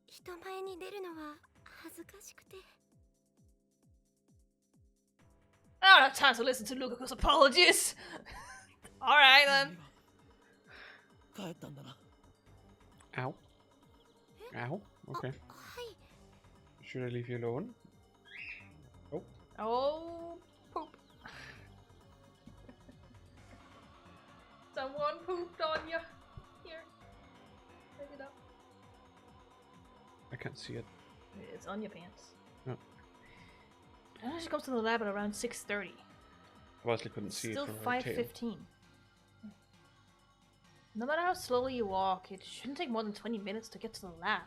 人前に出るのは恥ずかしくて。 I don't have time to listen to Lukaku's apologies! Alright then. 帰ったんだな。 Ow. Ow. Okay. はい。 Should I leave you alone? Oh, poop. Someone pooped on you. Here. Pick it up. I can't see it. It's on your pants. No. And she comes to the lab at around 6:30. I obviously couldn't see Still it from her tail. 5:15. No matter how slowly you walk, it shouldn't take more than 20 minutes to get to the lab.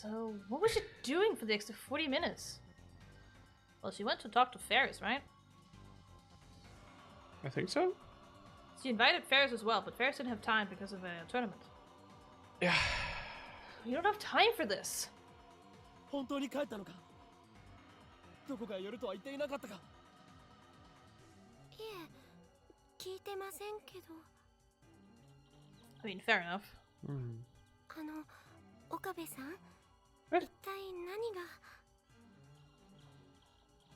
So, what was she doing for the extra 40 minutes? Well, she went to talk to Ferris, right? I think so. She invited Ferris as well, but Ferris didn't have time because of a tournament. Yeah. You don't have time for this. 本当に帰ったのかどこかへ寄るとは言っていなかったかいえ、聞いてませんけど。I mean, fair enough. Mm. 岡部さん、え？一体何が？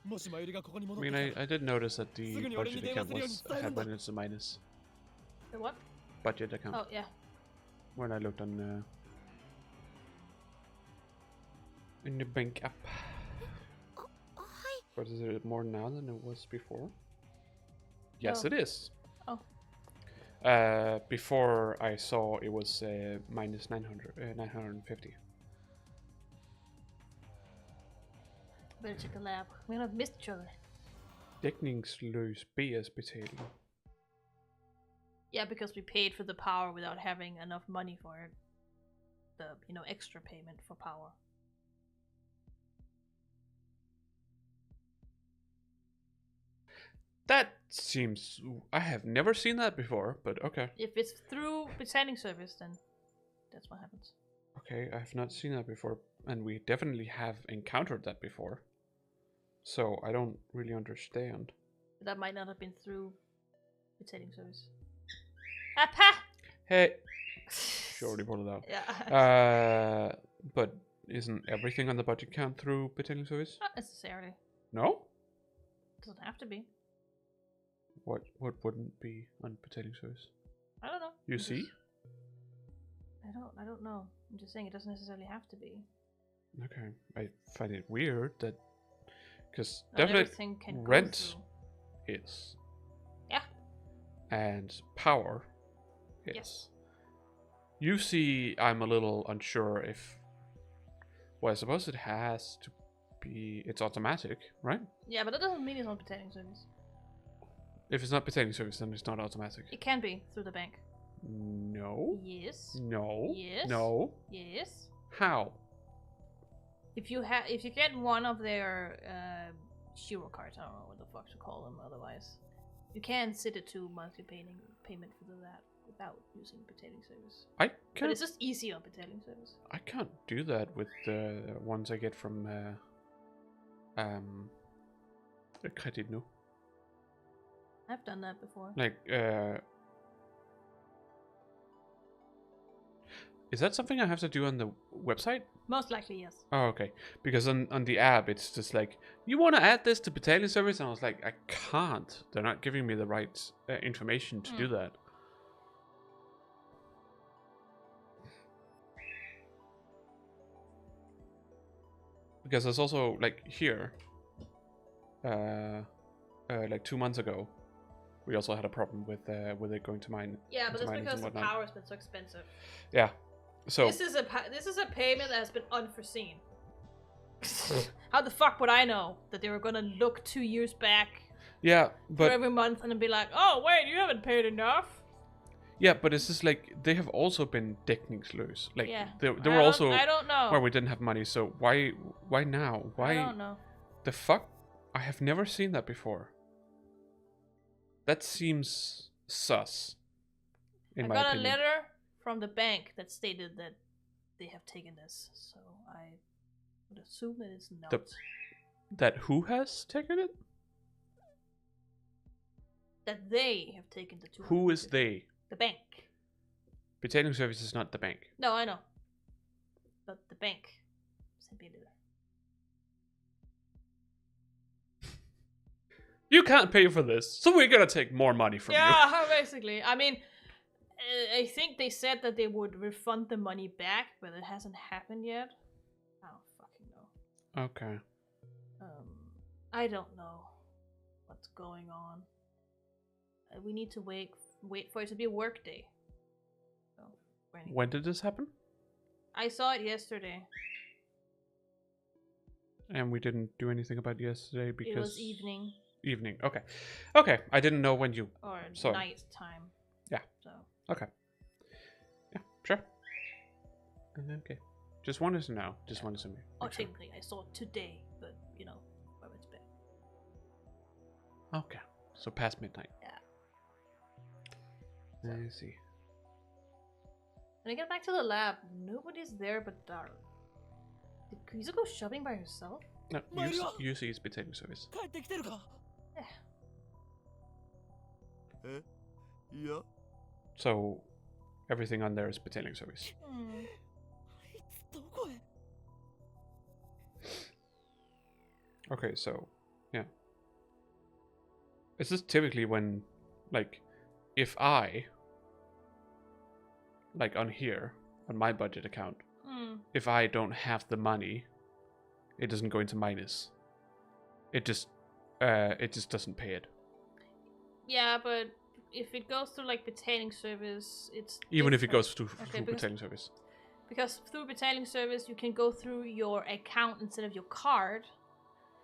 もしマユリがここに I 戻って mean, きた I did notice that the すぐに俺に budget 電話 account するように was 伝える had んだ minus a minus. The what? Budget account. Oh, yeah. When I looked on in the bank app. はい。 But is it more now than it was before? Yes, No. it is. Oh. Before I saw it was minus 950. Better check the lab. We might have missed each other. Dækningsløs BS-betaling. Yeah, because we paid for the power without having enough money for it. The, extra payment for power. That seems... I have never seen that before, but okay. If it's through betaling service, then that's what happens. Okay, I have not seen that before, and we definitely have encountered that before. So I don't really understand. That might not have been through betaling service. Appa! Hey! She already pulled it out. Yeah. But isn't everything on the budget count through betaling service? Not necessarily. No? Doesn't have to be. What wouldn't be on betaling service? I don't know. You I'm see? just- I don't know. I'm just saying it doesn't necessarily have to be. Okay, I find it weird that... Because Not definitely everything can go rent through. is. Yeah. And power is. Yes. You see, I'm a little unsure if... Well, I suppose it has to be... It's automatic, right? Yeah, but that doesn't mean it's on betaling service. If it's not betaling service, then it's not automatic. It can be through the bank. No. Yes. No. Yes. No. Yes. How? If you get one of their Shiro cards, I don't know what the fuck to call them otherwise, you can set it to monthly payment for that without using betaling service. I But can't. it's just easy on betaling service. I can't do that with the ones I get from Credit Nu. I've done that before. Like is that something I have to do on the website? Most likely, yes. Oh, okay. Because on the app, it's just like, you want to add this to betaling service? And I was like, I can't. They're not giving me the right information to do that. Because there's also, like, here, like 2 months ago, we also had a problem with it going to mine. Yeah, but into that's miners because and the whatnot. power has been so expensive. Yeah. So This is a payment that has been unforeseen. How the fuck would I know that they were gonna look 2 years back yeah, for but every month and then be like, oh wait, you haven't paid enough? yeah, but it's just like they have also been dækningsløs. Like Yeah. there were also I don't know. where we didn't have money. So why now? Why I don't know. the fuck? I have never seen that before. That seems sus. In I my got opinion. a letter from the bank that stated that they have taken this, so I would assume that it's not. That who has taken it? That they have taken the 200. Who is they? The bank. Betaling service is not the bank. No, I know. But the bank sent me a letter. You can't pay for this, so we're gonna take more money from you. Yeah, basically. I mean, I think they said that they would refund the money back, but it hasn't happened yet. I don't fucking know. Okay. I don't know what's going on. We need to wait wait for it to be a work day. So, anyway. When did this happen? I saw it yesterday. And we didn't do anything about it yesterday because... It was evening. Evening, okay. Okay, I didn't know when you... Or saw it. night time. Yeah. So. Okay. Yeah, sure. Okay. Just wanted to know. Just wanted to know. Oh, technically, I saw it today, but, you know, I went to bed. Okay. So past midnight. Yeah. I see. When I get back to the lab, nobody's there but Daru. Did Kuizu go shopping by herself? No, UC is betailing service. 帰ってきてるか えいや So everything on there is betailing service. あいつどこへ Okay, so yeah. Is this typically when, like, if I, like on here, on my budget account, if I don't have the money, it doesn't go into minus. It just doesn't pay it. Yeah, but if it goes through like betailing service, it's Even if it different. goes through Okay, betailing service. Because through betailing service, you can go through your account instead of your card.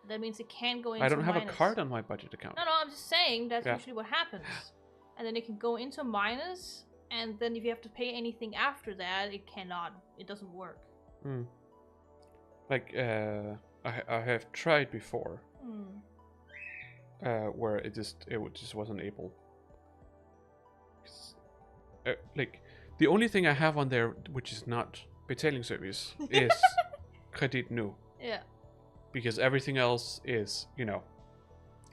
That means it can go into I don't have minus. a card on my budget account. No, I'm just saying that's Yeah. usually what happens. And then it can go into minus, and then if you have to pay anything after that, it cannot. It doesn't work. Like, I have tried before, where it just wasn't able. Like, the only thing I have on there which is not betailing service is Credit Nu, Yeah. because everything else is, you know,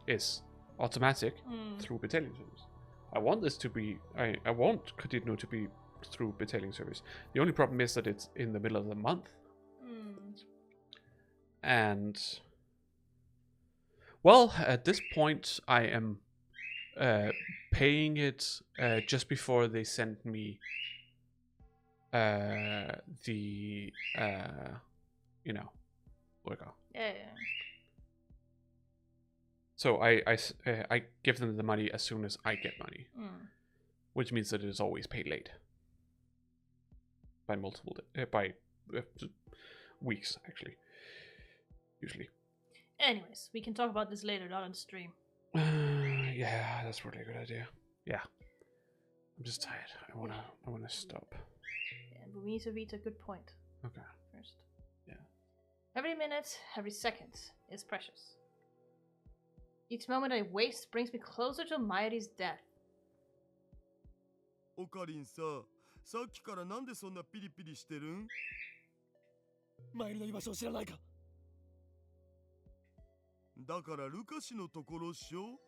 is automatic through betailing service. I want this to be, I want Credit Nu to be through betailing service. The only problem is that it's in the middle of the month. And, well, at this point, I am paying it just before they send me the, you know, worker. Yeah. So I give them the money as soon as I get money, which means that it is always paid late by multiple weeks, actually. Usually. Anyways, we can talk about this later, not on stream. Yeah, that's probably a good idea. Yeah. I'm just tired. I wanna stop. Yeah, but we need to reach a good point. Okay. First. Yeah. Every minute, every second is precious. Each moment I waste brings me closer to Mayuri's death. オカリンさ、さっきからなんでそんなピリピリしてるん？マイルの居場所を知らないかだからルカシのところっしょ？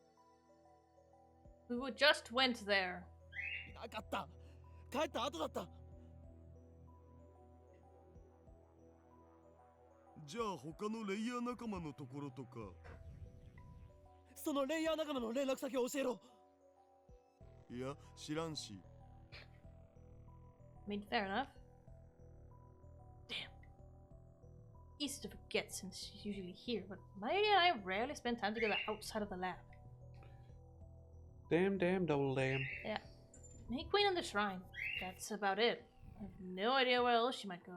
We just went there. なかった帰った後だったじゃあ他のレイヤー仲間のところとか。そのレイヤー仲間の連絡先を教えろいや、知らんし。I mean, fair enough. Damn. Easy to forget since she's usually here, but Mayuri and I rarely spend time together outside of the lab. Damn, double damn. Yeah. Make Queen on the shrine. That's about it. I have no idea where else she might go.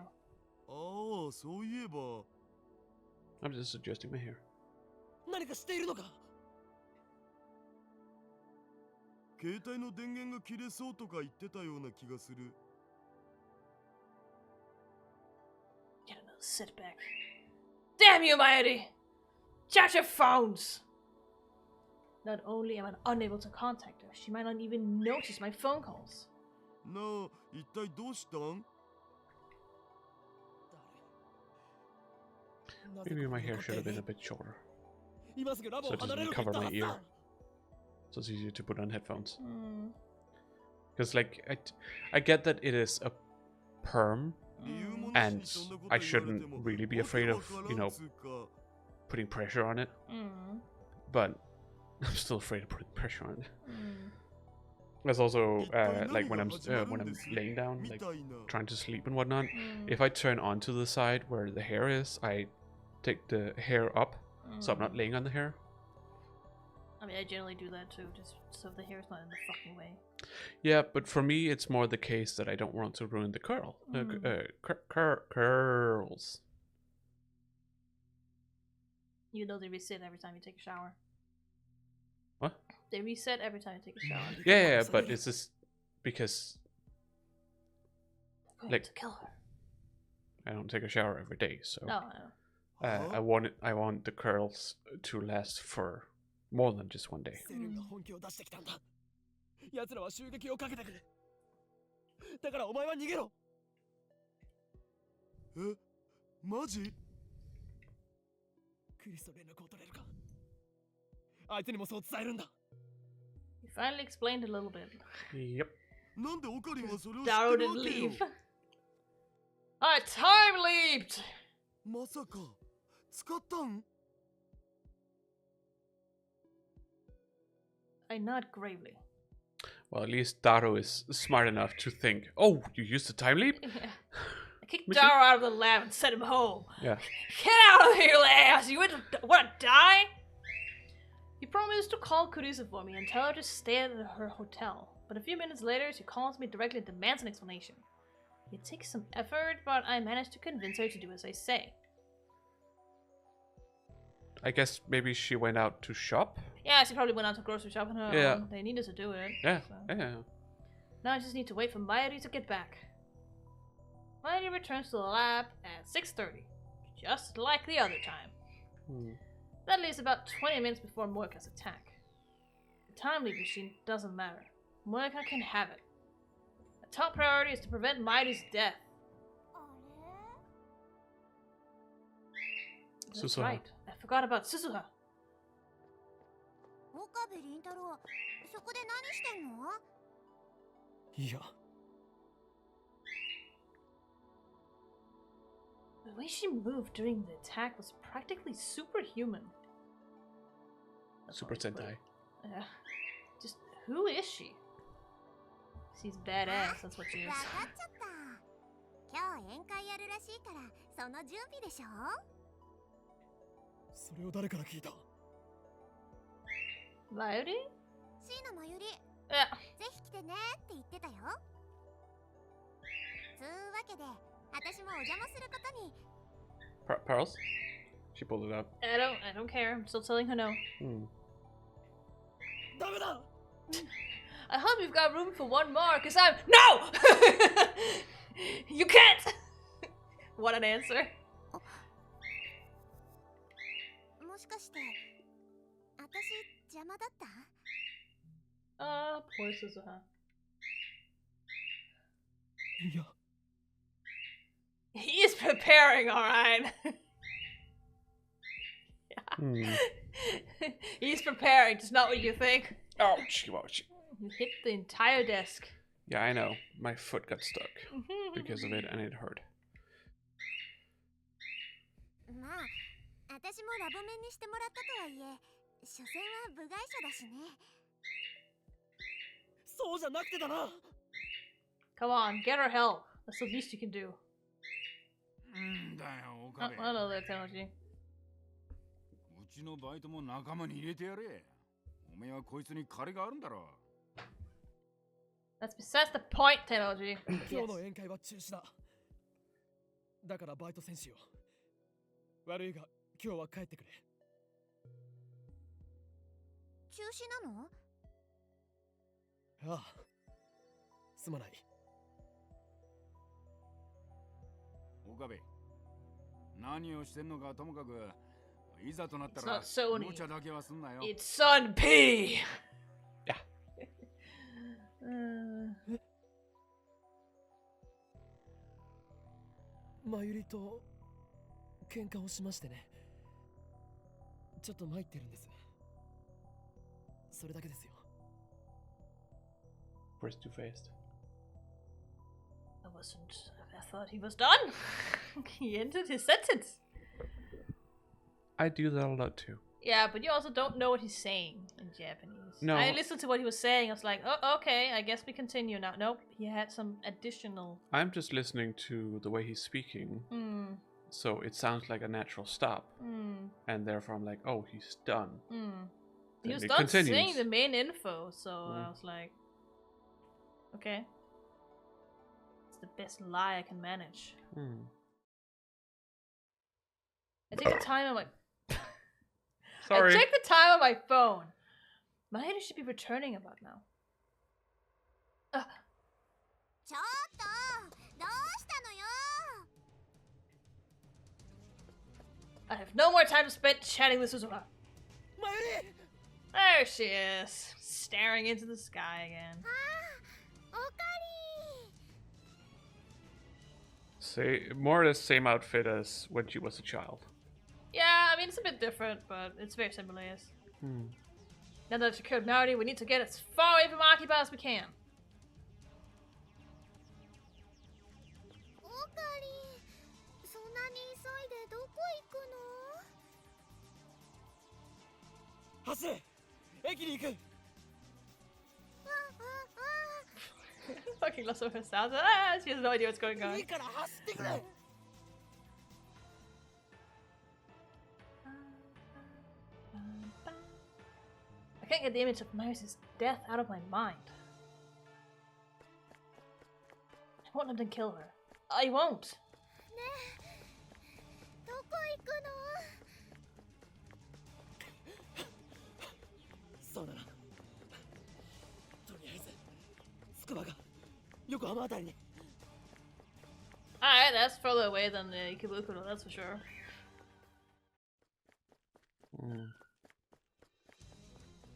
ああ、そういえば。I'm just adjusting my hair. 何かしているのか携帯の電源が切れそうとか言ってたような気がする。Get another setback. Damn you, Mayuri! Charge your phones! Not only am I unable to contact her, she might not even notice my phone calls. なあ、一体どうしたん？ Maybe my hair should have been a bit shorter, 今すぐラボ so を it 離れ doesn't ると言 cover ったは my ず ear. だ So it's easier to put on headphones. Because, like, I get that it is a perm, and I shouldn't really be afraid of, you know, putting pressure on it. But I'm still afraid of putting pressure on it. There's also, like, when I'm laying down, like, trying to sleep and whatnot, if I turn onto the side where the hair is, I take the hair up, so I'm not laying on the hair. I mean, I generally do that too, just so the hair's not in the fucking way. Yeah, but for me, it's more the case that I don't want to ruin the curls. You know they reset every time you take a shower. What? They reset every time you take a shower. Yeah, but it's just because Going like to kill her. I don't take a shower every day, so No, no. I want the curls to last for more than just one day. セルンが本気を出してきたんだ。奴らは襲撃をかけてくる。だからお前は逃げろ。え、マジ？クリスと連絡を取れるか。相手にもそう伝えるんだ。You finally explained a little bit. Yep. なんでオカリンはそれを知っ Darrow てるわ didn't けよ leave. I time leaped! まさか使ったん？ I nod gravely. Well, at least Daro is smart enough to think, oh, you used the time leap? Yeah. I kicked Mission? Darrow out of the lab and sent him home. Yeah. Get out of here, ass! You wanna die? He promised to call Kurisa for me and tell her to stay at her hotel. But a few minutes later, she calls me directly and demands an explanation. It takes some effort, but I managed to convince her to do as I say. I guess maybe she went out to shop? Yeah, she probably went out to grocery shop on her Yeah. own. They needed to do it. Yeah, so. yeah. Now I just need to wait for Mayuri to get back. Mayuri returns to the lab at 6:30, just like the other time. That leaves about 20 minutes before Moika's attack. The time leap machine doesn't matter. Moika can have it. The top priority is to prevent Mayuri's death. That's Susuha. right. I forgot about Susuha. 岡部倫太郎、そこで何してんの？いや、 The way she moved during the attack was practically superhuman. That's Super all she put. Sentai. Yeah. Just who is she? She's badass, that's what she is. わかっちゃった。今日宴会やるらしいから、その準備でしょ？それを誰から聞いた？ Mayuri? 椎名真由里、 Yeah. ぜひ来てねって言ってたよ。つうわけで、私もお邪魔することに。Pearls? She pulled it up. I don't care. I'm still telling her no. ダメだ。 I hope you've got room for one more, cause I'm No! You can't! What an answer. もしかして、私邪魔だった？ Poor Suzuha. いや、 He is preparing, alright. He's preparing, just not what you think. Ouch, ouch. You hit the entire desk. Yeah, I know. My foot got stuck because of it and it hurt. まあ、私もラボ面にしてもらったとはいえ、所詮は部外者だしね。そうじゃなくてだな。 Come on, get her help. That's the least you can do. んだよ、岡部。 I know that technology. うちのバイトも仲間に入れてやれ。おめえはこいつに借りがあるんだろ。That's besides the point, technology. 今日の宴会は中止だ。だからバイト選手よ。悪いが今日は帰ってくれ。中止なの？ああ、すまない。岡部、何をしてんのかともかく、いざとなった It's ら not Sony. 無茶だけはすんなよ。 It's Son P! Yeah. まゆりと喧嘩をしましてね。ちょっと参ってるんです。それだけですよ。Where's too fast? I thought he was done. He ended his sentence. I do that a lot too. Yeah, but you also don't know what he's saying in Japanese. No. I listened to what he was saying. I was like, oh, okay, I guess we continue now. Nope, he had some additional. I'm just listening to the way he's speaking, so it sounds like a natural stop, and therefore I'm like, oh, he's done. He was it done saying continues. the main info, so I was like, okay. It's the best lie I can manage. I take the time on my Sorry. I check the time on my phone. My head should be returning about now. ちょっとどうしたのよ I have no more time to spend chatting with Suzuka. マユリ There she is, staring into the sky again. おかり Say more or less same outfit as when she was a child. Yeah, I mean, it's a bit different, but it's very similar, yes. Now that I've secured Narity, we need to get as far away from Akiba as we can. おかりそんなに急いでどこ行くの走れ駅に行く Fucking lost of her sounds. Ah, she has no idea what's going on. いいから走ってくれ I can't get the image of Marius' death out of my mind. I won't let them kill her. I won't. ねえどこ行くのそうだなとりあえず筑波が横浜あたりに Alright, that's further away than the Ikebukuro, that's for sure.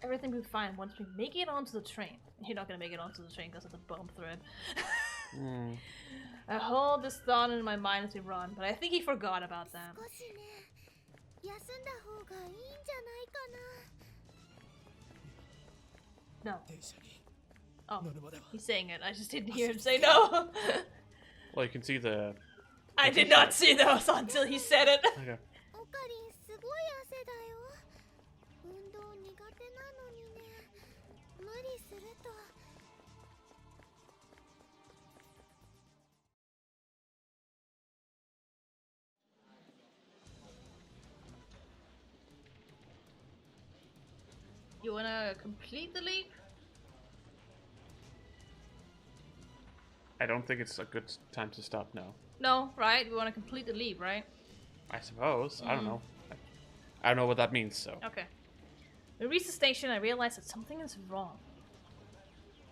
Everything will be fine once we make it onto the train. You're not gonna make it onto the train because of the bomb thread. I hold this thought in my mind as we run, but I think he forgot about that. 少しね休んだ方がいいんじゃないかな No. 電車に Oh, 乗るまでは he's saying it. I just didn't hear him say no. Well, you can see the. I did not see those until he said it. Okay. おかりんすごい汗だよ運動苦手なのにね無理すると You wanna complete the leap? I don't think it's a good time to stop now. No, right? We wanna complete the leap, right? I suppose. I don't know. I don't know what that means, so. Okay. When we reach the station, I realize that something is wrong.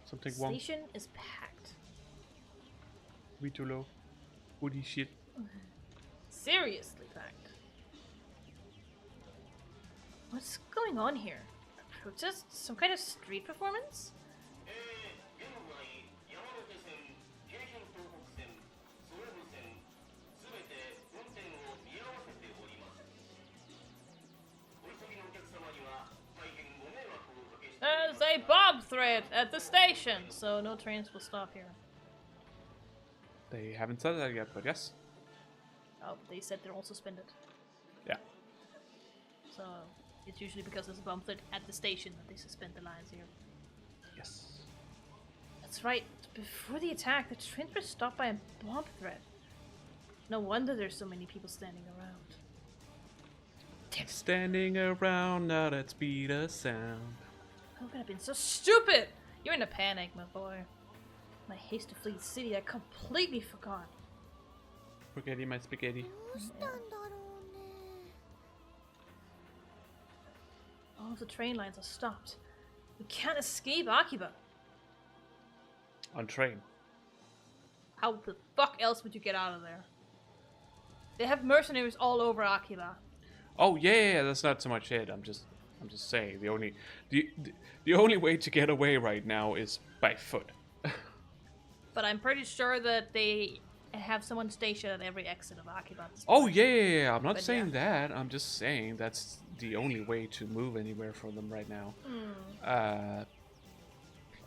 Something The wrong. station is packed. We too low. Hoodie shit. Seriously packed. What's going on here? A protest? Some kind of street performance? There's a bomb threat at the station, so no trains will stop here. They haven't said that yet, but yes. Oh, they said they're all suspended. Yeah. So it's usually because there's a bomb threat at the station that they suspend the lines here. Yes. That's right. Before the attack, the trains were stopped by a bomb threat. No wonder there's so many people standing around. Standing around now at speed of sound. How could I have been so stupid? You're in a panic, my boy. In my haste to flee the city, I completely forgot. Spaghetti, my spaghetti. どうしたんだろうね All of the train lines are stopped. We can't escape Akiba. On train. How the fuck else would you get out of there? They have mercenaries all over Akiba. Oh yeah, that's not so much it. I'm just saying the only way to get away right now is by foot. But I'm pretty sure that they have someone stationed at every exit of Akiba. at this Oh point. yeah. I'm not But saying that. I'm just saying that's the only way to move anywhere for them right now.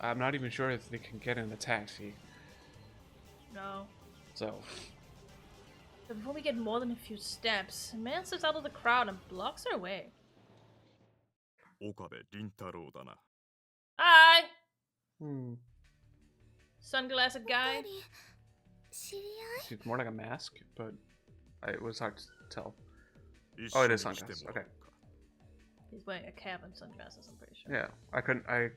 I'm not even sure if they can get in a taxi. No. So But before we get more than a few steps, a man steps out of the crowd and blocks our way. 岡部倫太郎だな Hi! hmm. Sunglasses おか guy. り知り合い It's more like a mask, but it was hard to tell. 一 Oh, 緒 it に is して sunglasses. もらおう Okay. He's wearing a cap and sunglasses, I'm pretty sure. Yeah, I couldn't. I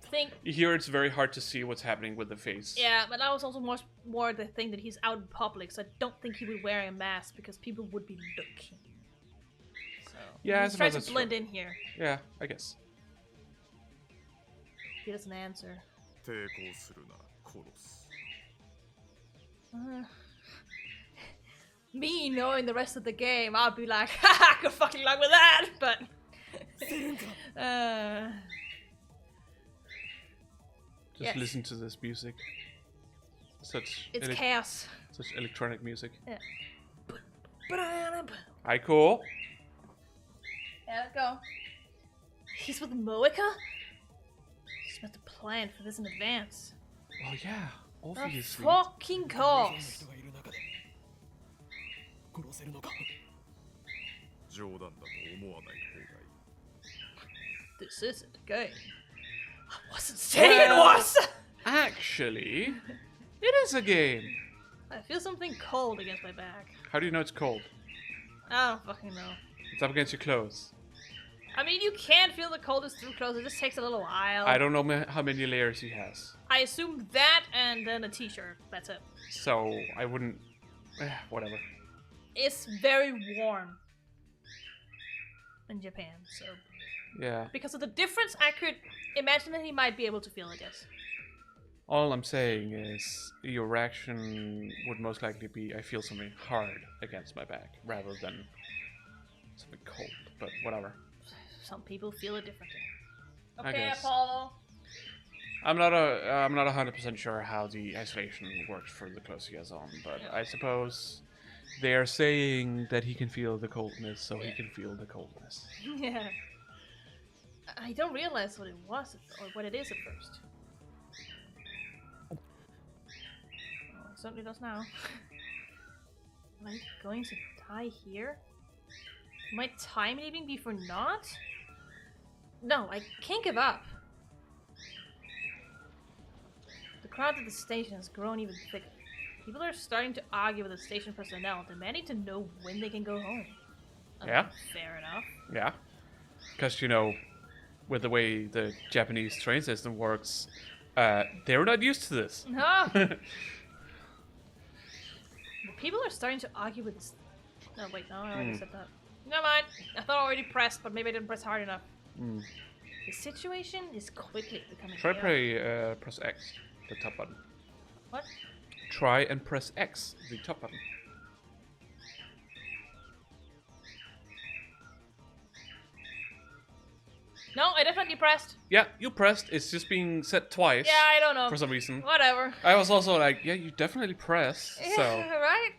think... Here it's very hard to see what's happening with the face. Yeah, but that was also more the thing that he's out in public, so I don't think he would be wearing a mask because people would be looking. So Yeah, I he's suppose trying that's to blend true. in here. Yeah, I guess. He doesn't answer. 抵抗するな殺す Me knowing the rest of the game, I'd be like, haha, good fucking luck with that, but... Just Yes. listen to this music. Such It's chaos. such electronic music. Yeah. Hi, cool. Yeah, let's go. He's with Moeka? He's meant to plan for this in advance. Oh yeah, Of obviously. fucking どんな course. 人がいる中で殺せるのか冗談だと思わない方がいい This isn't a game. I wasn't saying it was! Actually, it is a game. I feel something cold against my back. How do you know it's cold? I don't fucking know. It's up against your clothes. I mean, you can feel the coldest through clothes. It just takes a little while. I don't know how many layers he has, I assume that and then a t-shirt. That's it. so I wouldn't. Whatever. It's very warm in Japan, so Yeah. because of the difference, I could imagine that he might be able to feel it. Yes. All I'm saying is your reaction would most likely be I feel something hard against my back rather than something cold. But whatever. Some people feel it differently. I Okay, guess. Apollo. I'm not 100% sure how the isolation works for the clothes he has on, but Yeah. I suppose they are saying that he can feel the coldness, so he can feel the coldness. Yeah. I don't realize what it was or what it is at first. Oh, it certainly does now. Am I going to die here? My time leaving be for naught? No, I can't give up. The crowd at the station has grown even thicker. People are starting to argue with the station personnel, demanding to know when they can go home. Yeah? Fair enough. Yeah. Because, you know, with the way the Japanese train system works, they're not used to this. No! The people are starting to argue with this. No, wait, no, I already said that. Never mind. I thought I already pressed, but maybe I didn't press hard enough. The situation is quickly becoming Try chaotic. press X, the top button. What? Try and press X, the top button. No, I definitely pressed. Yeah, you pressed. It's just being said twice Yeah, I don't know. for some reason. Whatever. I was also like, yeah, you definitely pressed. So Right?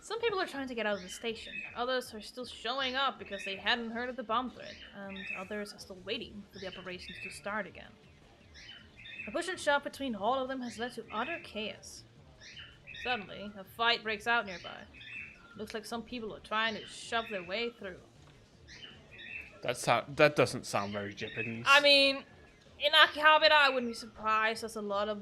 Some people are trying to get out of the station. Others are still showing up because they hadn't heard of the bomb threat. And others are still waiting for the operations to start again. A push and shove between all of them has led to utter chaos. Suddenly, a fight breaks out nearby. Looks like some people are trying to shove their way through. that doesn't sound very Japanese. I mean, in Akihabara, I wouldn't be surprised. There's a lot of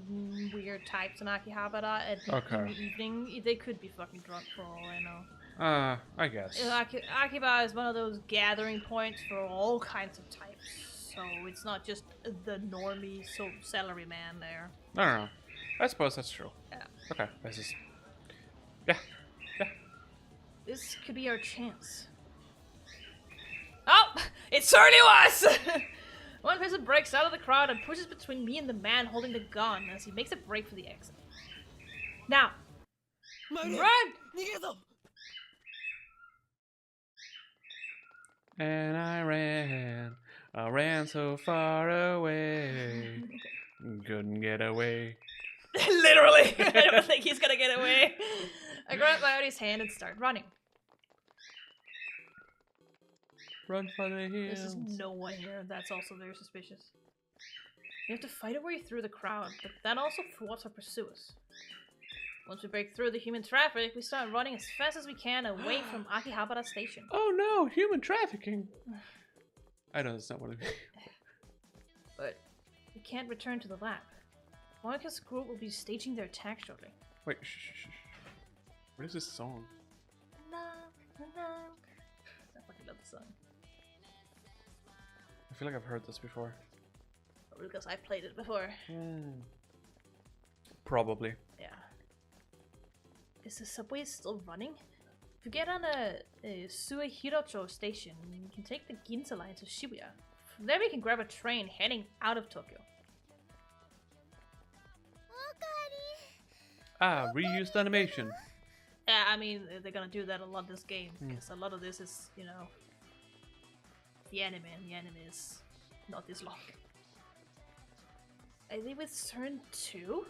weird types in Akihabara. In the evening, they could be fucking drunk for all I know. I guess. Akihabara is one of those gathering points for all kinds of types. So it's not just the normie salary man there. I don't know. I suppose that's true. Yeah. Okay, this is. Yeah. This could be our chance. Oh! It certainly was! One person breaks out of the crowd and pushes between me and the man holding the gun as he makes a break for the exit. Now, マイレ run! 逃げるぞ And I ran so far away, couldn't get away. Literally! I don't think he's gonna get away. I grab Coyote's hand and start running. Run for the There's hills. just no one here. That's also very suspicious. We have to fight our way through the crowd, but that also thwarts our pursuers. Once we break through the human traffic, we start running as fast as we can away from Akihabara Station. Oh no, human trafficking. I know that's not what I mean. But we can't return to the lab. Monika's group will be staging their attack shortly. Wait, shh. What is this song? I fucking love this song. I feel like I've heard this before. Probably because I played it before. Probably. Yeah. Is the subway still running? If you get on a Suehirocho station, you can take the Ginza line to Shibuya. From there we can grab a train heading out of Tokyo. Ah, reused animation. Yeah, I mean, they're gonna do that a lot this game, because a lot of this is, you know, the anime, and the anime is not this long. Are they with CERN 2?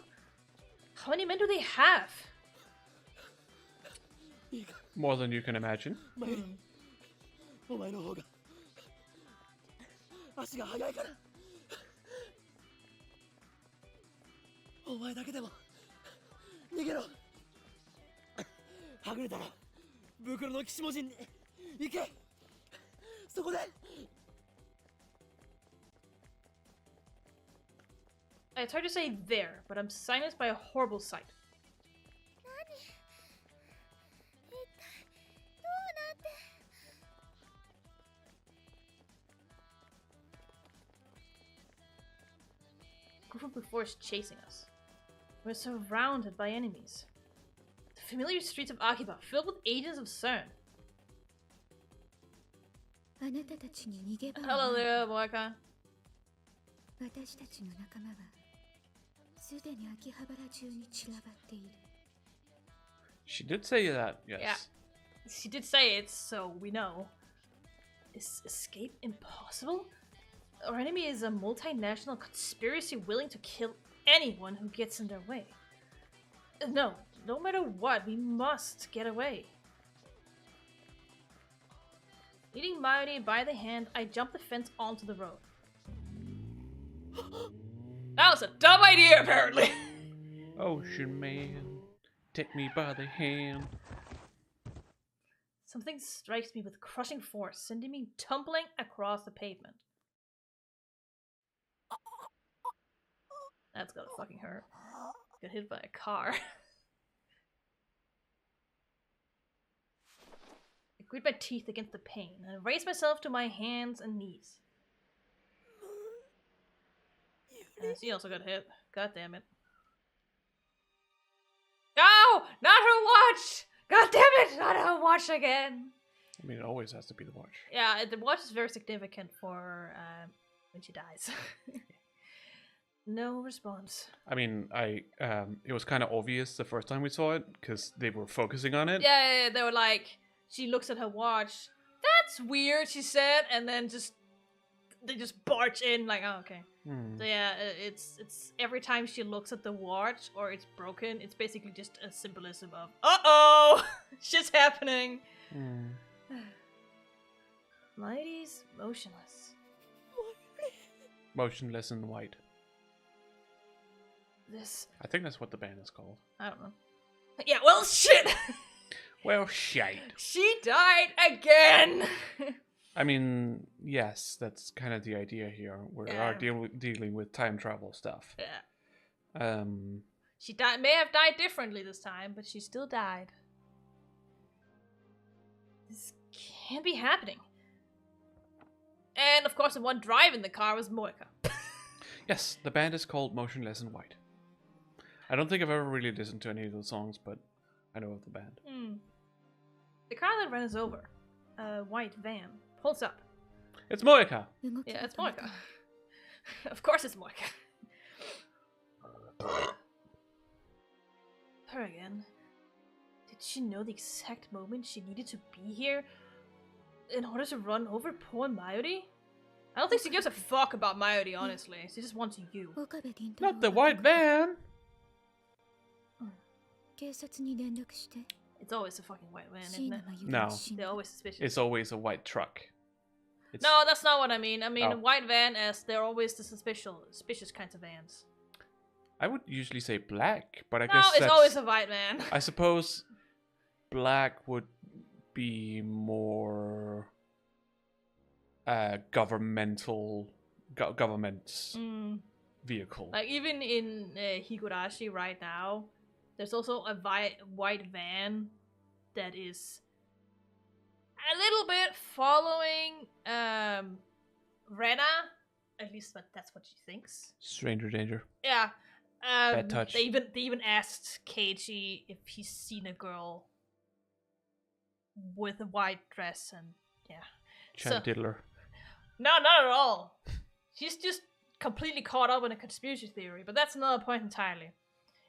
How many men do they have? More than you can imagine. お前の方が足が速いからお前だけでも逃げろはぐれたら袋の騎士文字に行けそこで I tried to say there, but I'm silenced by a horrible sight. Group before is chasing us. We're surrounded by enemies. The familiar streets of Akiba, filled with agents of CERN. あなたたちに逃げ場 Hello there, Moeka. 私たちの仲間はすでに秋葉原中に散らばっている She did say that, yes. Yeah. She did say it, so we know. Is escape impossible? Our enemy is a multinational conspiracy willing to kill anyone who gets in their way. No, no matter what, we must get away. Leading Mayuri by the hand, I jump the fence onto the road. That was a dumb idea, apparently! Ocean man, take me by the hand. Something strikes me with crushing force, sending me tumbling across the pavement. That's gotta fucking hurt. Got hit by a car. I grit my teeth against the pain and raise myself to my hands and knees. She also got hit. God damn it. No! Not her watch! God damn it! Not her watch again! I mean, it always has to be the watch. Yeah, the watch is very significant for when she dies. No response. I mean, it was kind of obvious the first time we saw it because they were focusing on it. Yeah, they were like, she looks at her watch. That's weird, she said, and then they just barge in like, oh, okay. So yeah, it's every time she looks at the watch or it's broken, it's basically just a symbolism of, uh-oh, shit's happening. Mighty's motionless. Motionless in white. This, I think that's what the band is called. I don't know. Yeah, well, shit! Well, shite. She died again! I mean, yes, that's kind of the idea here. We are dealing with time travel stuff. Yeah. She may have died differently this time, but she still died. This can't be happening. And of course, the one driving the car was Moeka. Yes, the band is called Motionless in White. I don't think I've ever really listened to any of those songs, but I know of the band. The car that ran us over, a white van, pulls up. It's Moeka! Yeah, it's Moeka. Of course it's Moeka. Her again. Did she know the exact moment she needed to be here in order to run over poor Mayuri? I don't think she gives a fuck about Mayuri, honestly. She just wants you. Not the white van! It's always a fucking white van, isn't it? No. They're always suspicious. It's always a white truck. No, that's not what I mean. I mean, Oh. white van, as they're always the suspicious kinds of vans. I would usually say black, but I No, guess it's that's... always a white van. I suppose black would be more governmental government's vehicle. Like even in Higurashi right now, there's also a white van that is a little bit following Rena, at least that's what she thinks. Stranger danger. Yeah. Bad touch. They even asked Keiji if he's seen a girl with a white dress, and yeah. Chan diddler. No, not at all. She's just completely caught up in a conspiracy theory, but that's another point entirely.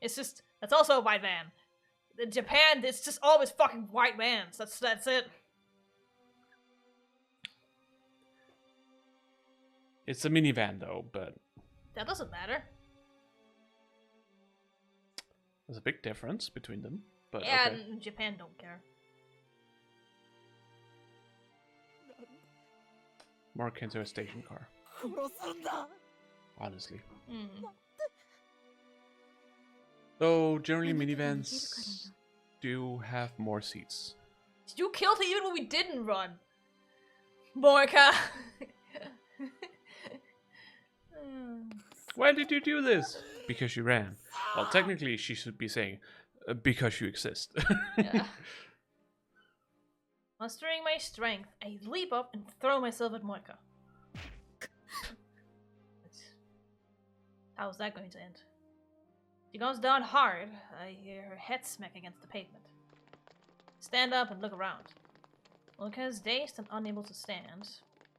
It's just, that's also a white van. In Japan, it's just always fucking white vans. That's it. It's a minivan though, but That doesn't matter. there's a big difference between them. But Yeah, okay. in Japan don't care. More akin to a station car, 殺すんだ honestly. Mm. Though generally minivans do have more seats. You killed her even when we didn't run. Moika. Why did you do this? Because you ran. Well, technically she should be saying, because you exist. Yeah. Mustering my strength, I leap up and throw myself at Moika. How's that going to end? She goes down hard. I hear her head smack against the pavement. Stand up and look around. Moika is dazed and unable to stand,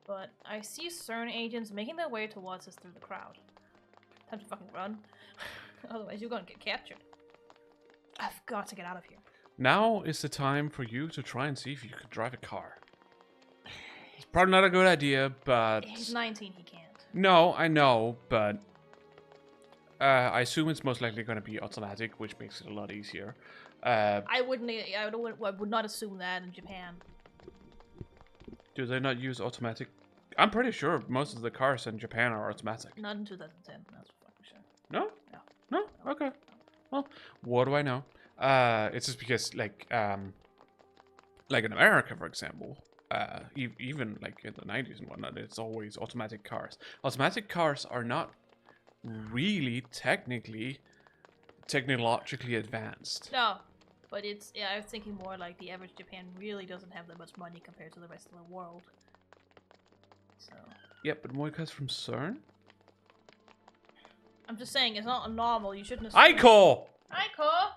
but I see CERN agents making their way towards us through the crowd. Time to fucking run. Otherwise you're gonna get captured. I've got to get out of here. Now is the time for you to try and see if you could drive a car. It's probably not a good idea, but... He's 19, he can't. No, I know, but... I assume it's most likely going to be automatic, which makes it a lot easier. I would not assume that in Japan. Do they not use automatic? I'm pretty sure most of the cars in Japan are automatic. Not in 2010, that's for fucking sure. No? No. No? Okay. Well, what do I know? It's just because, like in America, for example, even like in the 90s and whatnot, it's always automatic cars. Automatic cars are not really technologically advanced. No, but it's, yeah, I was thinking more like the average Japan really doesn't have that much money compared to the rest of the world. So. Yeah, but Moika's from CERN? I'm just saying, it's not normal, you shouldn't assume. Aiko! Aiko!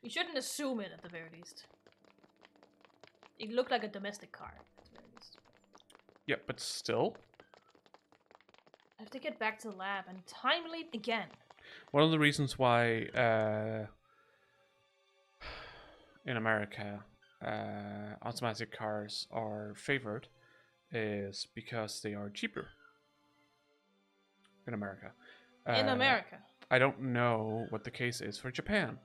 You shouldn't assume it at the very least. It looked like a domestic car at the very least. Yeah, but still. I have to get back to the lab and time leap again. One of the reasons why in America automatic cars are favored is because they are cheaper in America. In America. I don't know what the case is for Japan,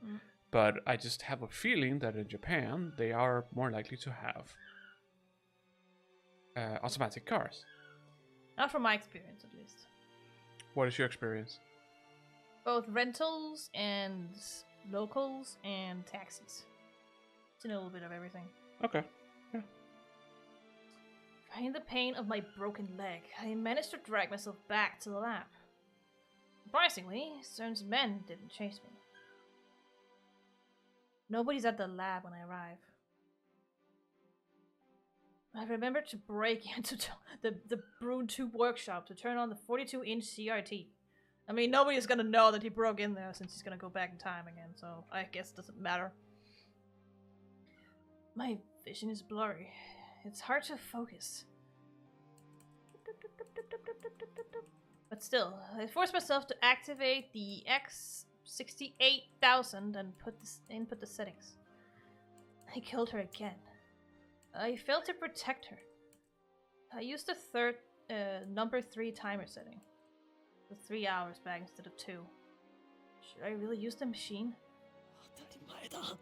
but I just have a feeling that in Japan they are more likely to have automatic cars. Not from my experience, at least. What is your experience? Both rentals and locals and taxis. It's a little bit of everything. Okay. Yeah. Fighting the pain of my broken leg, I managed to drag myself back to the lab. Surprisingly, CERN's men didn't chase me. Nobody's at the lab when I arrive. I remembered to break into the Brune 2 workshop to turn on the 42-inch CRT. I mean, nobody's gonna know that he broke in there since he's gonna go back in time again, so I guess it doesn't matter. My vision is blurry. It's hard to focus. But still, I forced myself to activate the X68000 and input the settings. I killed her again. I failed to protect her. I used the number 3 timer setting. The 3 hours back instead of 2. Should I really use the machine? 当たり前だ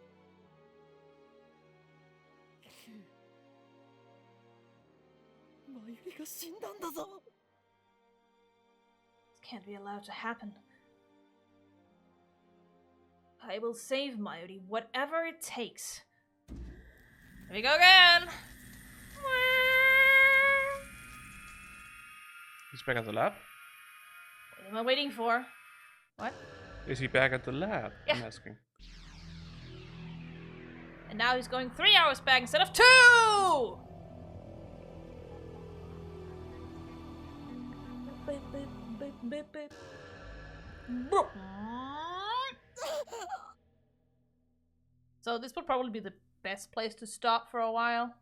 真由里が死んだんだぞ This can't be allowed to happen. I will save Mayuri, whatever it takes. Here we go again! He's back at the lab? What am I waiting for? What? Is he back at the lab? Yeah. I'm asking. And now he's going 3 hours back instead of 2! Beep, beep, beep, beep, beep. Boop. So this would probably be the best place to stop for a while,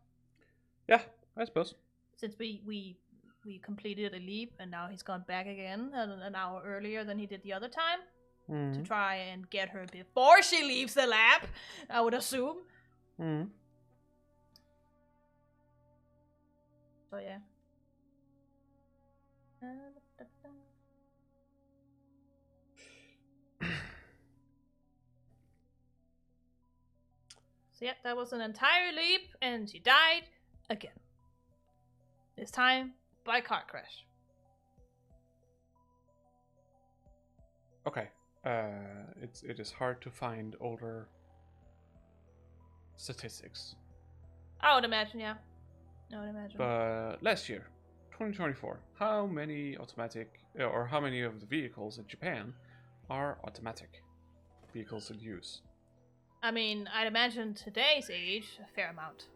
Yeah, I suppose. since we completed a leap and now he's gone back again an hour earlier than he did the other time to try and get her before she leaves the lab, I would assume. Mm. So yeah. So yeah, that was an entire leap, and she died again. This time by car crash. Okay. It is hard to find older statistics. I would imagine, yeah. I would imagine. But last year, 2024, how many automatic or how many of the vehicles in Japan are automatic vehicles in use? I mean, I'd imagine today's age, a fair amount.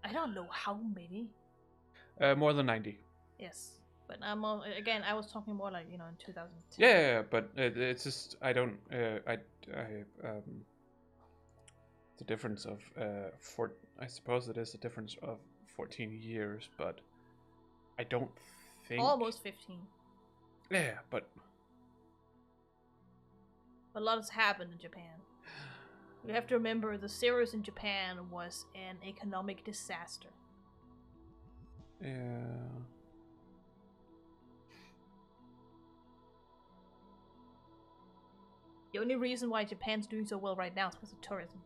I don't know how many. More than 90. Yes. But again, I was talking more like, in 2010. Yeah, but it's just I don't the difference of I suppose it is a difference of 14 years, but I don't think Almost 15. Yeah, but A lot has happened in Japan. You have to remember the zeros in Japan was an economic disaster. yeah. The only reason why Japan's doing so well right now is because of tourism.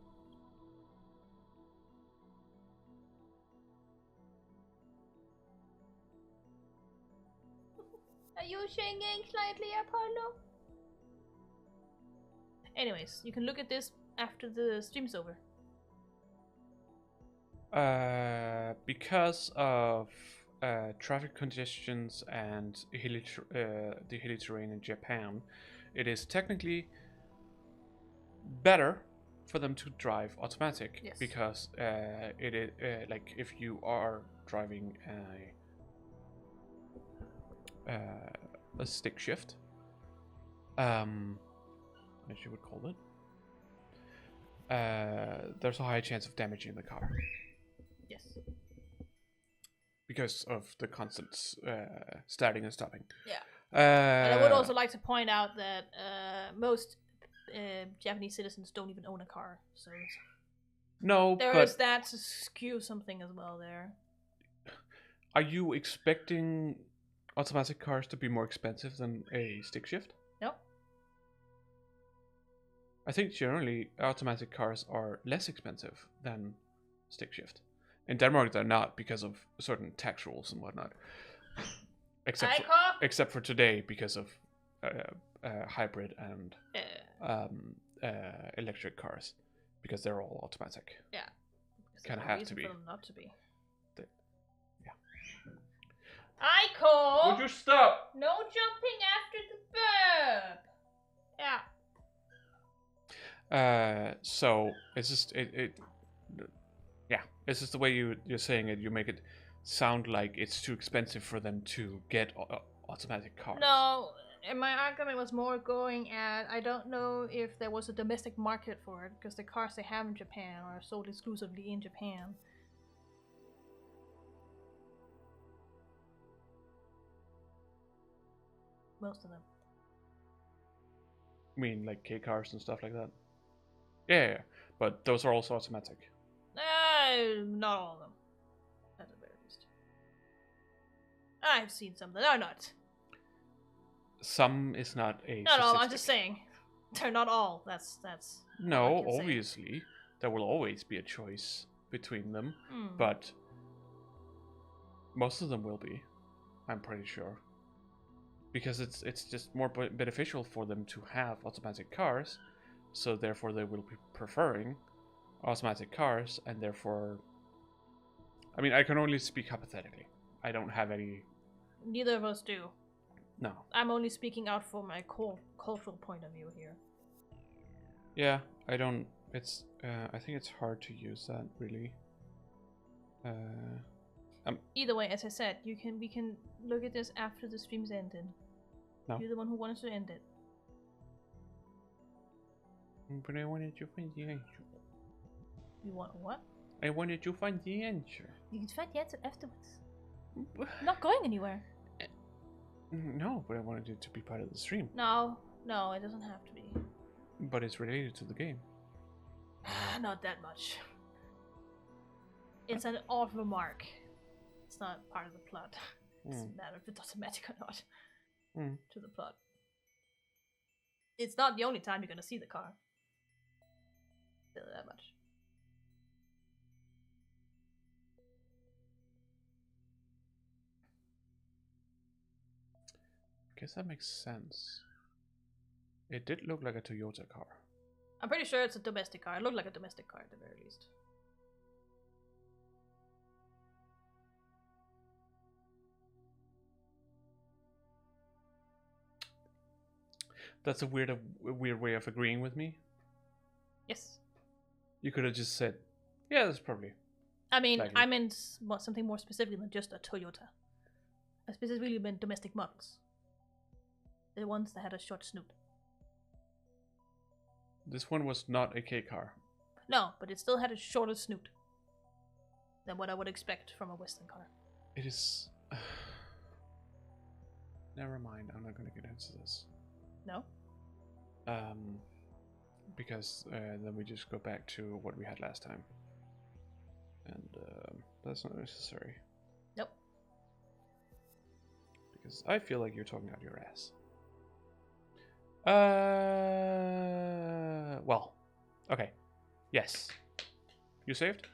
Are you singing slightly, Apollo? Anyways, you can look at this after the stream's over. Because of traffic congestions and the hilly terrain in Japan, it is technically better for them to drive automatic. Yes. Because it is like if you are driving a stick shift, as you would call it, there's a high chance of damaging the car. Yes. Because of the constant starting and stopping. Yeah. And I would also Uh, like to point out that most Japanese citizens don't even own a car, so no, there but is that to skew something as well there. are you expecting automatic cars to be more expensive than a stick shift? No. I think generally automatic cars are less expensive than stick shift. In Denmark, they're not because of certain tax rules and whatnot. Except for today, because of hybrid and electric cars, because they're all automatic. Yeah. Kind of have to be. For them not to be. Yeah. Aiko! Would you stop? No jumping after the burp! Yeah. So it's just it's just the way you're saying it. You make it sound like it's too expensive for them to get automatic cars. No, and my argument was more going at, I don't know if there was a domestic market for it, because the cars they have in Japan are sold exclusively in Japan. Most of them. I mean, like K cars and stuff like that. Yeah, but those are also automatic. Not all of them. At the very least. I've seen some that are not. Some is not a. Not all, I'm statistic. just saying. They're not all. That's No, all I can say. obviously there will always be a choice between them, Hmm. but most of them will be. I'm pretty sure. Because it's just more beneficial for them to have automatic cars, so therefore they will be preferring automatic cars, and therefore, I mean, I can only speak hypothetically. I don't have any. Neither of us do. No. I'm only speaking out for my cultural point of view here. Yeah, I don't. It's. I think it's hard to use that really. Either way, as I said, we can look at this after the stream's ended. No. You're the one who wanted to end it. But I wanted to find the answer. You want what? I wanted to find the answer. You can find the answer afterwards. I'm not going anywhere. No, but I wanted it to be part of the stream. No, it doesn't have to be. But it's related to the game. Not that much. It's an odd remark. It's not part of the plot. It doesn't matter if it doesn't matter or not to the plot. It's not the only time you're gonna see the car. Really that much. I guess that makes sense. It did look like a Toyota car. I'm pretty sure it's a domestic car. It looked like a domestic car at the very least. That's a weird way of agreeing with me. Yes. You could have just said, yeah, that's probably. I mean, likely. I meant something more specific than just a Toyota. I specifically meant domestic models. The ones that had a short snoot. This one was not a K car. No, but it still had a shorter snoot than what I would expect from a Western car. It is. Never mind. I'm not gonna get into this. No? Because then we just go back to what we had last time, and that's not necessary. Nope. Because I feel like you're talking out your ass. Well, okay. Yes. You saved?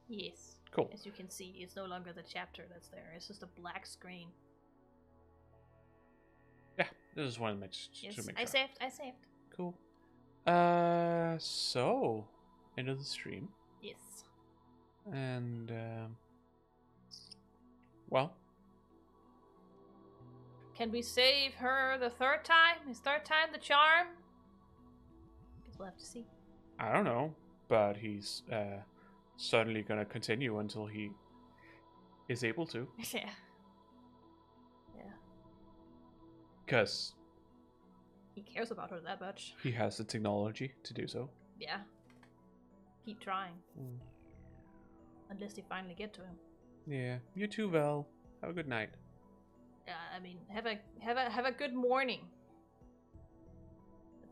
Yes. Cool. As you can see, it's no longer the chapter that's there. It's just a black screen. Yeah, this is one to Yes, make I sure. saved. Cool. So end of the stream, Yes. and well, Can we save her the third time? Is third time the charm? Guess we'll have to see. I don't know, but he's certainly gonna continue until he is able to, Yeah. Yeah. because He cares about her that much. he has the technology to do so. Yeah. Keep trying. Mm. Unless they finally get to him. Yeah, you too, Val. Have a good night. Yeah, I mean, have a good morning.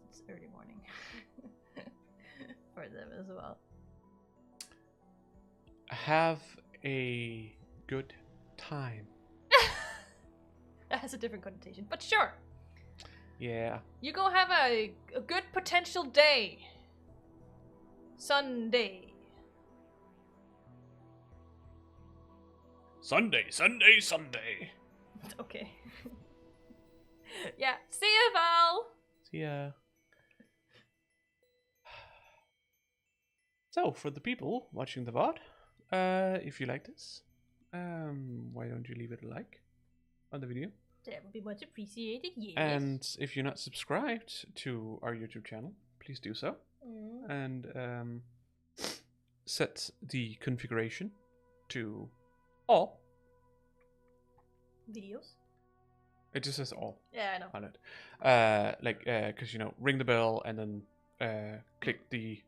It's early morning for them as well. Have a good time. That has a different connotation, but sure. Yeah. You go have a good potential day. Sunday. Sunday, Sunday, Sunday. Okay. Yeah. See ya, Val. See ya. So, for the people watching the VOD, if you like this, why don't you leave it a like on the video? That would be much appreciated. Yes. And if you're not subscribed to our YouTube channel, please do so. And set the configuration to all. Videos. It just says all Yeah, I know. on it. Because, ring the bell and then click the...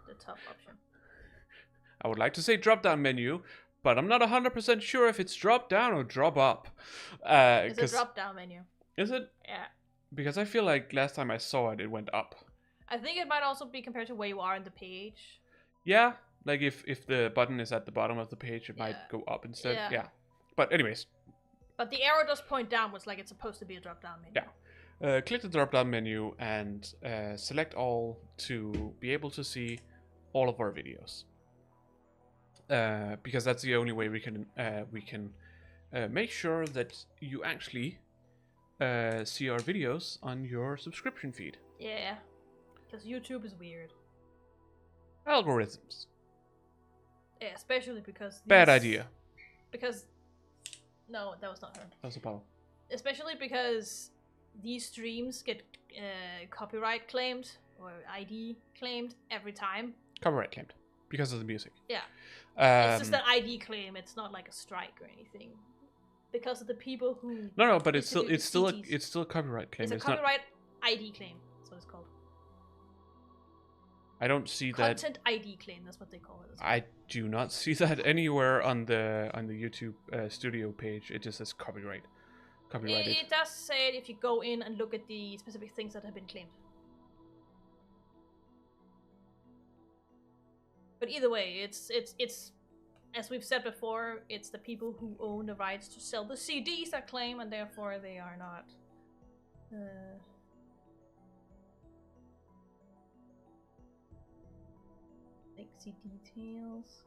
The top option. I would like to say drop-down menu, but I'm not 100% sure if it's drop down or drop up. It's a drop-down menu. Is it? Yeah. Because I feel like last time I saw it, it went up. I think it might also be compared to where you are on the page. Yeah, like if the button is at the bottom of the page, it might Yeah. go up instead. Yeah. Yeah. But anyways, But the arrow does point downwards, like it's supposed to be a drop-down menu. yeah. Click the drop-down menu and select all to be able to see all of our videos. Because that's the only way we can make sure that you actually see our videos on your subscription feed. Yeah. Because YouTube is weird. Algorithms. Yeah, especially because... Bad these- idea. Because... No, that was not her. That was a bottle. Especially because these streams get copyright claimed or ID claimed every time. Copyright claimed. because of the music. Yeah. It's just Um, an ID claim. It's not like a strike or anything. Because of the people who no, but it's distribute still the a, CDs. it's still a copyright claim. It's a It's not. copyright ID claim. That's what it's called. I don't see that. Content ID claim. That's what they call it. I do not see that anywhere on the YouTube studio page. It just says copyrighted. It does say it if you go in and look at the specific things that have been claimed. But either way, it's as we've said before, it's the people who own the rights to sell the CDs that claim, and therefore they are not. Lexi details.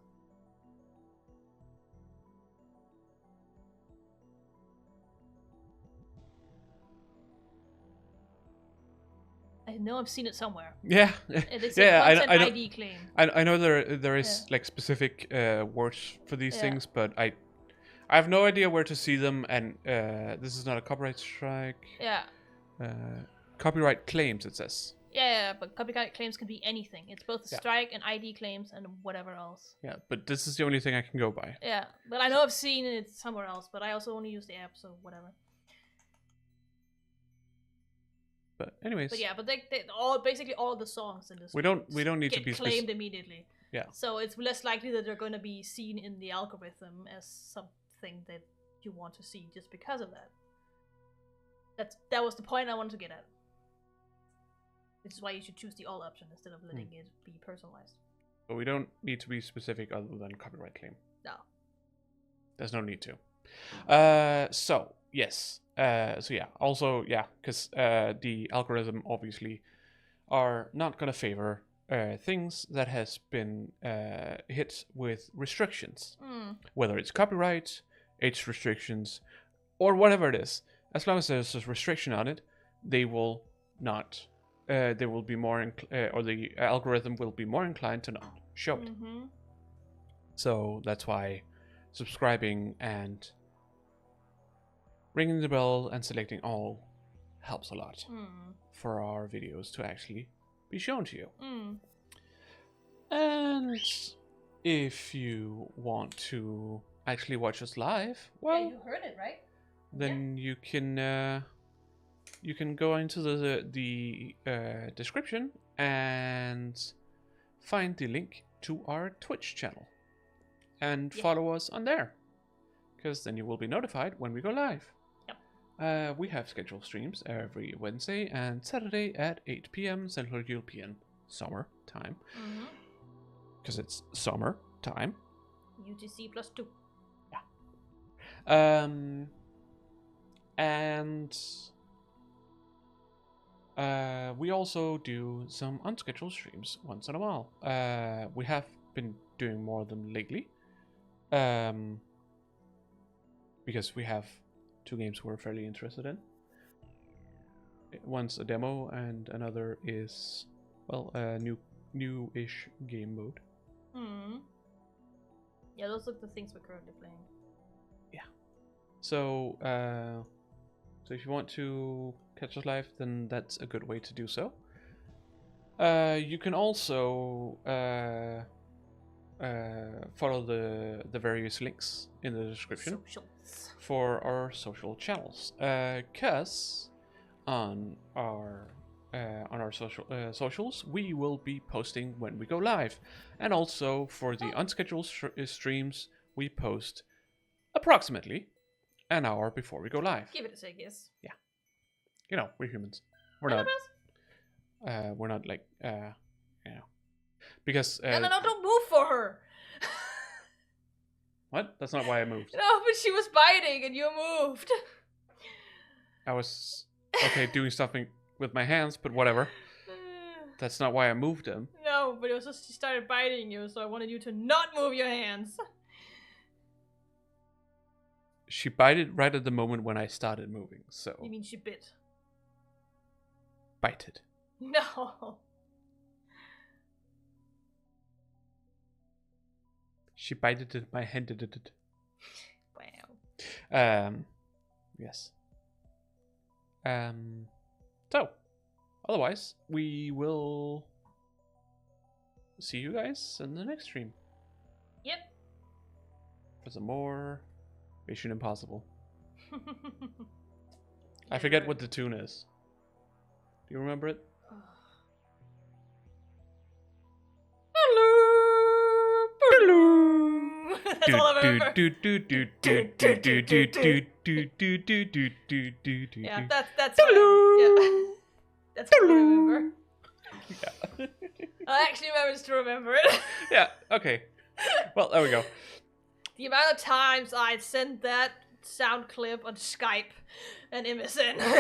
I know I've seen it somewhere. Yeah, It's yeah. a content I know. ID claim. I know there is like specific words for these things, but I have no idea where to see them. And this is not a copyright strike. Yeah. Copyright claims, it says. Yeah, but copyright claims can be anything. It's both a Yeah. strike and ID claims and whatever else. Yeah, but this is the only thing I can go by. Yeah, but I know I've seen it somewhere else, but I also only use the app, so whatever. But anyways, But yeah, but they all basically all the songs in this we don't need to get be claimed immediately. Yeah. So it's less likely that they're going to be seen in the algorithm as something that you want to see just because of that. That was the point I wanted to get at. Which is why you should choose the all option instead of letting it be personalized. But we don't need to be specific other than copyright claim. No. There's no need to. So yes. So yeah. Also yeah, because the algorithm obviously are not gonna favor things that has been hit with restrictions, whether it's copyright, age restrictions, or whatever it is. As long as there's a restriction on it, they will not. They will be more, or the algorithm will be more inclined to not show it. Mm-hmm. So that's why subscribing and ringing the bell and selecting all helps a lot for our videos to actually be shown to you. And if you want to actually watch us live, well, yeah, you heard it, right? then you can go into the description and find the link to our Twitch channel and follow us on there, because then you will be notified when we go live. We have scheduled streams every Wednesday and Saturday at 8 p.m. Central European Summer Time, because it's summer time. UTC +2. And we also do some unscheduled streams once in a while. We have been doing more of them lately, because we have 2 games we're fairly interested in. One's a demo and another is, well, a new-ish game mode. Yeah, those are the things we're currently playing. Yeah. So, so if you want to catch us live, then that's a good way to do so. You can also follow the various links in the description for our social channels. Cause on our socials, we will be posting when we go live, and also for the unscheduled streams, we post approximately an hour before we go live. Give it a sec, yes. Yeah. You know, we're humans. We're not like, you know, because... no, don't move for her! What? That's not why I moved. No, but she was biting and you moved. I was, okay, doing something with my hands, but whatever. That's not why I moved them. No, but it was just she started biting you, so I wanted you to not move your hands. She bited right at the moment when I started moving, so... You mean she bit? Bited. No. She bited it, my hand did it. Wow. Yes. So, otherwise, we will see you guys in the next stream Yep. for some more Mission Impossible. I Yeah, forget right. what the tune is. Do you remember it? That's all I remember. Yeah, that's yeah. That's all I remember. Yeah. I actually managed to remember it. Yeah, okay. Well, there we go. The amount of times I sent that sound clip on Skype and MSN. That's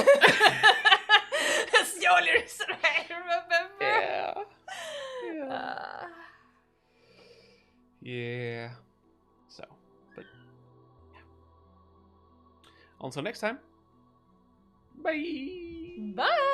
the only reason I remember. Yeah. Yeah. Yeah. So, but yeah. Until next time. Bye. Bye.